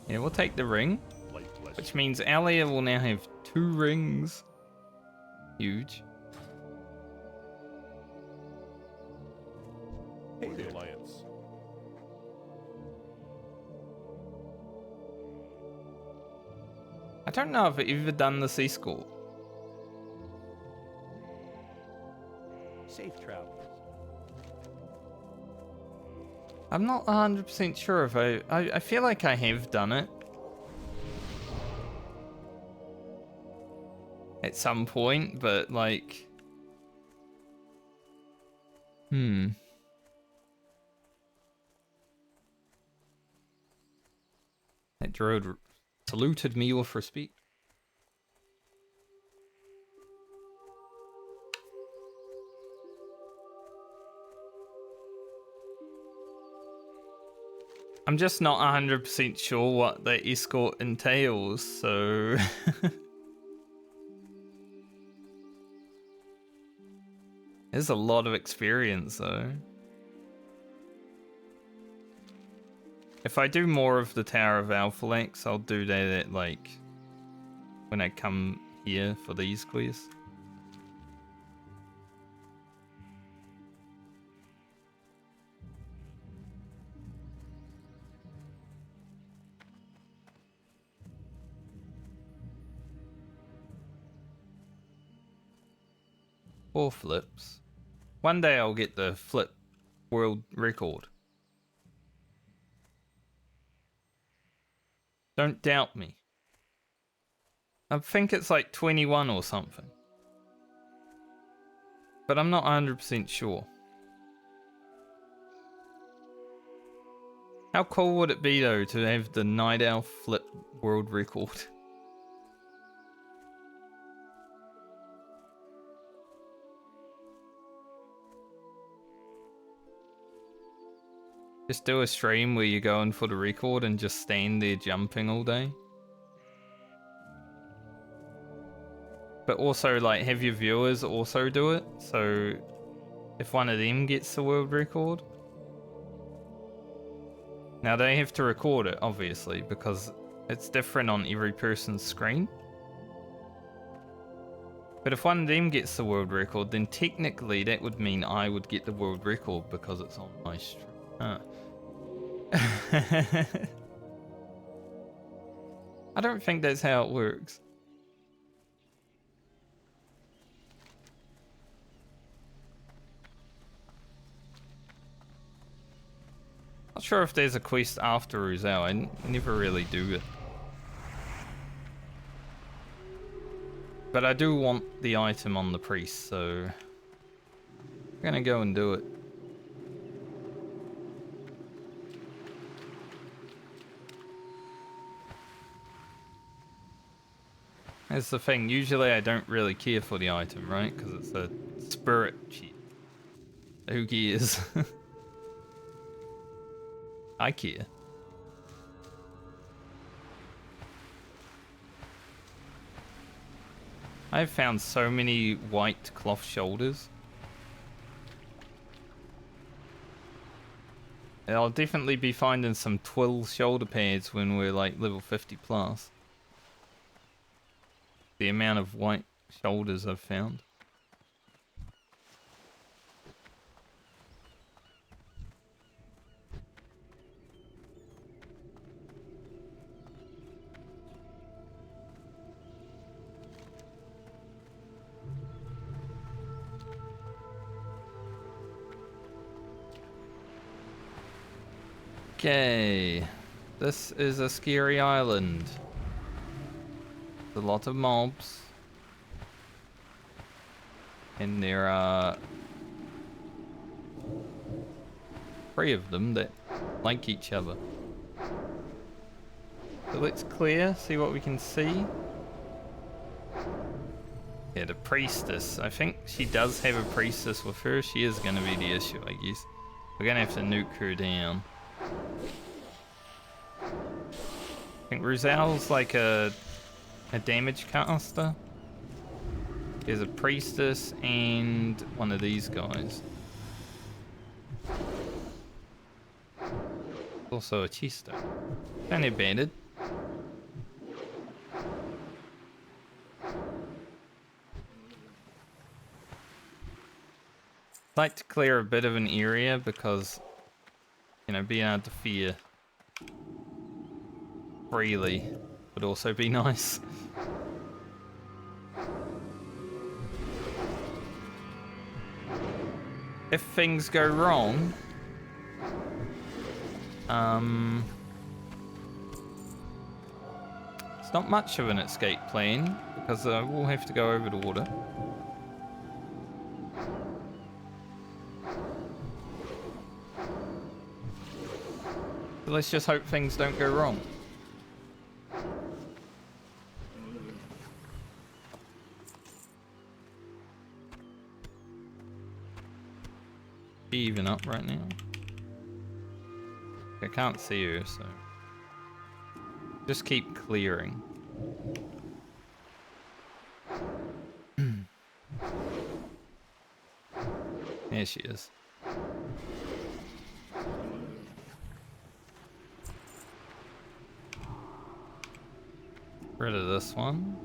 Yeah, we'll take the ring. Light bless Which you. means Alia will now have 2 rings. Huge. For the Alliance. I don't know if I've ever done this escort. Safe travels. I'm not 100% sure if I feel like I have done it. At some point, but like... That droid saluted me with respect. I'm just not 100% sure what the escort entails, so... There's a lot of experience, though. If I do more of the Tower of Alphalanx, I'll do that at, like, when I come here for these quests. Or flips. One day I'll get the flip world record. Don't doubt me. I think it's like 21 or something. But I'm not 100% sure. How cool would it be though to have the Night Owl flip world record? Just do a stream where you go in for the record and just stand there jumping all day. But also, like, have your viewers also do it, so if one of them gets the world record. Now they have to record it, obviously, because it's different on every person's screen. But if one of them gets the world record, then technically that would mean I would get the world record because it's on my stream. Huh. I don't think that's how it works. Not sure if there's a quest after Roselle. I never really do it. But I do want the item on the priest, so I'm gonna go and do it. That's the thing, usually I don't really care for the item, right? Because it's a spirit cheat. Who cares? I care. I've found so many white cloth shoulders. I'll definitely be finding some twill shoulder pads when we're like level 50 plus. The amount of white shoulders I've found. Okay, this is a scary island. There's a lot of mobs. And there are 3 of them that like each other. So let's clear, see what we can see. Yeah, the priestess. I think she does have a priestess with her. She is going to be the issue, I guess. We're going to have to nuke her down. I think Ruzel's like a damage caster. There's a priestess and one of these guys. Also a chesto. Don't abandoned. I'd like to clear a bit of an area because, you know, being able to fear freely would also be nice. If things go wrong, it's not much of an escape plan because we'll have to go over the water. So let's just hope things don't go wrong. She even up right now? I can't see her, so just keep clearing. There she is. Rid of this one.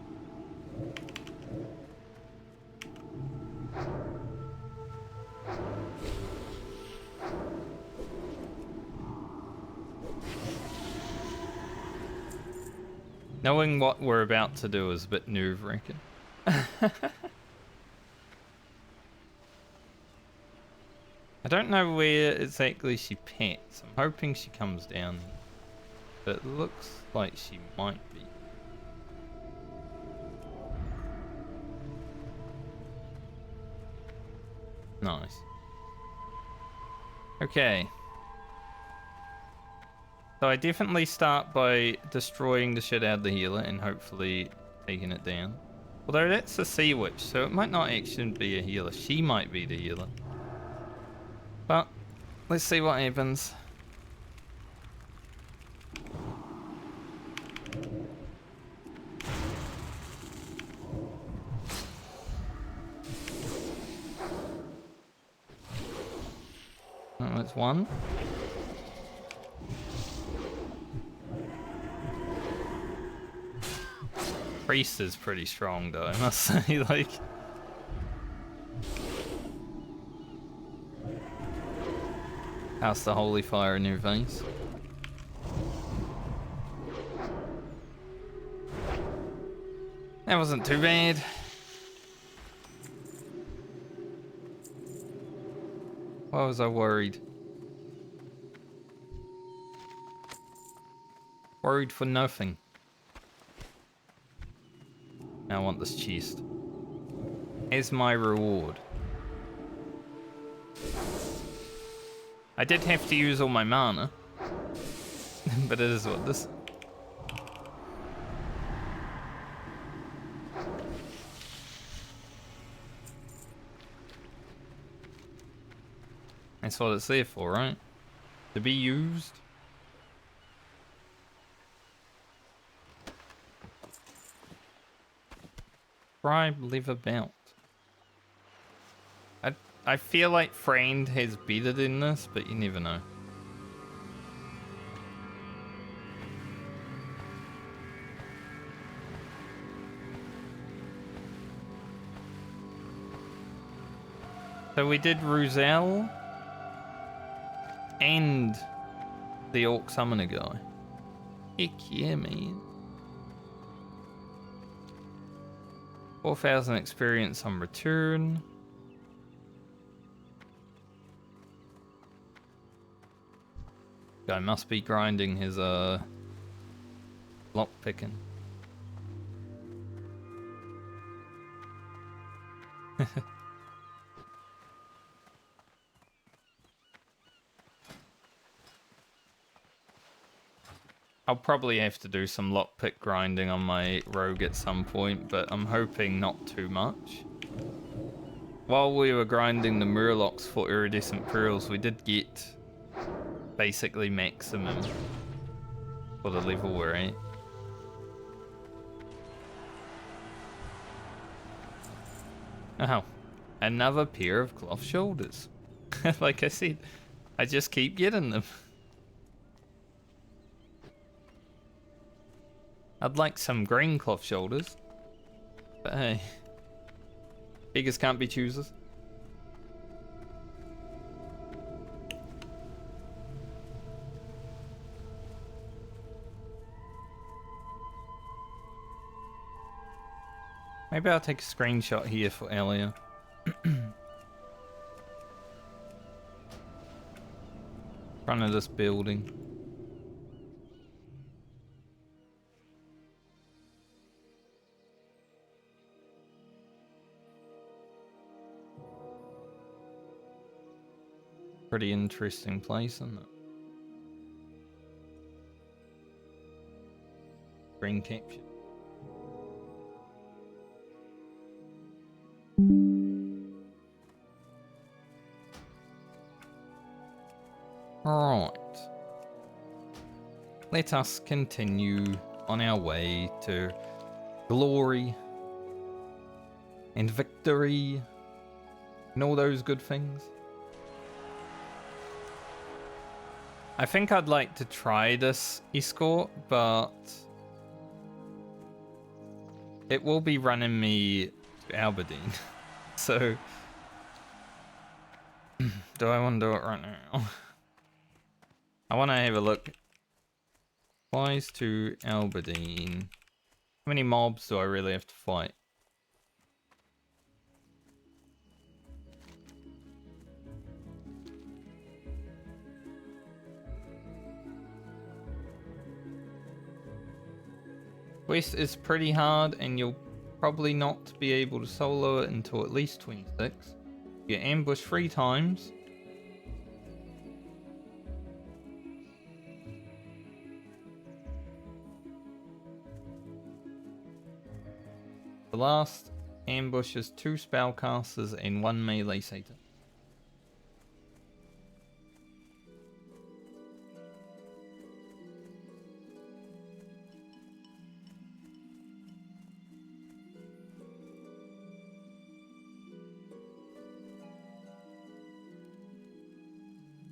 Knowing what we're about to do is a bit nerve-wracking. I don't know where exactly she pets. I'm hoping she comes down. But it looks like she might be. Nice. Okay. So I definitely start by destroying the shit out of the healer and hopefully taking it down. Although that's a sea witch, so it might not actually be a healer. She might be the healer. But let's see what happens. Oh, that's one. Priest is pretty strong though, I must say, like. How's the holy fire in your veins? That wasn't too bad. Why was I worried? Worried for nothing. Now I want this chest. As my reward. I did have to use all my mana. But it is what this. That's what it's there for, right? To be used. Scribe leather belt. I feel like Friend has better than this, but you never know. So we did Ruzel and the Orc Summoner guy. Heck yeah, man. 4,000 experience on return. Guy must be grinding his lock picking. I'll probably have to do some lockpick grinding on my rogue at some point, but I'm hoping not too much. While we were grinding the murlocs for iridescent pearls, we did get basically maximum for the level we're at. Oh, another pair of cloth shoulders. Like I said, I just keep getting them. I'd like some green cloth shoulders, but hey, beggars can't be choosers. Maybe I'll take a screenshot here for Elia. Front of this building. Pretty interesting place, isn't it? Screen capture. Right. Let us continue on our way to glory and victory and all those good things. I think I'd like to try this escort, but it will be running me to Aberdeen. So, do I want to do it right now? I want to have a look. Flies to Aberdeen. How many mobs do I really have to fight? Quest is pretty hard and you'll probably not be able to solo it until at least 26. You get ambushed 3 times. The last ambush is 2 spellcasters and 1 melee Satan.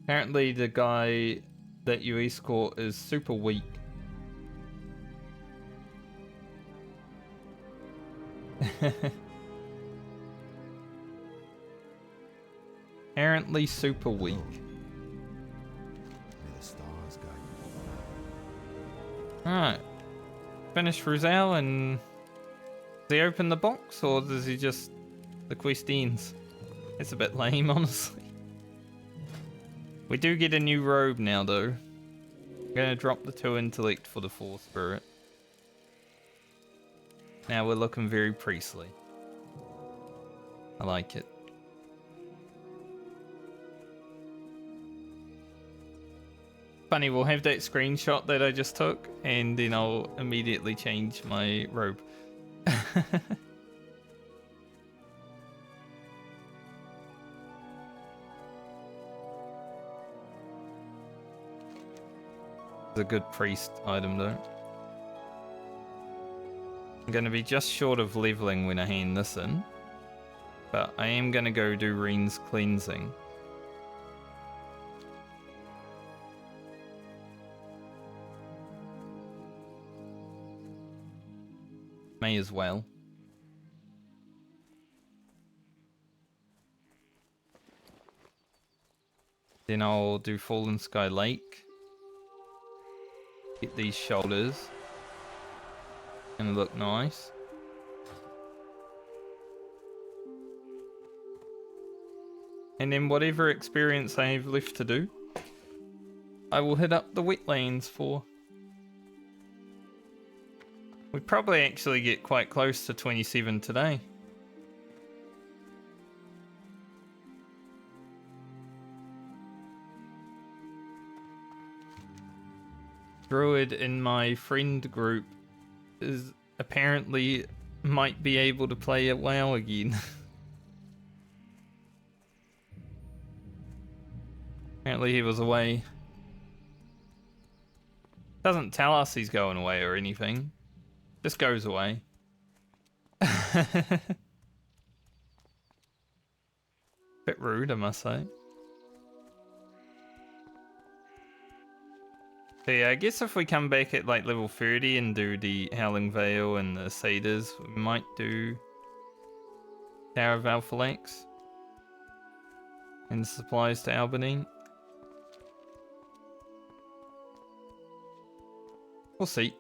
Apparently the guy that you escort is super weak. Apparently super weak. May the stars guide you. Alright. Finish Ruzel and does he open the box or does he just the quest ends? It's a bit lame, honestly. We do get a new robe now though. I'm gonna drop the 2 intellect for the 4 spirit. Now we're looking very priestly. I like it. Funny, we'll have that screenshot that I just took and then I'll immediately change my robe. It's a good priest item though. I'm going to be just short of leveling when I hand this in. But I am going to go do Reen's cleansing. May as well. Then I'll do Fallen Sky Lake. Get these shoulders. Gonna look nice. And then whatever experience I have left to do, I will hit up the wetlands for. We probably actually get quite close to 27 today. Druid in my friend group is apparently might be able to play at WoW again. Apparently he was away. Doesn't tell us he's going away or anything. Just goes away. Bit rude, I must say. So yeah, I guess if we come back at like level 30 and do the Howling Vale and the Satyrs, we might do Tower of Alphalanx and supplies to Albany. We'll see.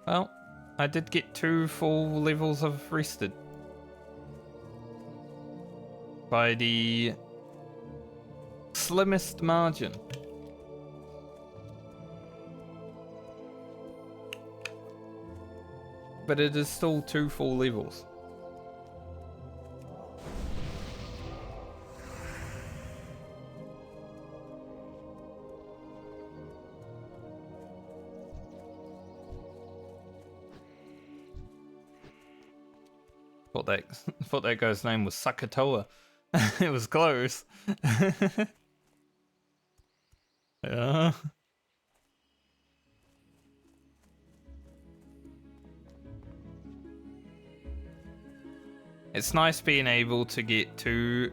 Well, I did get 2 full levels of rested. By the slimmest margin. But it is still 2 full levels. Thought that guy's name was Sakatoa. It was close. Yeah. It's nice being able to get 2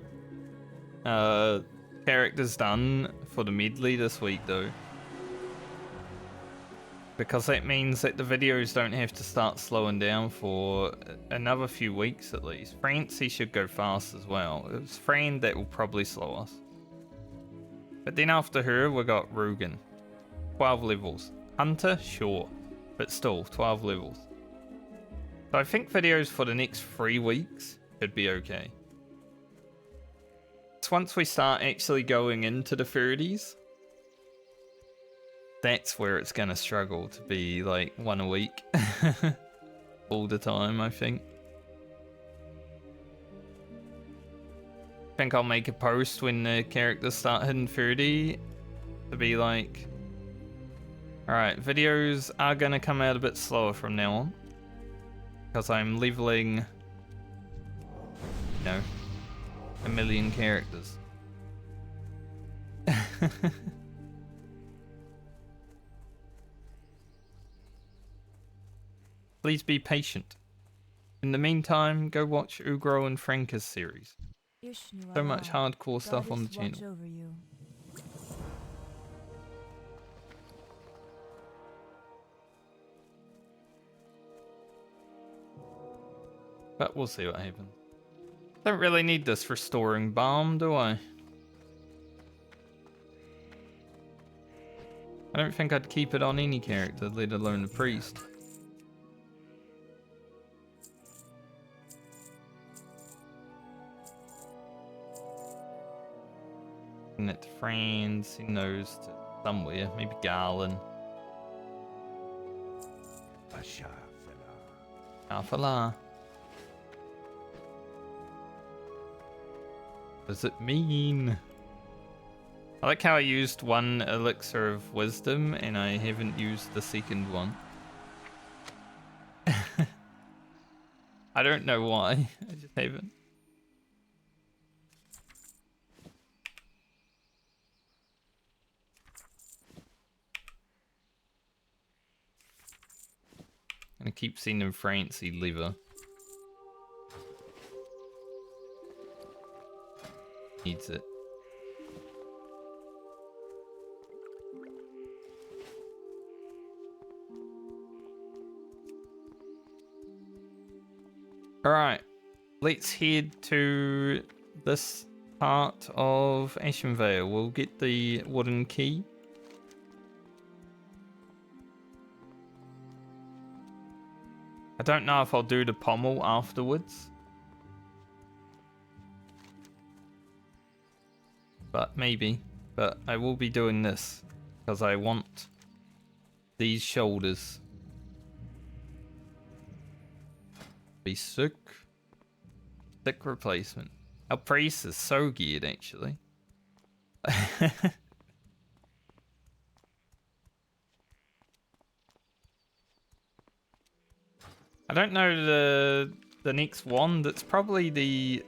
characters done for the medley this week though. Because that means that the videos don't have to start slowing down for another few weeks at least. Francie should go fast as well. It's Fran that will probably slow us. But then after her, we got Rugen. 12 levels. Hunter, sure. But still, 12 levels. So I think videos for the next 3 weeks should be okay. So once we start actually going into the 30s, that's where it's gonna struggle to be like 1 a week all the time, I think. I think I'll make a post when the characters start hitting 30 to be like, alright, videos are gonna come out a bit slower from now on because I'm leveling, you know, 1 million characters. Please be patient. In the meantime, go watch Ugro and Franca's series. So much hardcore stuff on the channel. But we'll see what happens. Don't really need this for storing balm, do I? I don't think I'd keep it on any character, let alone the priest. Send it to friends, send those to somewhere, maybe Garland. Afala. What does it mean? I like how I used 1 elixir of wisdom and I haven't used the second one. I don't know why, I just haven't. I keep sending Francie liver. Needs it. Alright, let's head to this part of Ashenvale. We'll get the wooden key. I don't know if I'll do the pommel afterwards. But maybe. But I will be doing this because I want these shoulders. Be sick. Sick replacement. Our priest is so geared actually. I don't know the next wand. It's probably the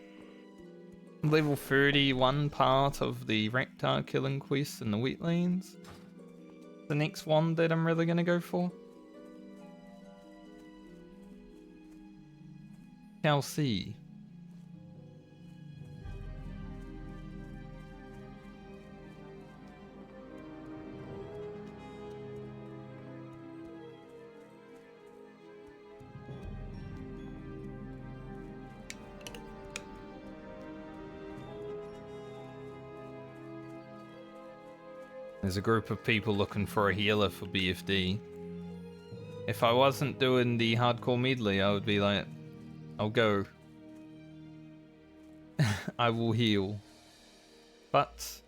level 31 part of the reptile killing quest in the wetlands. The next wand that I'm really gonna go for. Shall see. There's a group of people looking for a healer for BFD. If I wasn't doing the hardcore medley, I would be like, I'll go. I will heal. But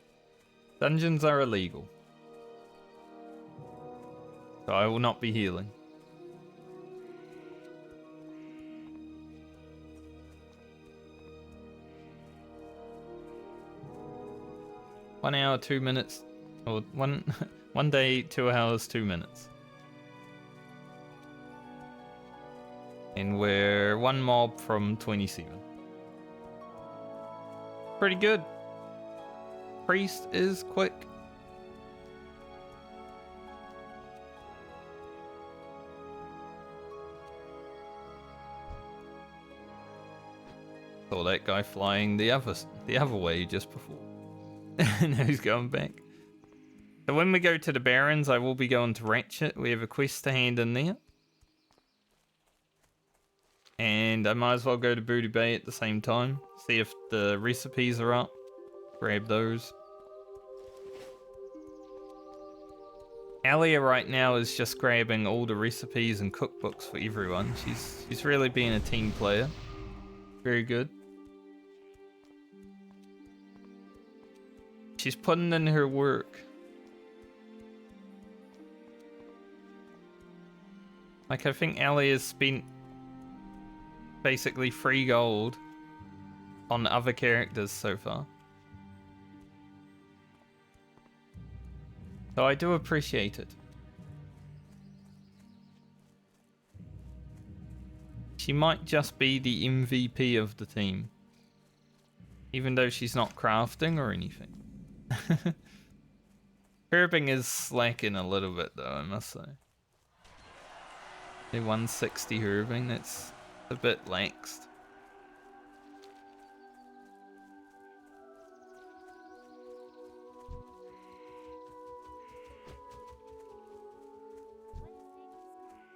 dungeons are illegal. So I will not be healing. One hour, 2 minutes. Or one day, 2 hours, 2 minutes. And we're one mob from 27. Pretty good. Priest is quick. Saw that guy flying the other way just before. Now he's going back. So when we go to the Barrens, I will be going to Ratchet. We have a quest to hand in there. And I might as well go to Booty Bay at the same time. See if the recipes are up. Grab those. Alia right now is just grabbing all the recipes and cookbooks for everyone. She's really being a team player. Very good. She's putting in her work. Like, I think Ellie has spent basically free gold on other characters so far. So I do appreciate it. She might just be the MVP of the team. Even though she's not crafting or anything. Herbing is slacking a little bit though, I must say. The 160 herbing, that's a bit laxed.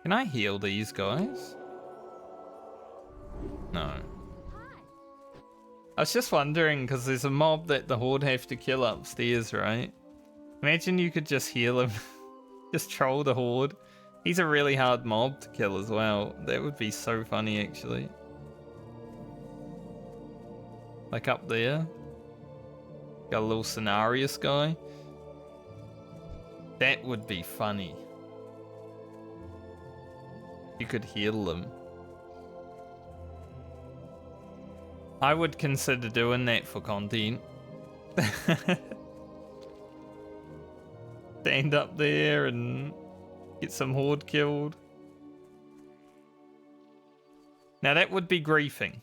Can I heal these guys? No. I was just wondering, because there's a mob that the Horde have to kill upstairs, right? Imagine you could just heal him. Just troll the Horde. He's a really hard mob to kill as well. That would be so funny, actually. Like up there. Got a little Scenarius guy. That would be funny. You could heal them. I would consider doing that for content. Stand up there and get some Horde killed. Now that would be griefing.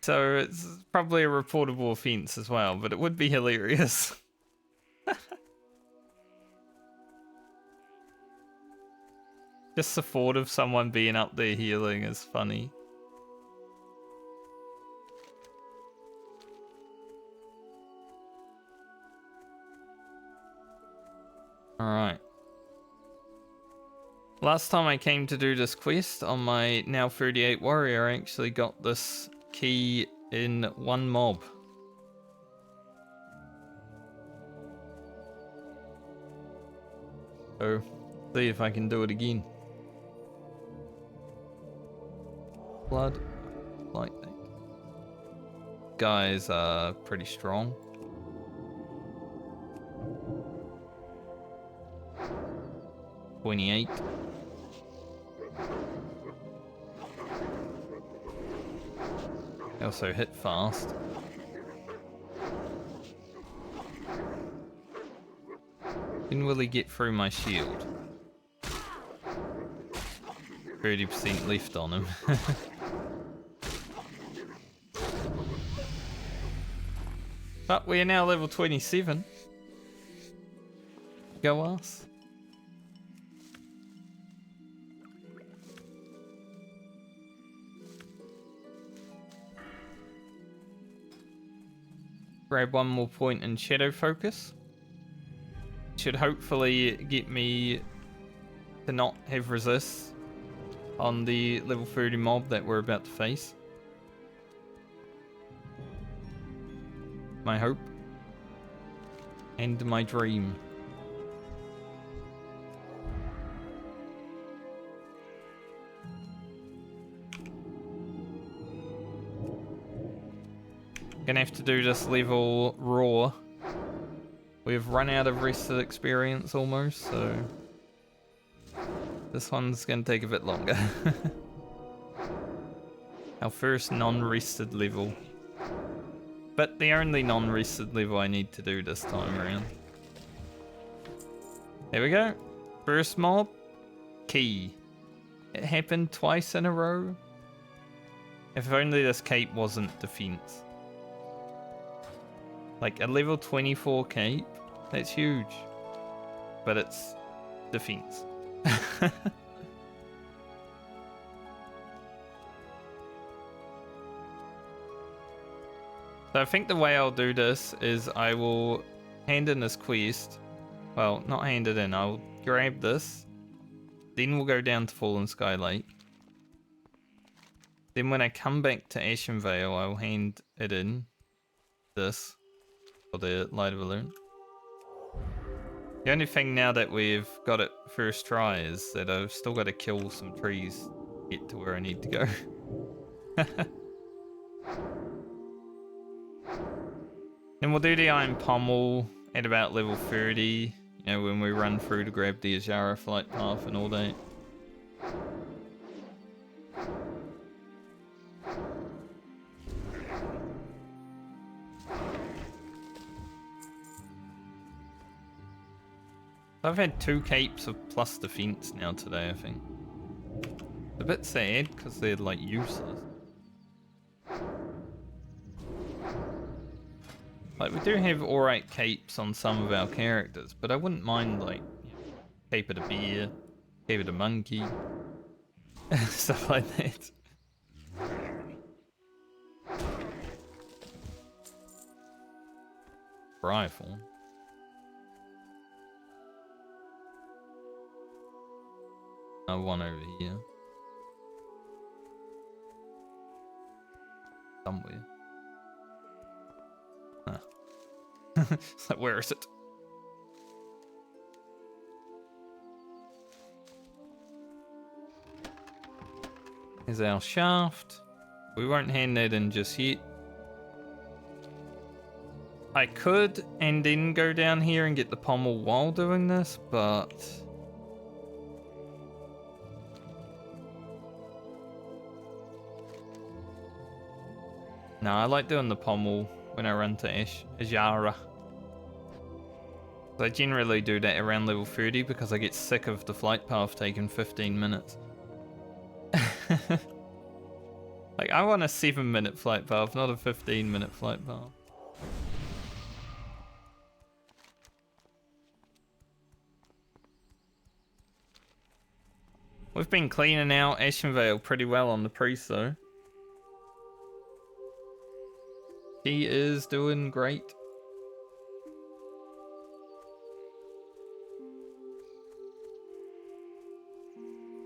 So it's probably a reportable offense as well, but it would be hilarious. Just the thought of someone being up there healing is funny. Alright. Last time I came to do this quest on my now 38 warrior, I actually got this key in one mob. So, see if I can do it again. Blood, lightning. Guys are pretty strong. $28. They also hit fast. Didn't really get through my shield. 30% left on him. But we are now level 27. Go us. Grab one more point in shadow focus. Should hopefully get me to not have resist on the level 30 mob that we're about to face. My hope and my dream. Gonna have to do this level raw. We've run out of rested experience almost, so this one's gonna take a bit longer. Our first non-rested level. But the only non-rested level I need to do this time around. There we go. First mob. Key. It happened twice in a row. If only this cape wasn't defense. Like a level 24 cape. That's huge. But it's defense. So I think the way I'll do this is I will hand in this quest. Well, not hand it in. I'll grab this. Then we'll go down to Fallen Sky Lake. Then when I come back to Ashenvale, I will hand it in. This. For the Light of Alert. The only thing now that we've got it first try is that I've still got to kill some trees to get to where I need to go. Then we'll do the Iron Pommel at about level 30. You know, when we run through to grab the Ajara flight path and all that. I've had 2 capes of plus defense now today, I think. It's a bit sad because they're like useless. Like we do have alright capes on some of our characters, but I wouldn't mind like cape of the bear, cape of the monkey, stuff like that. Rifle. One over here. Somewhere. Huh. It's like, where is it? Here's our shaft. We won't hand that in just yet. I could and then go down here and get the pommel while doing this, but no, I like doing the pommel when I run to Ajara. I generally do that around level 30 because I get sick of the flight path taking 15 minutes. Like, I want a 7-minute flight path, not a 15-minute flight path. We've been cleaning out Ashenvale pretty well on the priest though. He is doing great.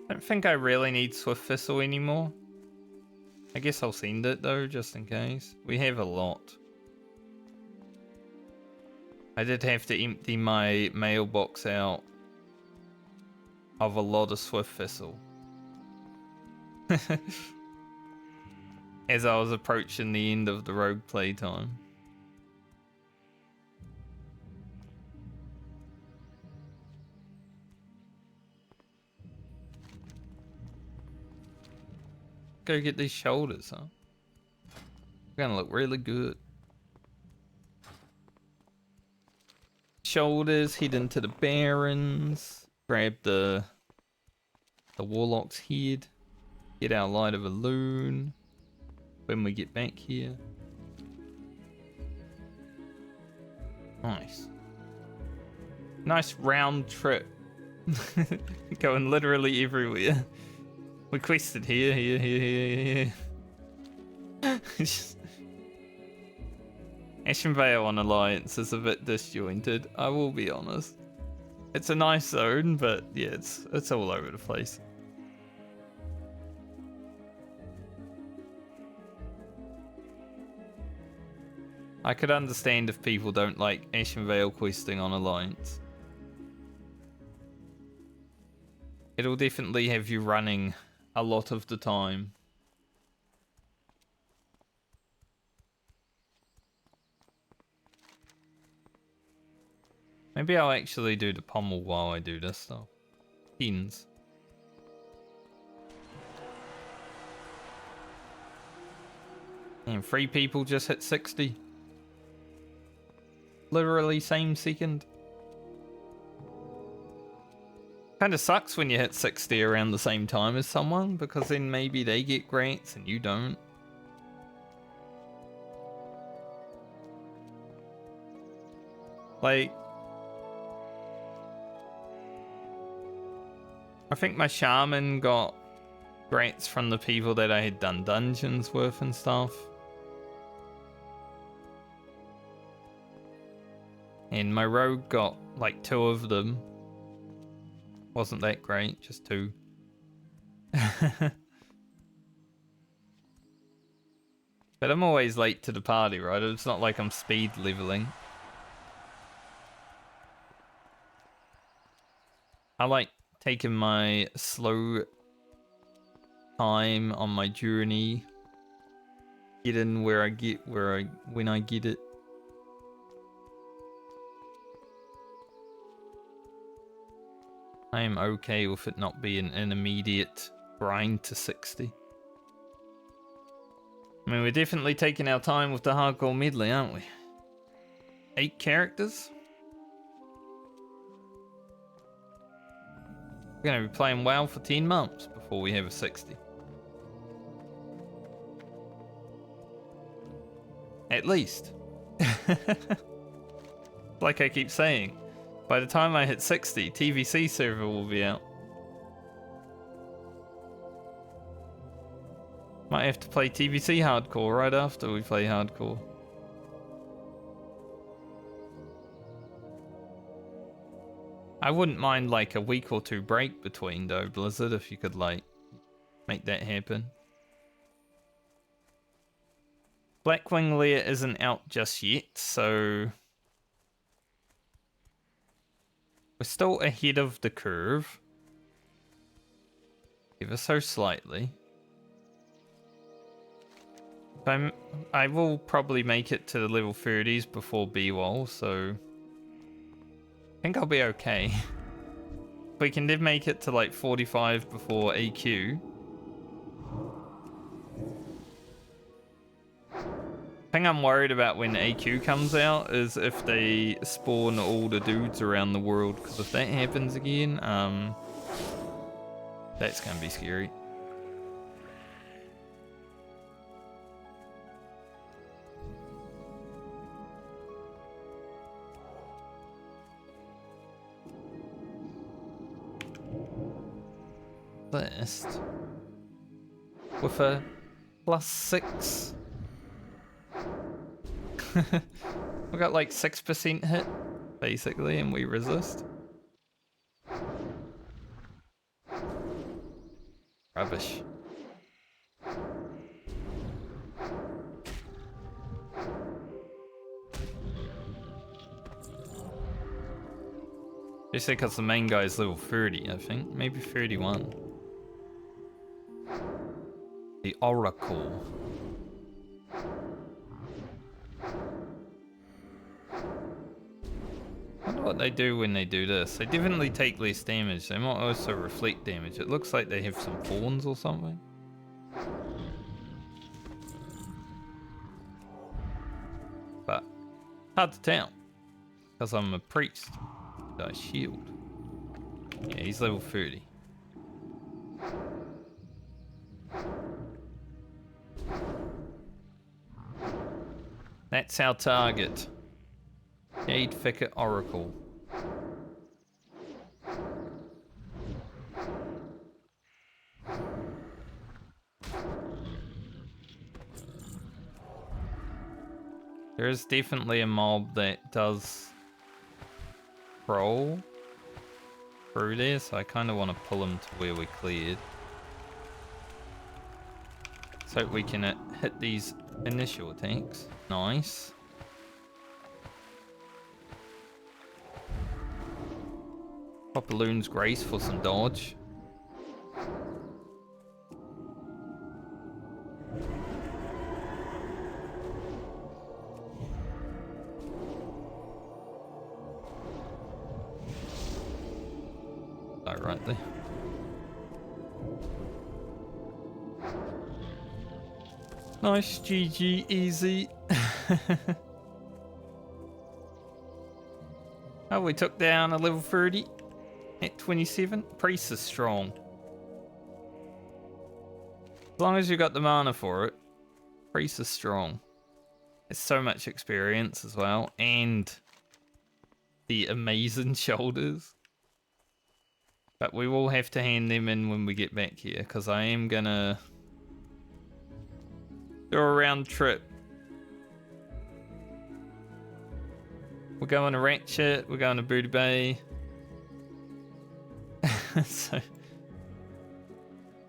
I don't think I really need Swift Thistle anymore. I guess I'll send it though, just in case. We have a lot. I did have to empty my mailbox out of a lot of Swift Thistle. As I was approaching the end of the rogue playtime. Go get these shoulders, huh? They're gonna look really good. Shoulders, head into the Barrens, grab the Warlock's head, get our lighter balloon when we get back here. Nice. Nice round trip. Going literally everywhere. We quested here. Ashen Vale on Alliance is a bit disjointed, I will be honest. It's a nice zone, but yeah, it's all over the place. I could understand if people don't like Ashen Vale questing on Alliance. It'll definitely have you running a lot of the time. Maybe I'll actually do the pommel while I do this stuff. Pins. And 3 people just hit 60. Literally same second. Kinda sucks when you hit 60 around the same time as someone, because then maybe they get grants and you don't. Like, I think my shaman got grants from the people that I had done dungeons with and stuff. And my rogue got like 2 of them. Wasn't that great, just 2. But I'm always late to the party, right? It's not like I'm speed leveling. I like taking my slow time on my journey. Get in where I get when I get it. I am okay with it not being an immediate grind to 60. I mean, we're definitely taking our time with the hardcore medley, aren't we? 8 characters? We're going to be playing WoW for 10 months before we have a 60. At least. Like I keep saying. By the time I hit 60, TVC server will be out. Might have to play TVC hardcore right after we play hardcore. I wouldn't mind like a week or 2 break between though, Blizzard, if you could like make that happen. Blackwing Lair isn't out just yet, so we're still ahead of the curve. Ever so slightly. I will probably make it to the level 30s before B-Wall, so I think I'll be okay. We can then make it to like 45 before AQ. The thing I'm worried about when AQ comes out is if they spawn all the dudes around the world, because if that happens again, that's gonna be scary. List with a +6. We got like 6% hit basically, and we resist. Rubbish. Just because the main guy is level 30, I think. Maybe 31. The Oracle. I wonder what they do when they do this. They definitely take less damage. They might also reflect damage. It looks like they have some thorns or something. But hard to tell. Because I'm a priest. So I shield. Yeah, he's level 30. That's our target. Jade Thicket Oracle. There is definitely a mob that does crawl through there, so I kind of want to pull him to where we cleared. So we can hit these initial attacks. Nice. Pop Balloon's Grace for some dodge. Oh, right there. Nice, GG, easy. Oh, we took down a level 30 at 27. Priest is strong. As long as you got the mana for it, Priest is strong. It's so much experience as well, and the amazing shoulders. But we will have to hand them in when we get back here, because I am gonna do a round trip. We're going to Ratchet, we're going to Booty Bay. So,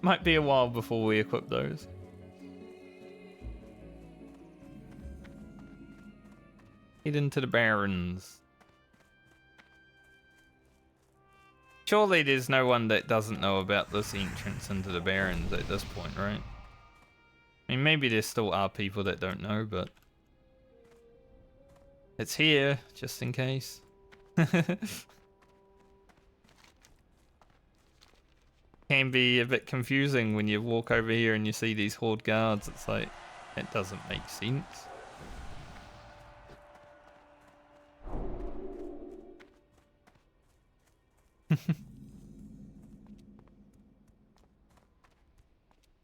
might be a while before we equip those. Head into the Barrens. Surely there's no one that doesn't know about this entrance into the Barrens at this point, right? I mean, maybe there still are people that don't know, but it's here, just in case. Can be a bit confusing when you walk over here and you see these horde guards. It's like, it doesn't make sense.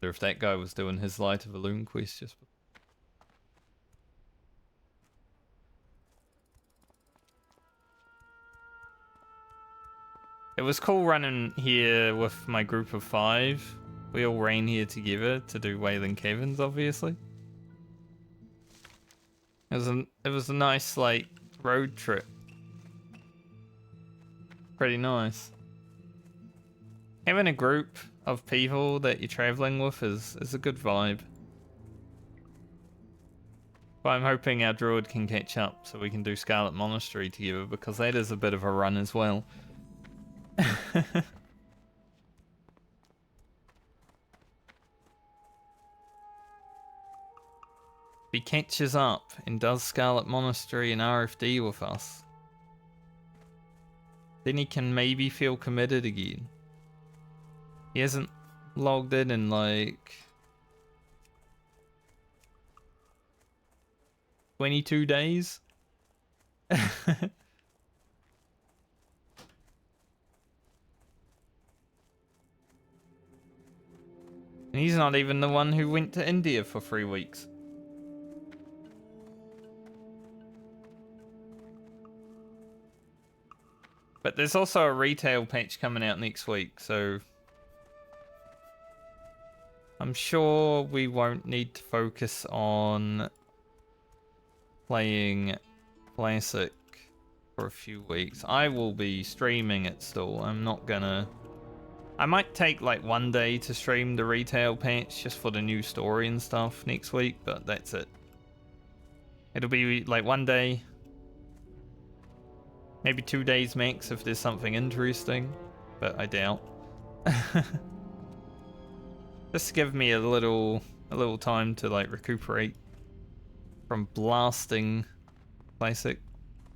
Or if that guy was doing his Light of Balloon quest just... It was cool running here with my group of 5. We all ran here together to do Wailing Caverns, obviously. It was a nice, like, road trip. Pretty nice. Having a group of people that you're traveling with is a good vibe. But I'm hoping our druid can catch up so we can do Scarlet Monastery together, because that is a bit of a run as well. If he catches up and does Scarlet Monastery and RFD with us, then he can maybe feel committed again. He hasn't logged in like 22 days. And he's not even the one who went to India for 3 weeks. But there's also a retail patch coming out next week, so I'm sure we won't need to focus on playing Classic for a few weeks. I will be streaming it still. I'm not gonna I might take like one day to stream the retail patch just for the new story and stuff next week, but that's it. It'll be like one day, maybe 2 days max if there's something interesting, but I doubt. Just give me a little time to like recuperate from blasting Classic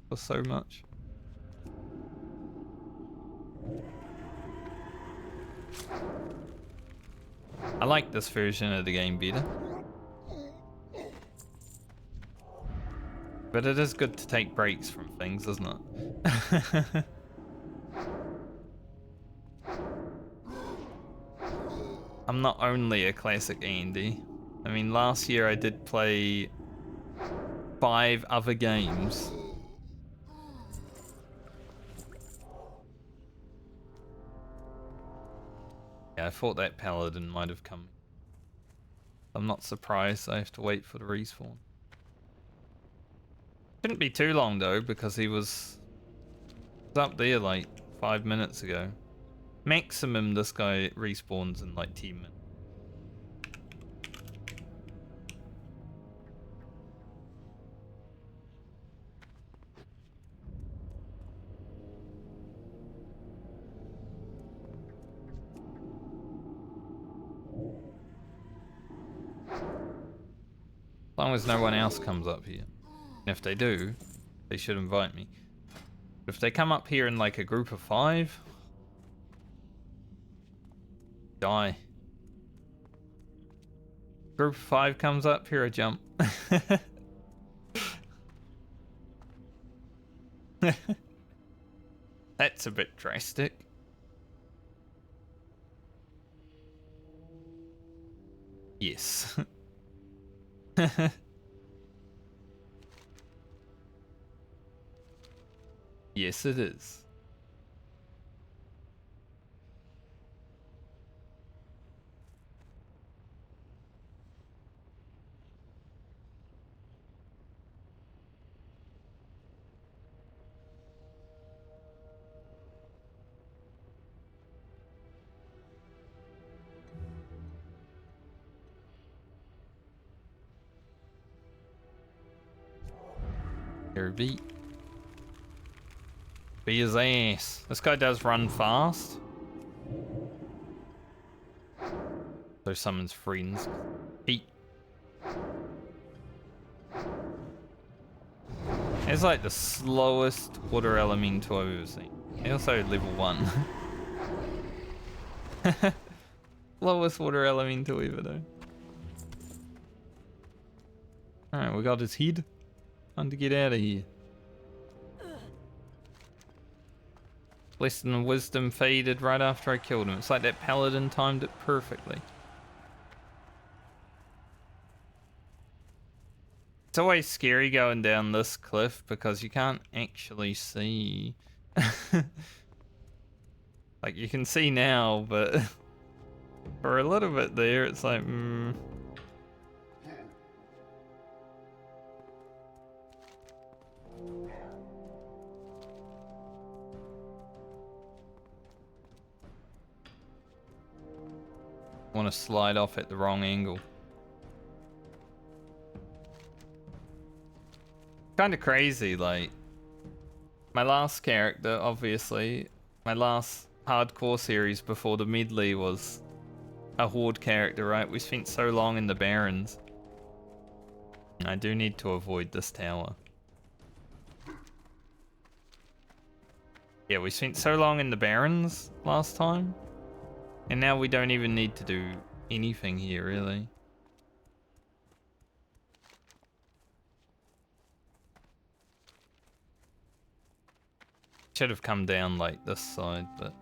for so much. I like this version of the game better. But it is good to take breaks from things, isn't it? I'm not only a classic Andy. I mean, last year I did play 5 other games. Yeah, I thought that paladin might have come. I'm not surprised I have to wait for the respawn. Shouldn't be too long though, because he was up there like 5 minutes ago. Maximum this guy respawns in like 10 minutes. As long as no one else comes up here. And if they do, they should invite me. But if they come up here in like a group of 5, die. Group of 5 comes up, here I jump. That's a bit drastic. Yes. Yes, it is. Beat. Be his ass. This guy does run fast. So summons friends. Eat. It's like the slowest water elemental I've ever seen. He also level 1. Lowest water elemental ever though. Alright, we got his head. Time to get out of here. Lesson of wisdom faded right after I killed him. It's like that paladin timed it perfectly. It's always scary going down this cliff because you can't actually see. Like you can see now, but for a little bit there, it's like, want to slide off at the wrong angle. Kind of crazy, like my last character, obviously, my last hardcore series before the Medley was a horde character, right? We spent so long in the Barrens. I do need to avoid this tower. Yeah, we spent so long in the Barrens last time. And now we don't even need to do anything here, really. Should have come down like this side, but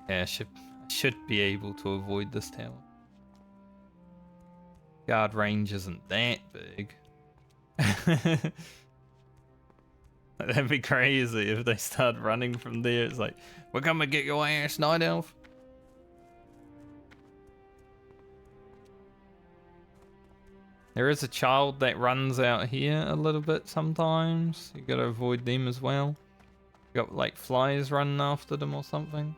yeah, I should be able to avoid this tower. Guard range isn't that big. That'd be crazy if they start running from there. It's like, we're coming to get your ass, Night Elf. There is a child that runs out here a little bit sometimes. You gotta avoid them as well. You got like flies running after them or something.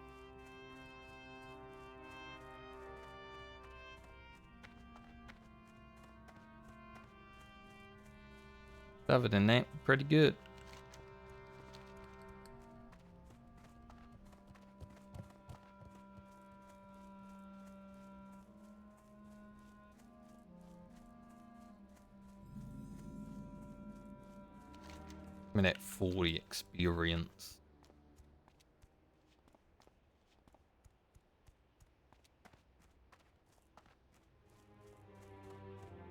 Other than that, pretty good. I'm at 40 experience.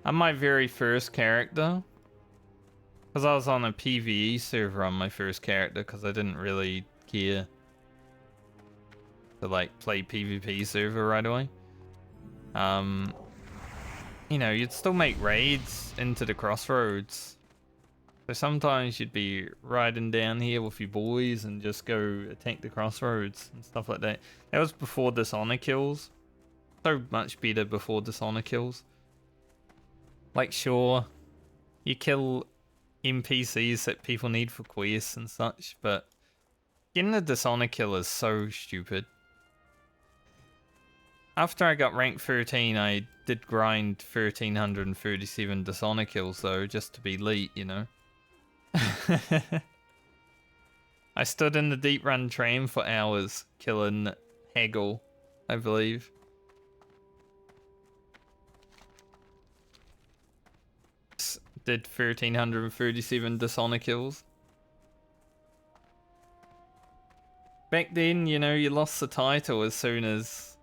I'm my very first character. Because I was on a PvE server on my first character because I didn't really care to like play PvP server right away. You know, you'd still make raids into the crossroads. So sometimes you'd be riding down here with your boys and just go attack the crossroads and stuff like that. That was before Dishonor kills. So much better before Dishonor kills. Like, sure, you kill NPCs that people need for quests and such, but getting the Dishonor kill is so stupid. After I got rank 13, I did grind 1337 Dishonor kills though, just to be elite, you know. I stood in the deep run train for hours, killing Haggle, I believe. Did 1337 Dishonor kills. Back then, you know, you lost the title as soon as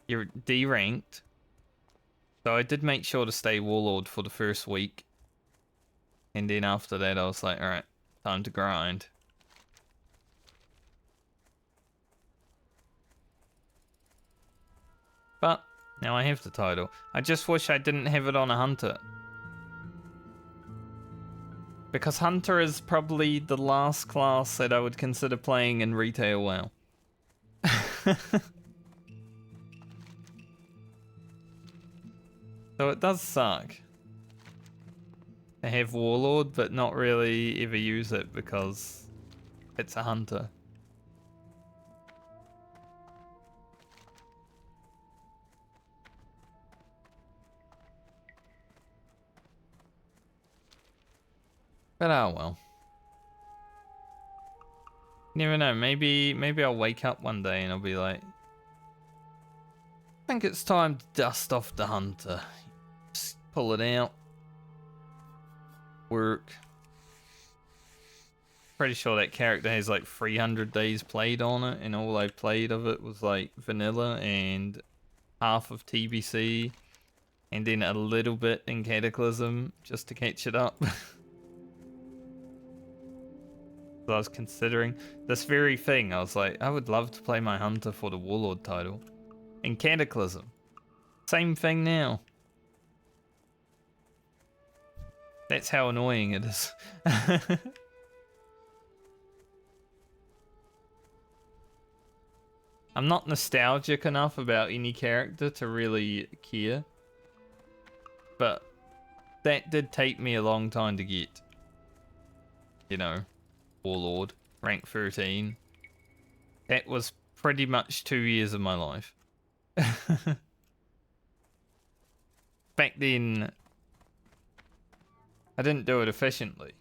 you're D-ranked. So I did make sure to stay Warlord for the first week. And then after that I was like, alright, time to grind. But now I have the title. I just wish I didn't have it on a Hunter. Because Hunter is probably the last class that I would consider playing in retail WoW. So it does suck to have Warlord, but not really ever use it because it's a Hunter. But oh well. Never know, maybe I'll wake up one day and I'll be like, I think it's time to dust off the Hunter. Just pull it out. Work. Pretty sure that character has like 300 days played on it, and all I played of it was like vanilla and half of TBC, and then a little bit in Cataclysm just to catch it up. I was considering this very thing. I was like, I would love to play my Hunter for the Warlord title. In Cataclysm. Same thing now. That's how annoying it is. I'm not nostalgic enough about any character to really care. But that did take me a long time to get. You know. Warlord, rank 13. That was pretty much 2 years of my life. Back then, I didn't do it efficiently.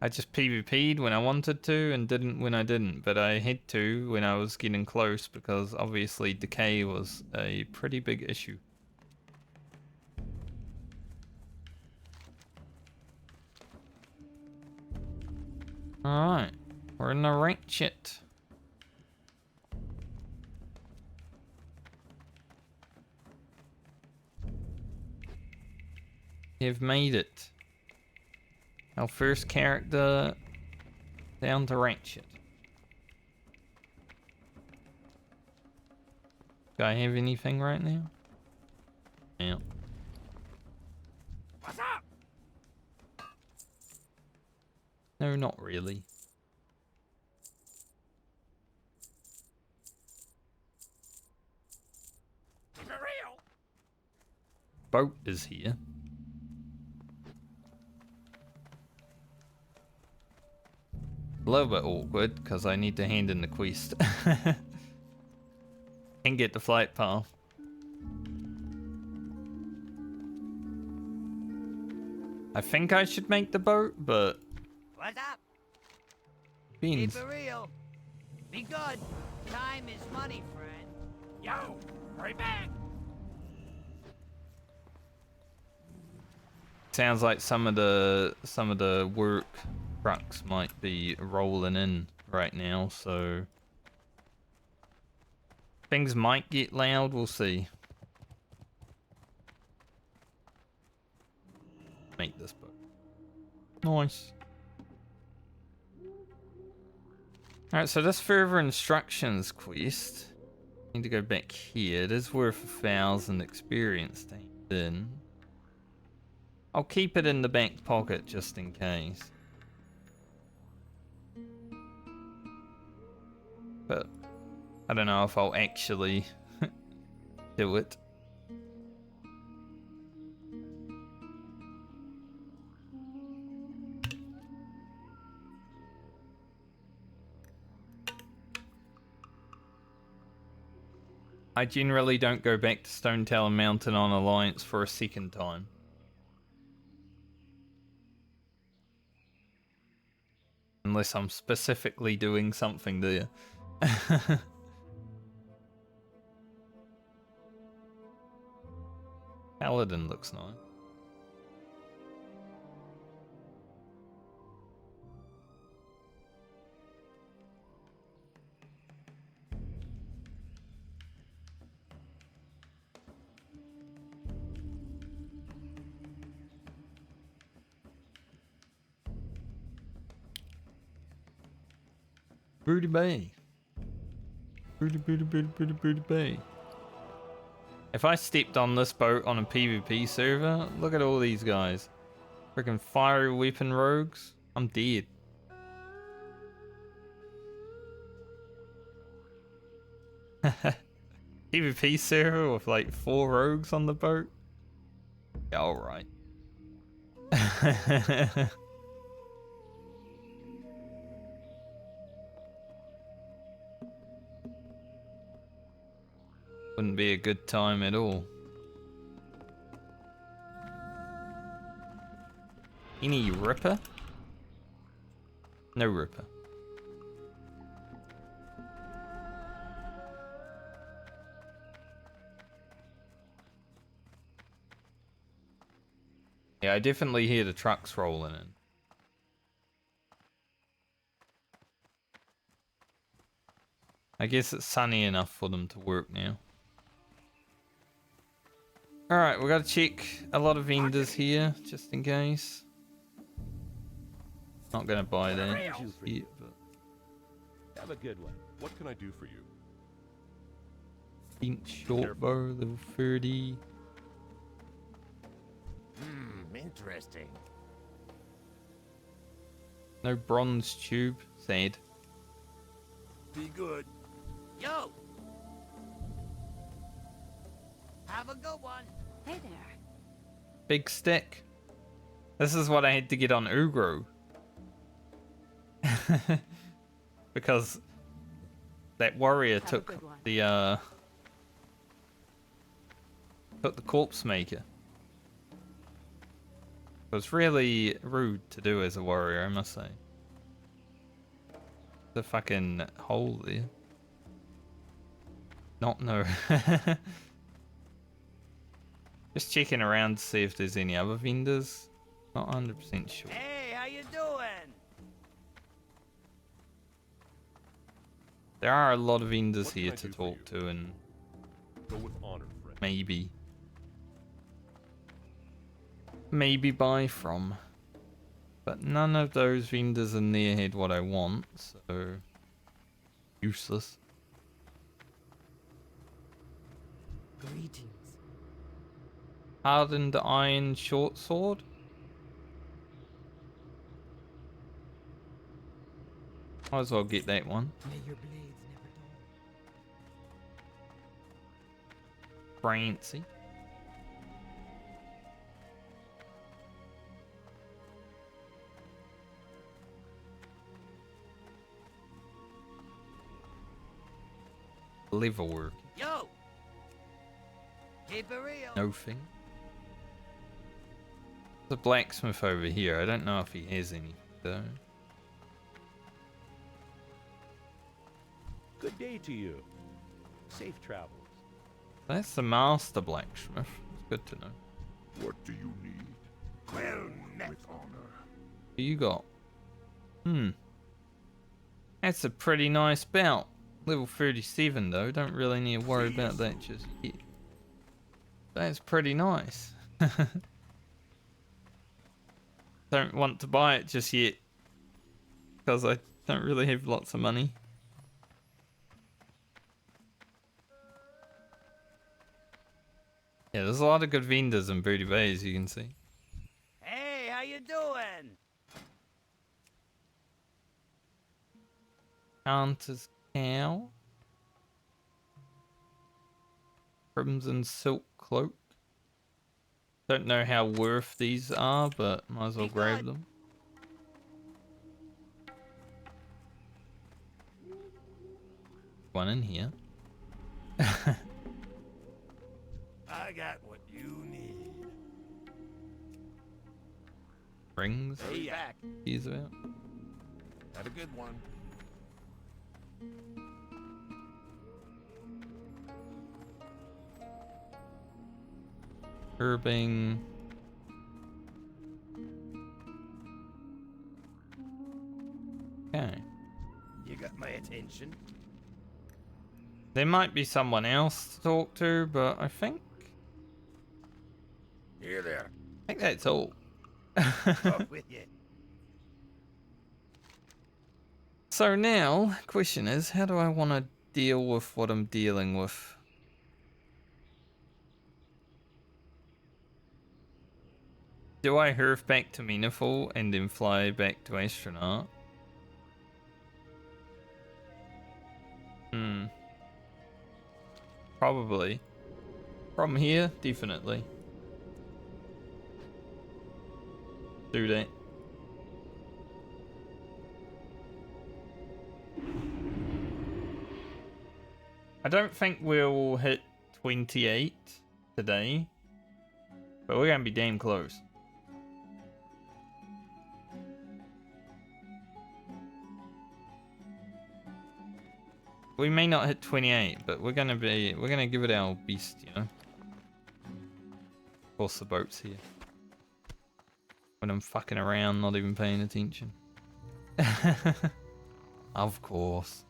I just PvP'd when I wanted to and didn't when I didn't, but I had to when I was getting close because obviously decay was a pretty big issue. Alright, we're in the ratchet. You've made it. Our first character down to ratchet. Do I have anything right now? Yeah. What's up? No, not really. Keep it real. Boat is here. A little bit awkward because I need to hand in the quest and get the flight path. I think I should make the boat, but What's up? beans. Keep it real. Be good. Time is money, friend. Yo, hurry back! Sounds like some of the work trucks might be rolling in right now, so things might get loud. We'll see. Make this boat. Nice. Alright, so this further instructions quest. Need to go back here. It is worth 1,000 experience in. I'll keep it in the back pocket just in case. But I don't know if I'll actually do it. I generally don't go back to Stone Tower Mountain on Alliance for a second time. Unless I'm specifically doing something there. Paladin looks nice. Booty Bay. Booty Bay. If I stepped on this boat on a PvP server, look at all these guys. Freaking fiery weapon rogues. I'm dead. PvP server with like 4 rogues on the boat? Yeah, alright. Wouldn't be a good time at all. Any Ripper? No Ripper. Yeah, I definitely hear the trucks rolling in. I guess it's sunny enough for them to work now. Alright, we gotta check a lot of vendors here, just in case. Not gonna buy that yet, but... Have a good one. What can I do for you? Bent short bow, level 30. Interesting. No bronze tube, sad. Be good. Yo! Have a good one. Hey there. Big stick. This is what I had to get on Ugro. Because that warrior Have a took good one. the corpse maker. It was really rude to do as a warrior, I must say. The fucking hole there. Not no. Just checking around to see if there's any other vendors. Not 100% sure. Hey, how you doing? There are a lot of vendors What can here I to do for talk you? to and Go with honor, friend. maybe buy from. But none of those vendors in there had what I want, so useless. Greetings. Hardened iron short sword? Might as well get that one. May your blades never dull. Francie. Liverwork. Yo! Keep it real. No thing. The blacksmith over here. I don't know if he has any though. Good day to you. Safe travels. That's the master blacksmith. It's good to know. What do you need? Well met. With honor. What you got? That's a pretty nice belt. Level 37 though. Don't really need to worry about that just yet. That's pretty nice. Don't want to buy it just yet. Because I don't really have lots of money. Yeah, there's a lot of good vendors in Booty Bay, as you can see. Hey, how you doing? Hunter's Cow. Crimson Silk Cloak. Don't know how worth these are, but might as well grab them. One in here. I got what you need. Rings. Hey, back. Keys about. Have a good one. Herbing. Okay. You got my attention. There might be someone else to talk to, but I think Here there. that's all. Off with you. So now, question is, how do I want to deal with what I'm dealing with? Do I hurf back to Meniful and then fly back to Astronaut? Probably. From here, definitely. Do that. I don't think we'll hit 28 today, but we're gonna be damn close. We may not hit 28, but we're gonna give it our best, you know. Of course the boat's here. When I'm fucking around, not even paying attention. Of course.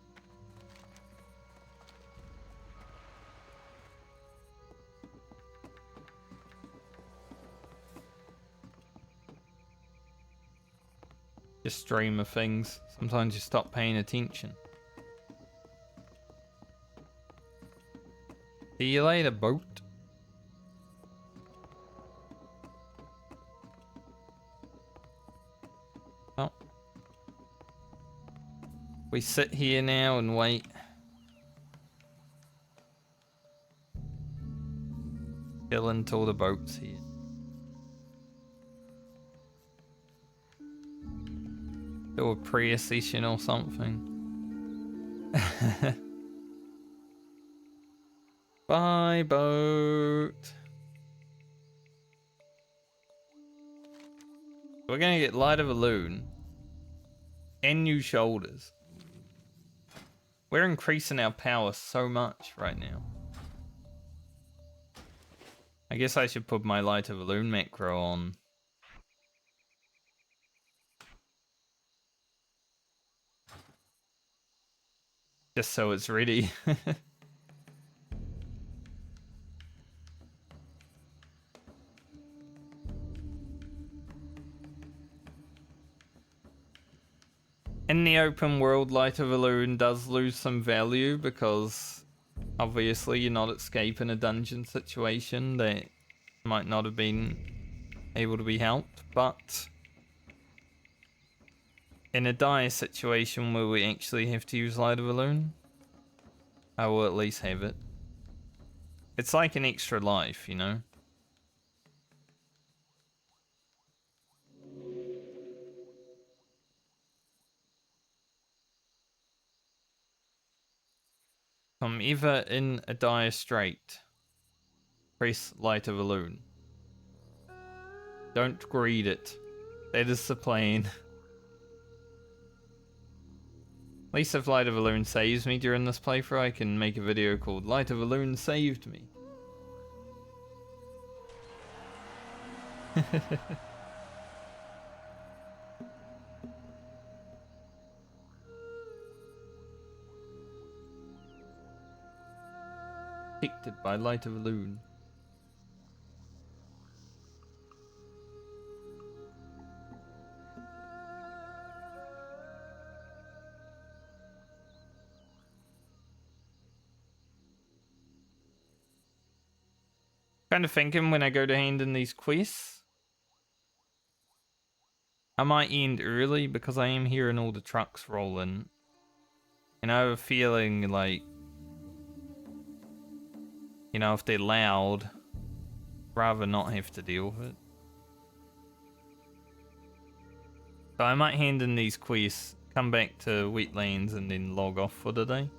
Just stream of things. Sometimes you stop paying attention. See you later, boat. Oh. We sit here now and wait. Chill until the boat's here. Do a prayer session or something. Bye, boat. We're gonna get lighter balloon and new shoulders. We're increasing our power so much right now. I guess I should put my lighter balloon macro on. Just so it's ready. In the open world, lighter balloon does lose some value because obviously you're not escaping a dungeon situation that might not have been able to be helped, but in a dire situation where we actually have to use lighter balloon, I will at least have it. It's like an extra life, you know? If I'm ever in a dire strait, press lighter balloon. Don't greed it. That is the plan. At least if Light of a Loon saves me during this playthrough, I can make a video called Light of a Loon Saved Me. Protected by Light of a Loon. Kind of thinking when I go to hand in these quests, I might end early because I am hearing all the trucks rolling. And I have a feeling like, you know, if they're loud, I'd rather not have to deal with it. So I might hand in these quests, come back to Wetlands and then log off for the day.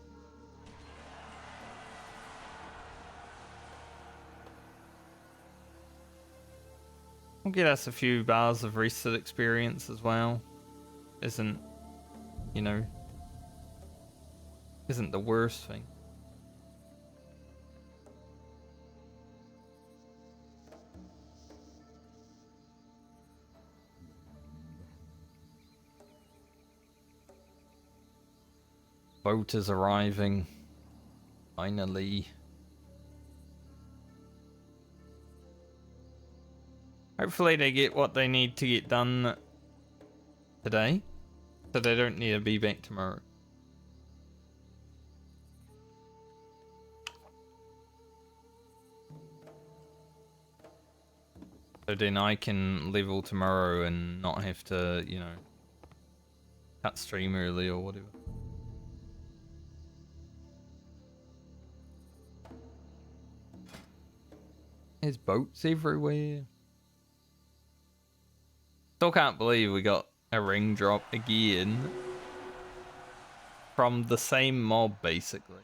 We'll get us a few bars of rested experience as well. Isn't, you know, isn't the worst thing. Boat is arriving. Finally. Hopefully they get what they need to get done today, so they don't need to be back tomorrow. So then I can level tomorrow and not have to, you know, cut stream early or whatever. There's boats everywhere. Still can't believe we got a ring drop again from the same mob, basically.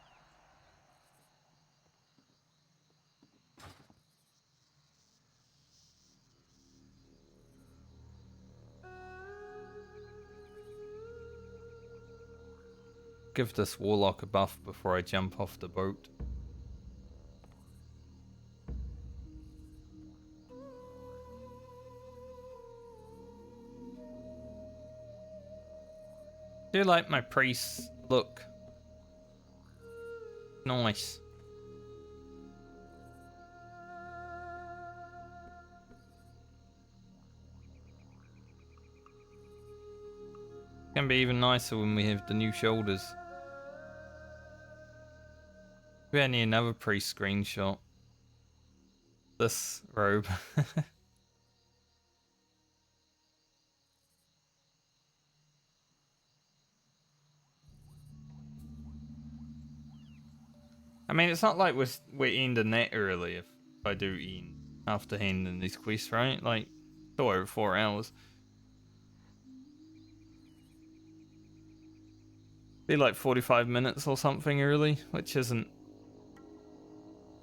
Give this warlock a buff before I jump off the boat. I do like my priest's look. Nice. Can be even nicer when we have the new shoulders. We need another priest screenshot. This robe. I mean, it's not like we're ending that early if I do end after handing these quests, right? Like, still over 4 hours. Be like 45 minutes or something early, which isn't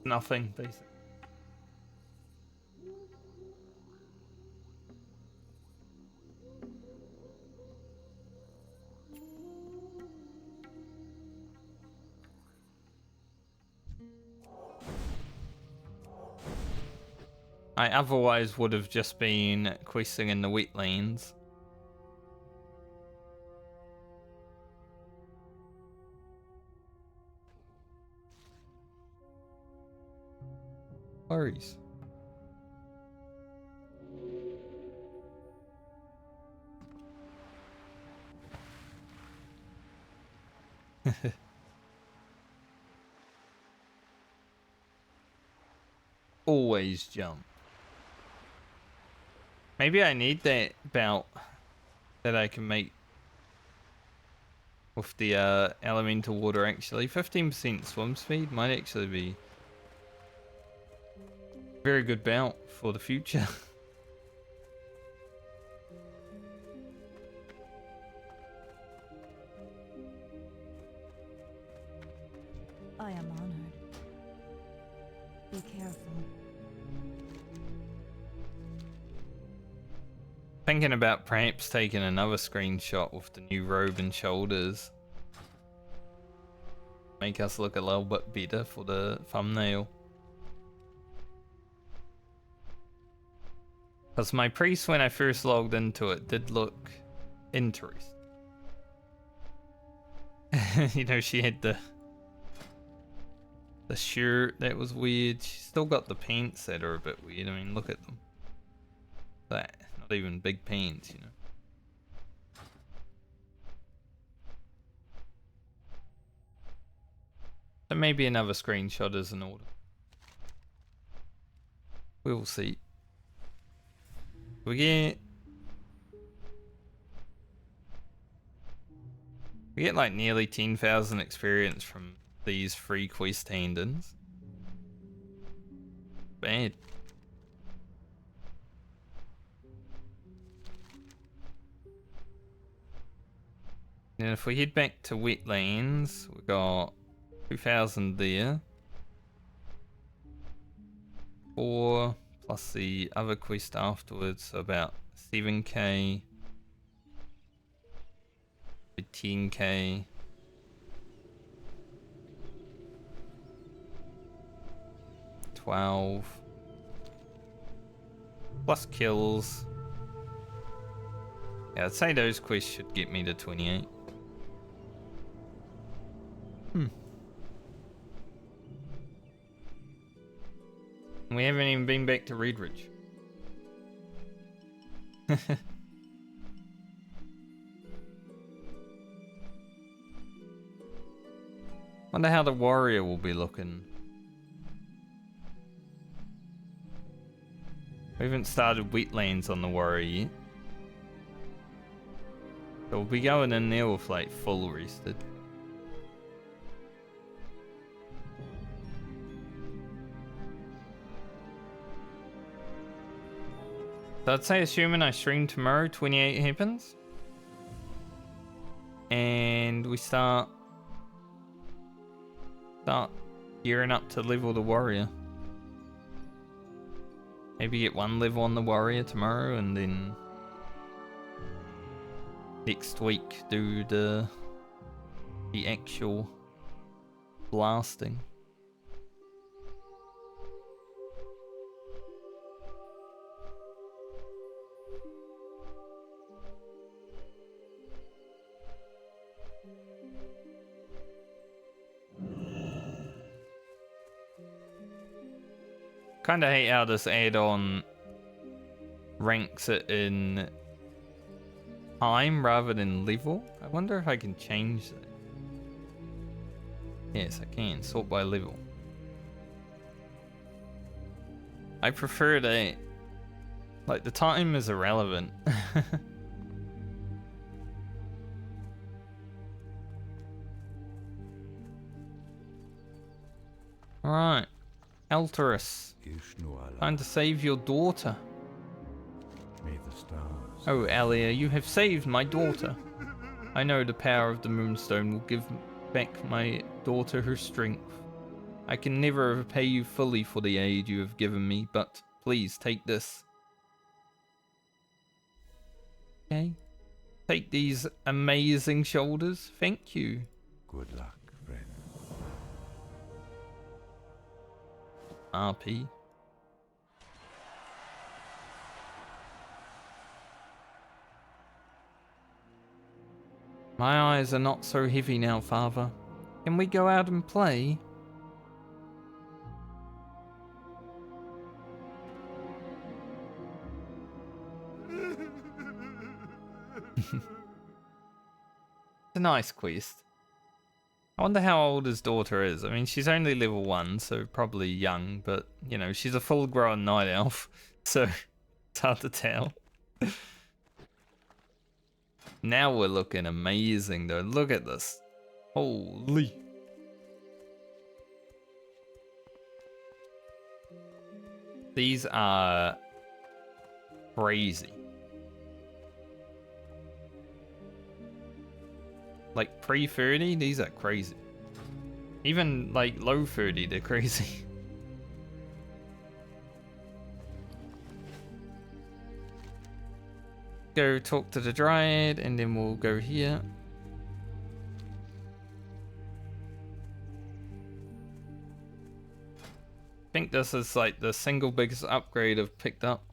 nothing, basically. I otherwise would have just been questing in the wetlands. Worries. Always jump. Maybe I need that belt that I can make with the elemental water actually. 15% swim speed might actually be a very good belt for the future. I am honored. Be careful. thinking about perhaps taking another screenshot with the new robe and shoulders. Make us look a little bit better for the thumbnail. Because my priest, when I first logged into it, did look interesting. You know, she had the shirt that was weird. She's still got the pants that are a bit weird. I mean, look at them. That, not even big pants, you know. So maybe another screenshot is in order. We'll see. We get like nearly 10,000 experience from these free quest handins. Bad. And if we head back to wetlands, we got 2,000 there. 4 plus the other quest afterwards, so about 7k. 10k. $12 plus kills. Yeah, I'd say those quests should get me to 28. We haven't even been back to Redridge. Wonder how the warrior will be looking. We haven't started wetlands on the warrior yet. So we'll be going in there with like full rested. So I'd say, assuming I stream tomorrow, 28 happens. And we start gearing up to level the warrior. Maybe get 1 level on the warrior tomorrow, and then next week do the actual blasting. Kinda hate how this add-on ranks it in time rather than level. I wonder if I can change that. Yes, I can. Sort by level. I prefer that. Like, the time is irrelevant. Alright. Alterus. Time to save your daughter. May the stars. Oh, Alia, you have saved my daughter. I know the power of the Moonstone will give back my daughter her strength. I can never repay you fully for the aid you have given me, but please take this. Okay. Take these amazing shoulders. Thank you. Good luck, friend. RP. My eyes are not so heavy now, Father. Can we go out and play? It's a nice quest. I wonder how old his daughter is. I mean, she's only level 1, so probably young, but, you know, she's a full-grown night elf, so it's hard to tell. Now we're looking amazing, though. Look at this. Holy. These are crazy. Like pre-30, these are crazy. Even like low 30, they're crazy. Go talk to the Dryad, and then we'll go here. I think this is like the single biggest upgrade I've picked up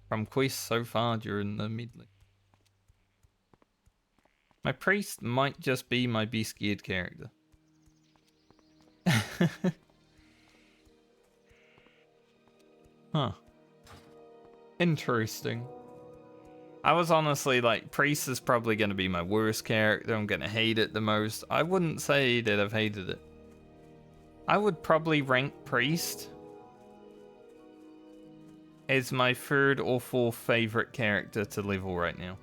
from quests so far during the Medley. My priest might just be my Be Scared character. Huh. Interesting. I was honestly like, priest is probably going to be my worst character. I'm going to hate it the most. I wouldn't say that I've hated it. I would probably rank priest as my third or fourth favorite character to level right now.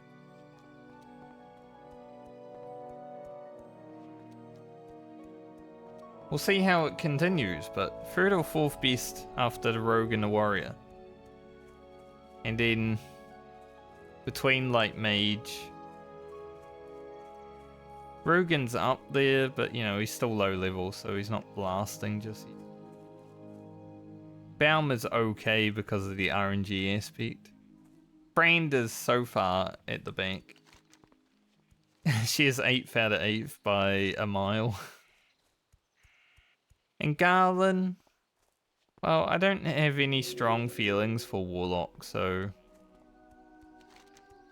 We'll see how it continues, but third or fourth best after the rogue and the warrior. And then between like mage, Rogan's up there, but you know, he's still low level, so he's not blasting just yet. Baum is okay because of the RNG aspect. Brand is so far at the back. She is 8th out of 8th by a mile. And Garland, well, I don't have any strong feelings for Warlock, so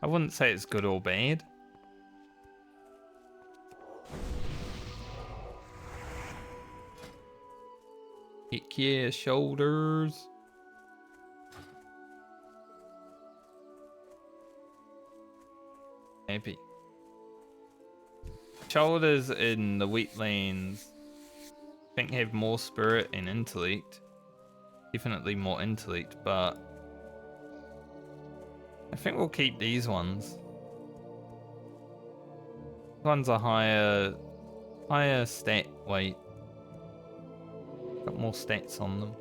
I wouldn't say it's good or bad. Heck yeah, shoulders. Happy. Shoulders in the wetlands, I think, have more spirit and intellect. Definitely more intellect, but I think we'll keep these ones. These ones are higher stat weight. Got more stats on them.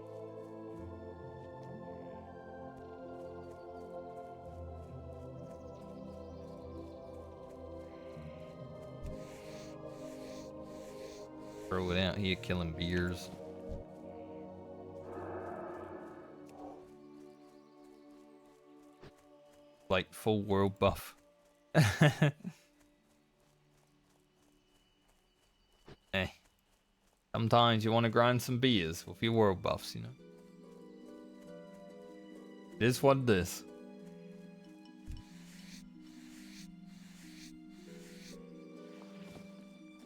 Throw it out here killing beers. Like full world buff. Hey. Sometimes you want to grind some beers with your world buffs, you know. It is what it is.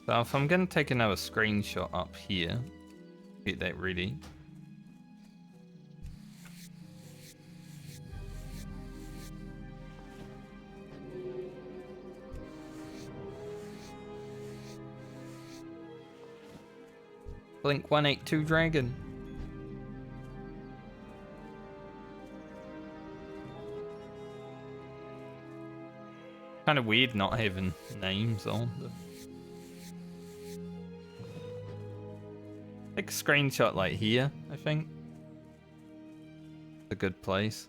So if I'm going to take another screenshot up here, get that ready. Blink 182 Dragon. Kind of weird not having names on them. Take a screenshot like here, I think. A good place.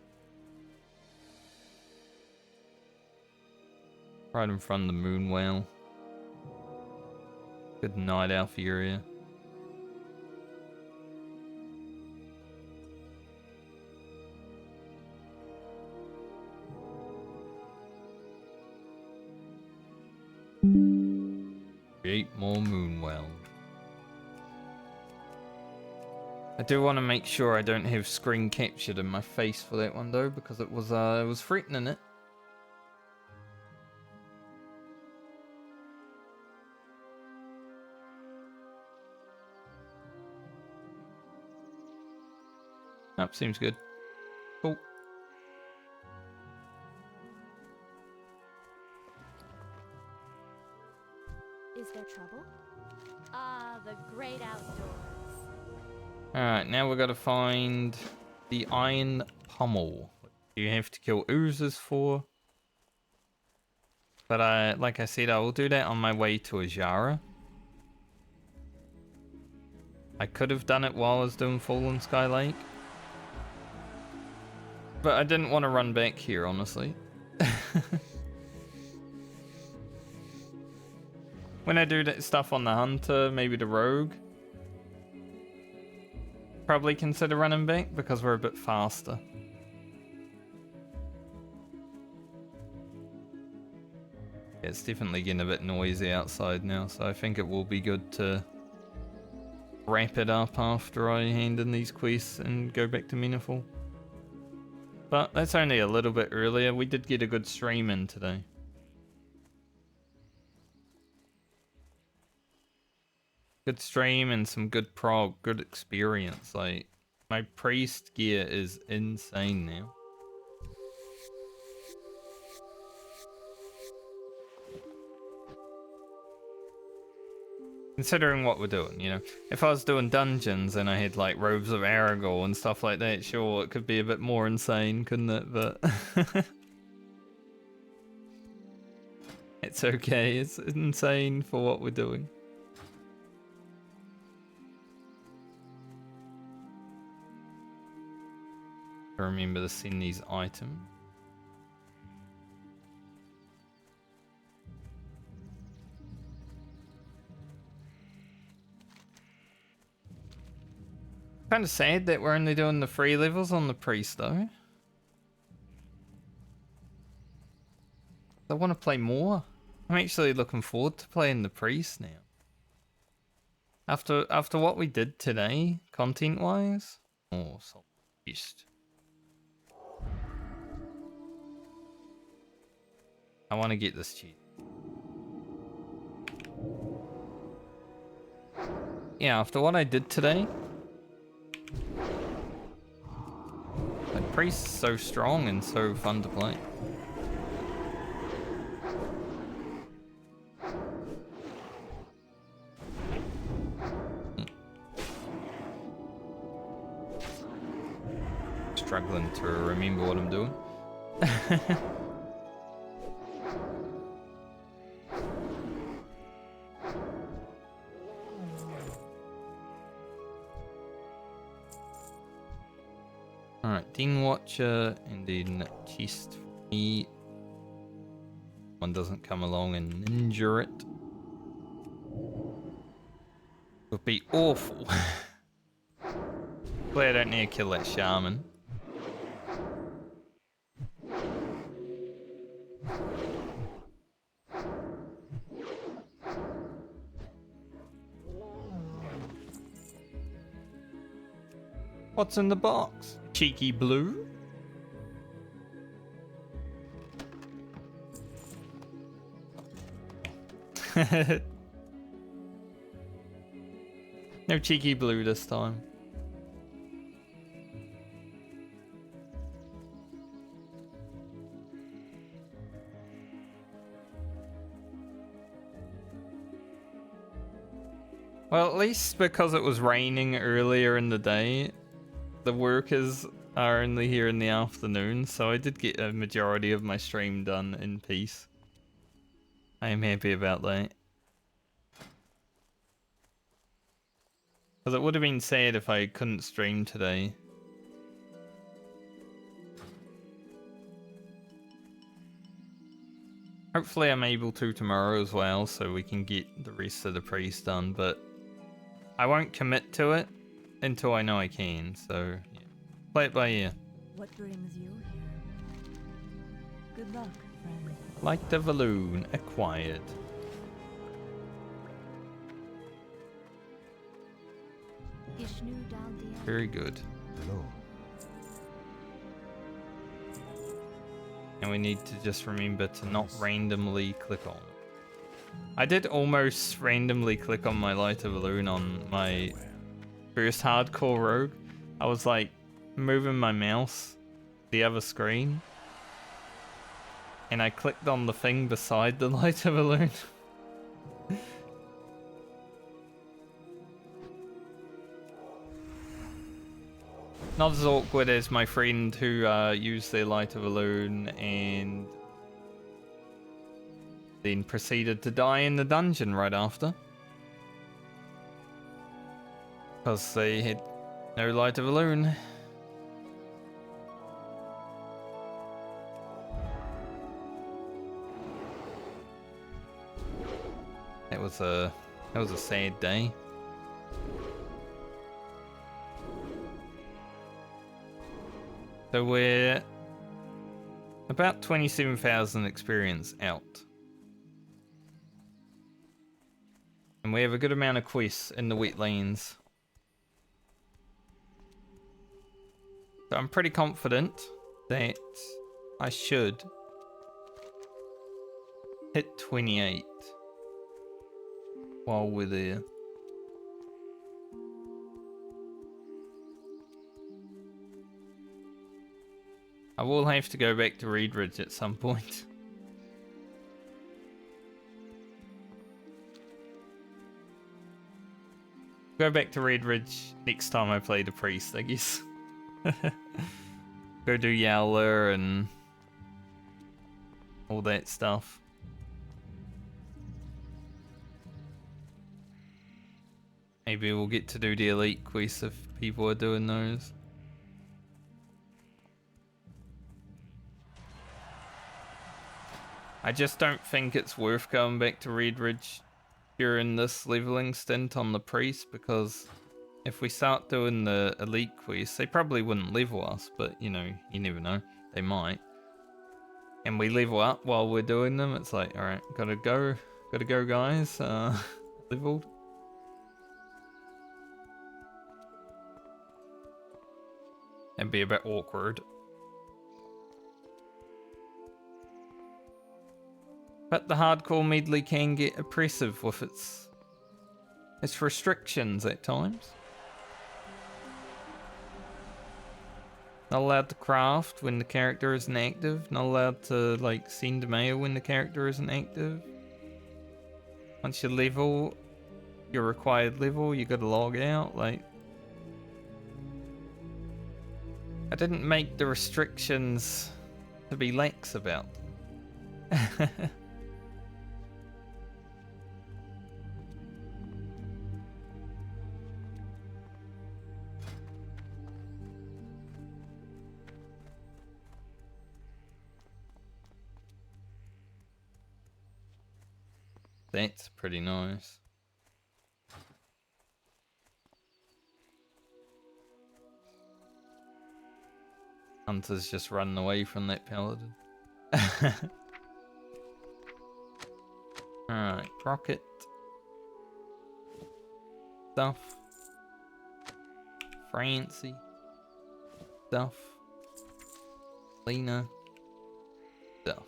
Right in front of the moon whale. Good night elf area. Create more moonwell. I do want to make sure I don't have screen captured in my face for that one though, because it was threatening it. Oh, seems good. Cool. Is there trouble? Ah, the great outdoors. Alright, now we've got to find the Iron Pommel. You have to kill oozes for. But like I said, I will do that on my way to Ajara. I could have done it while I was doing Fallen Sky Lake. But I didn't want to run back here, honestly. When I do that stuff on the Hunter, maybe the Rogue, probably consider running back because we're a bit faster. It's definitely getting a bit noisy outside now, so I think it will be good to wrap it up after I hand in these quests and go back to Meniful. But that's only a little bit earlier. We did get a good stream in today. Good stream and some good prog, good experience. Like, my priest gear is insane now. Considering what we're doing, you know. If I was doing dungeons and I had like robes of Aragorn and stuff like that, sure, it could be a bit more insane, couldn't it? But it's okay, it's insane for what we're doing. I remember to send these items. Kind of sad that we're only doing the 3 levels on the priest though. I want to play more. I'm actually looking forward to playing the priest now. After what we did today, content wise. Oh, so priest. I want to get this cheat. Yeah, after what I did today. That priest's so strong and so fun to play. Struggling to remember what I'm doing. Alright, Den Watcher and then chest for me. One doesn't come along and ninja it. Would be awful. Glad I don't need to kill that shaman. What's in the box? Cheeky blue? No cheeky blue this time. Well, at least because it was raining earlier in the day, the workers are only here in the afternoon, so I did get a majority of my stream done in peace. I am happy about that. Because it would have been sad if I couldn't stream today. Hopefully I'm able to tomorrow as well, so we can get the rest of the priest done, but I won't commit to it until I know I can, so yeah. Play it by ear. What brings you here? Good luck, friend. Light of Valoon acquired. Very good. Hello. And we need to just remember to not randomly click on. I did almost randomly click on my Light of Valoon on my first hardcore rogue. I was like moving my mouse the other screen and I clicked on the thing beside the Light of Valoon. Not as awkward as my friend who used their Light of Valoon and then proceeded to die in the dungeon right after. Because they had no Light of Valoon. That was a sad day. So we're about 27,000 experience out. And we have a good amount of quests in the wetlands. So I'm pretty confident that I should hit 28 while we're there. I will have to go back to Reed Ridge at some point. Go back to Reed Ridge next time I play the priest, I guess. Go do Yowler and all that stuff. Maybe we'll get to do the elite quests if people are doing those. I just don't think it's worth going back to Red Ridge during this leveling stint on the priest, because if we start doing the elite quests, they probably wouldn't level us, but you know, you never know, they might. And we level up while we're doing them, it's like, alright, gotta go guys, leveled. It'd be a bit awkward. But the hardcore medley can get oppressive with its restrictions at times. Not allowed to craft when the character isn't active. Not allowed to like send mail when the character isn't active. Once you level your required level, you gotta log out. Like, I didn't make the restrictions to be lax about them. That's pretty nice. Hunter's just running away from that paladin. Alright, rocket. Stuff. Francie. Stuff. Lena. Stuff.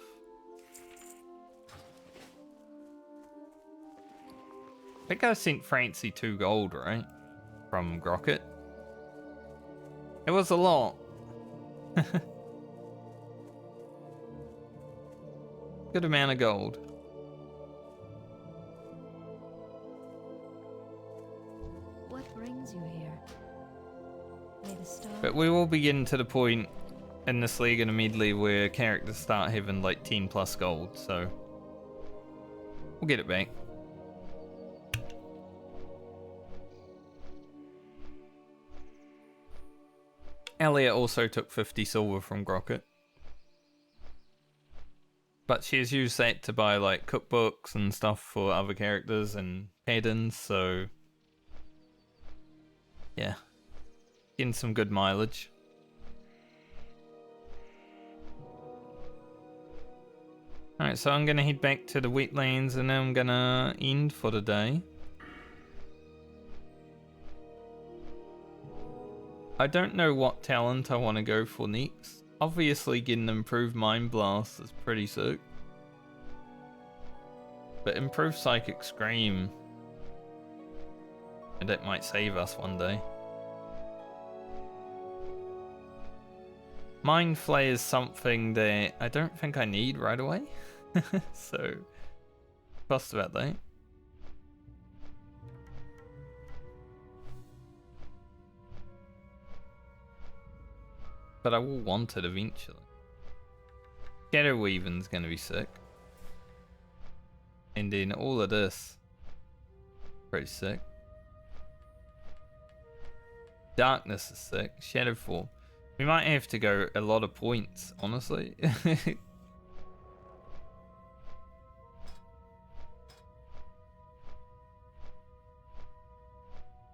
I think I sent Francie 2 gold, right? From Grocket. It was a lot. Good amount of gold. What brings you here? May the star... But we will be getting to the point in this league and a medley where characters start having like 10 plus gold, so we'll get it back. Elliot also took 50 silver from Grocket. But she has used that to buy like cookbooks and stuff for other characters and add-ins, so yeah. Getting some good mileage. Alright, so I'm gonna head back to the wetlands and then I'm gonna end for the day. I don't know what talent I want to go for next. Obviously getting improved Mind Blast is pretty sick. But improved Psychic Scream, and that might save us one day. Mind Flay is something that I don't think I need right away. So, fussed about that. But I will want it eventually. Shadow Weaving's gonna be sick. And then all of this. Pretty sick. Darkness is sick. Shadowfall. We might have to go a lot of points, honestly.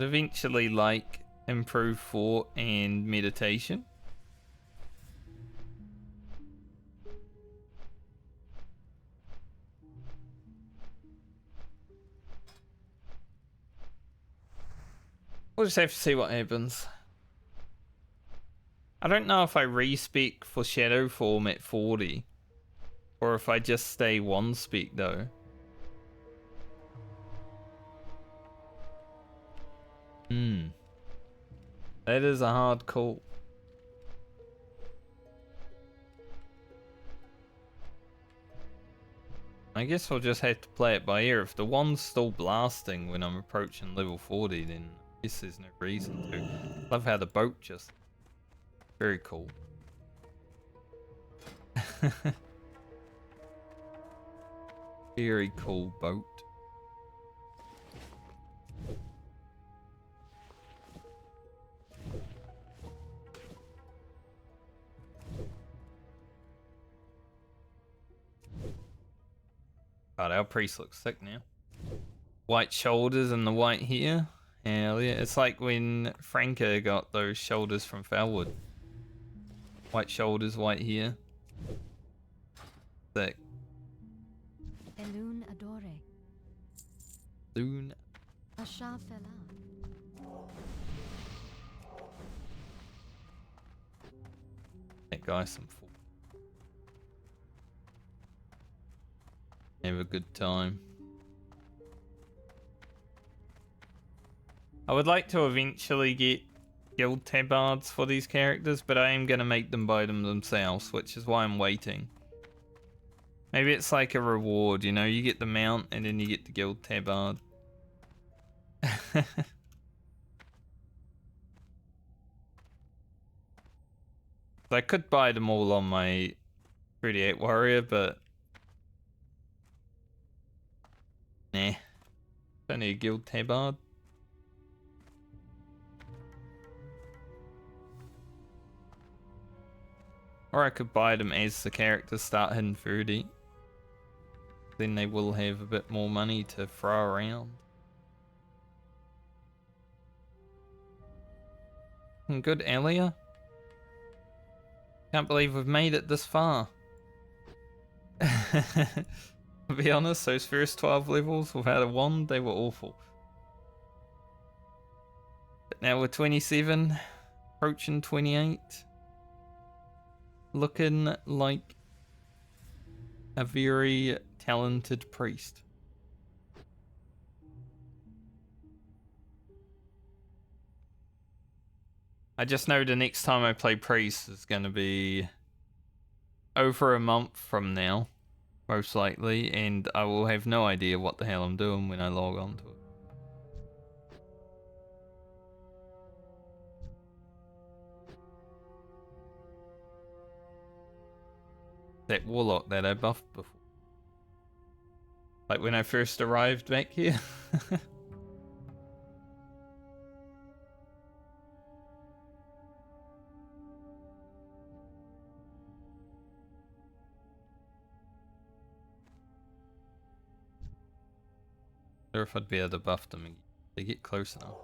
Eventually, like, improve fort and meditation. We'll just have to see what happens. I don't know if I respec for shadow form at 40 or if I just stay 1 spec though. That is a hard call. I guess I'll just have to play it by ear. If the one's still blasting when I'm approaching level 40, then I guess there's no reason to. Love how the boat just... Very cool. Very cool boat. God, our priest looks sick now. White shoulders and the white hair. Hell yeah. It's like when Franca got those shoulders from Felwood. White shoulders, white hair. Sick. Elun adore. Soon. Asha fela. That guy's some fool. Have a good time. I would like to eventually get guild tabards for these characters, but I am going to make them buy them themselves, which is why I'm waiting. Maybe it's like a reward, you know, you get the mount and then you get the guild tabard. I could buy them all on my 38 warrior, but nah. It's only a guild tabard. Or I could buy them as the characters start hitting 30. Then they will have a bit more money to throw around. Good, Alia. Can't believe we've made it this far. To be honest, those first 12 levels without a wand, they were awful. But now we're 27, approaching 28. Looking like a very talented priest. I just know the next time I play priest is going to be over a month from now, most likely, and I will have no idea what the hell I'm doing when I log on to it. That warlock that I buffed before. Like when I first arrived back here. Or if I'd be able to buff them, they get close enough.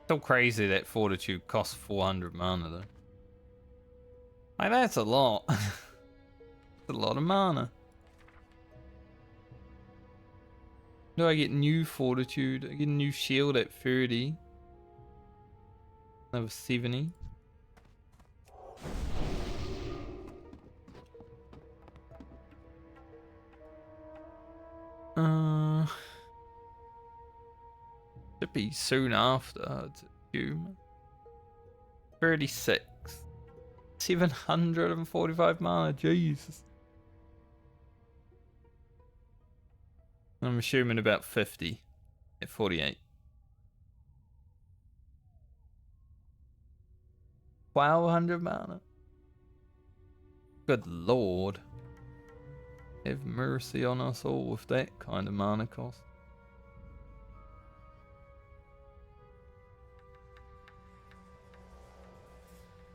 Still crazy that fortitude costs 400 mana though. Like that's a lot. That's a lot of mana. Do I get new fortitude? I get a new shield at 30. Another 70. Should be soon after, I'd assume. 36. 745 mana, Jesus. I'm assuming about 50 at 48. 1200 mana. Good lord. Have mercy on us all with that kind of mana cost.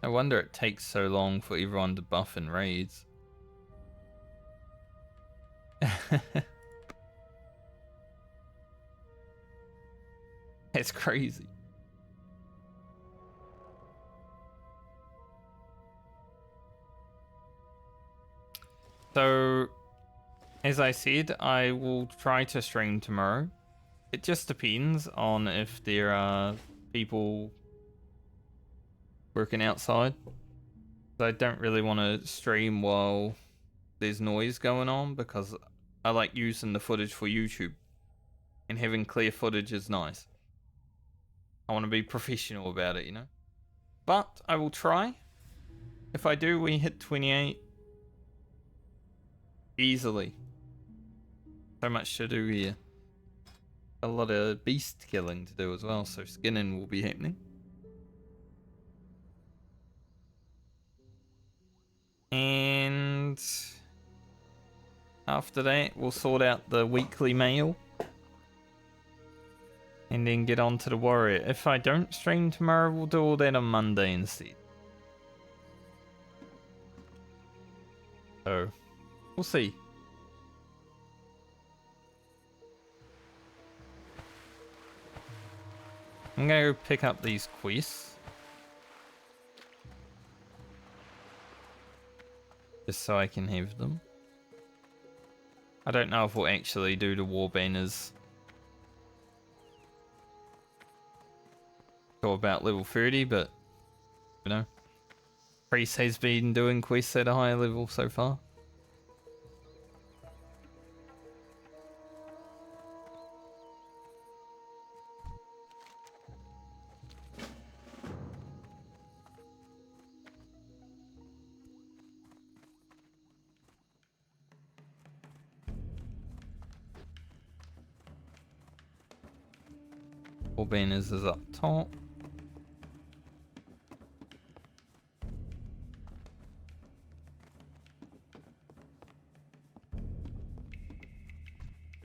I wonder it takes so long for everyone to buff in raids. That's crazy. So, as I said, I will try to stream tomorrow. It just depends on if there are people working outside. I don't really want to stream while there's noise going on because I like using the footage for YouTube. And having clear footage is nice. I want to be professional about it, you know? But I will try. If I do, we hit 28 easily. So much to do here. A lot of beast killing to do as well, so skinning will be happening. And after that, we'll sort out the weekly mail. And then get on to the warrior. If I don't stream tomorrow, we'll do all that on Monday instead. So, we'll see. I'm gonna go pick up these quests. Just so I can have them. I don't know if we'll actually do the war banners. Till about level 30, but you know, Priest has been doing quests at a higher level so far. War banners is up top.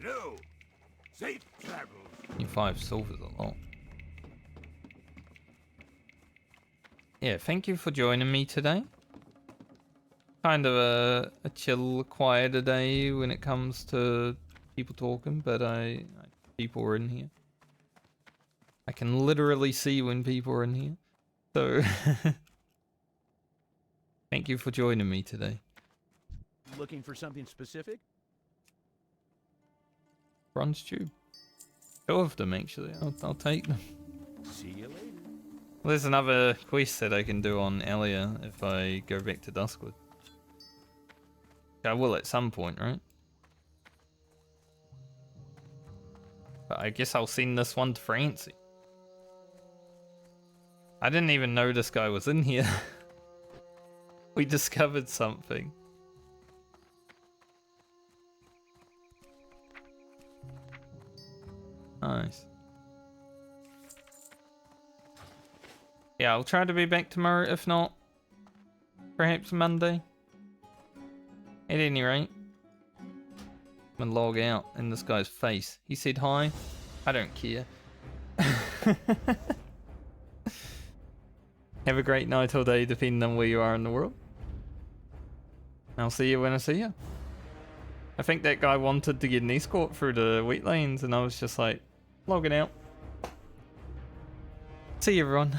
Hello. Safe travels. 5 silver's a lot. Yeah, thank you for joining me today. Kind of a chill, quieter day when it comes to people talking, but people are in here. I can literally see when people are in here. So, thank you for joining me today. Looking for something specific? Bronze tube. 2 of them, actually. I'll take them. See you later. Well, there's another quest that I can do on Alia if I go back to Duskwood. I will at some point, right? But I guess I'll send this one to Francie. I didn't even know this guy was in here. We discovered something. Nice. Yeah, I'll try to be back tomorrow. If not, perhaps Monday. At any rate, I'm gonna log out in this guy's face. He said hi. I don't care. Have a great night or day, depending on where you are in the world. I'll see you when I see you. I think that guy wanted to get an escort through the wetlands, and I was just like, logging out. See you, everyone.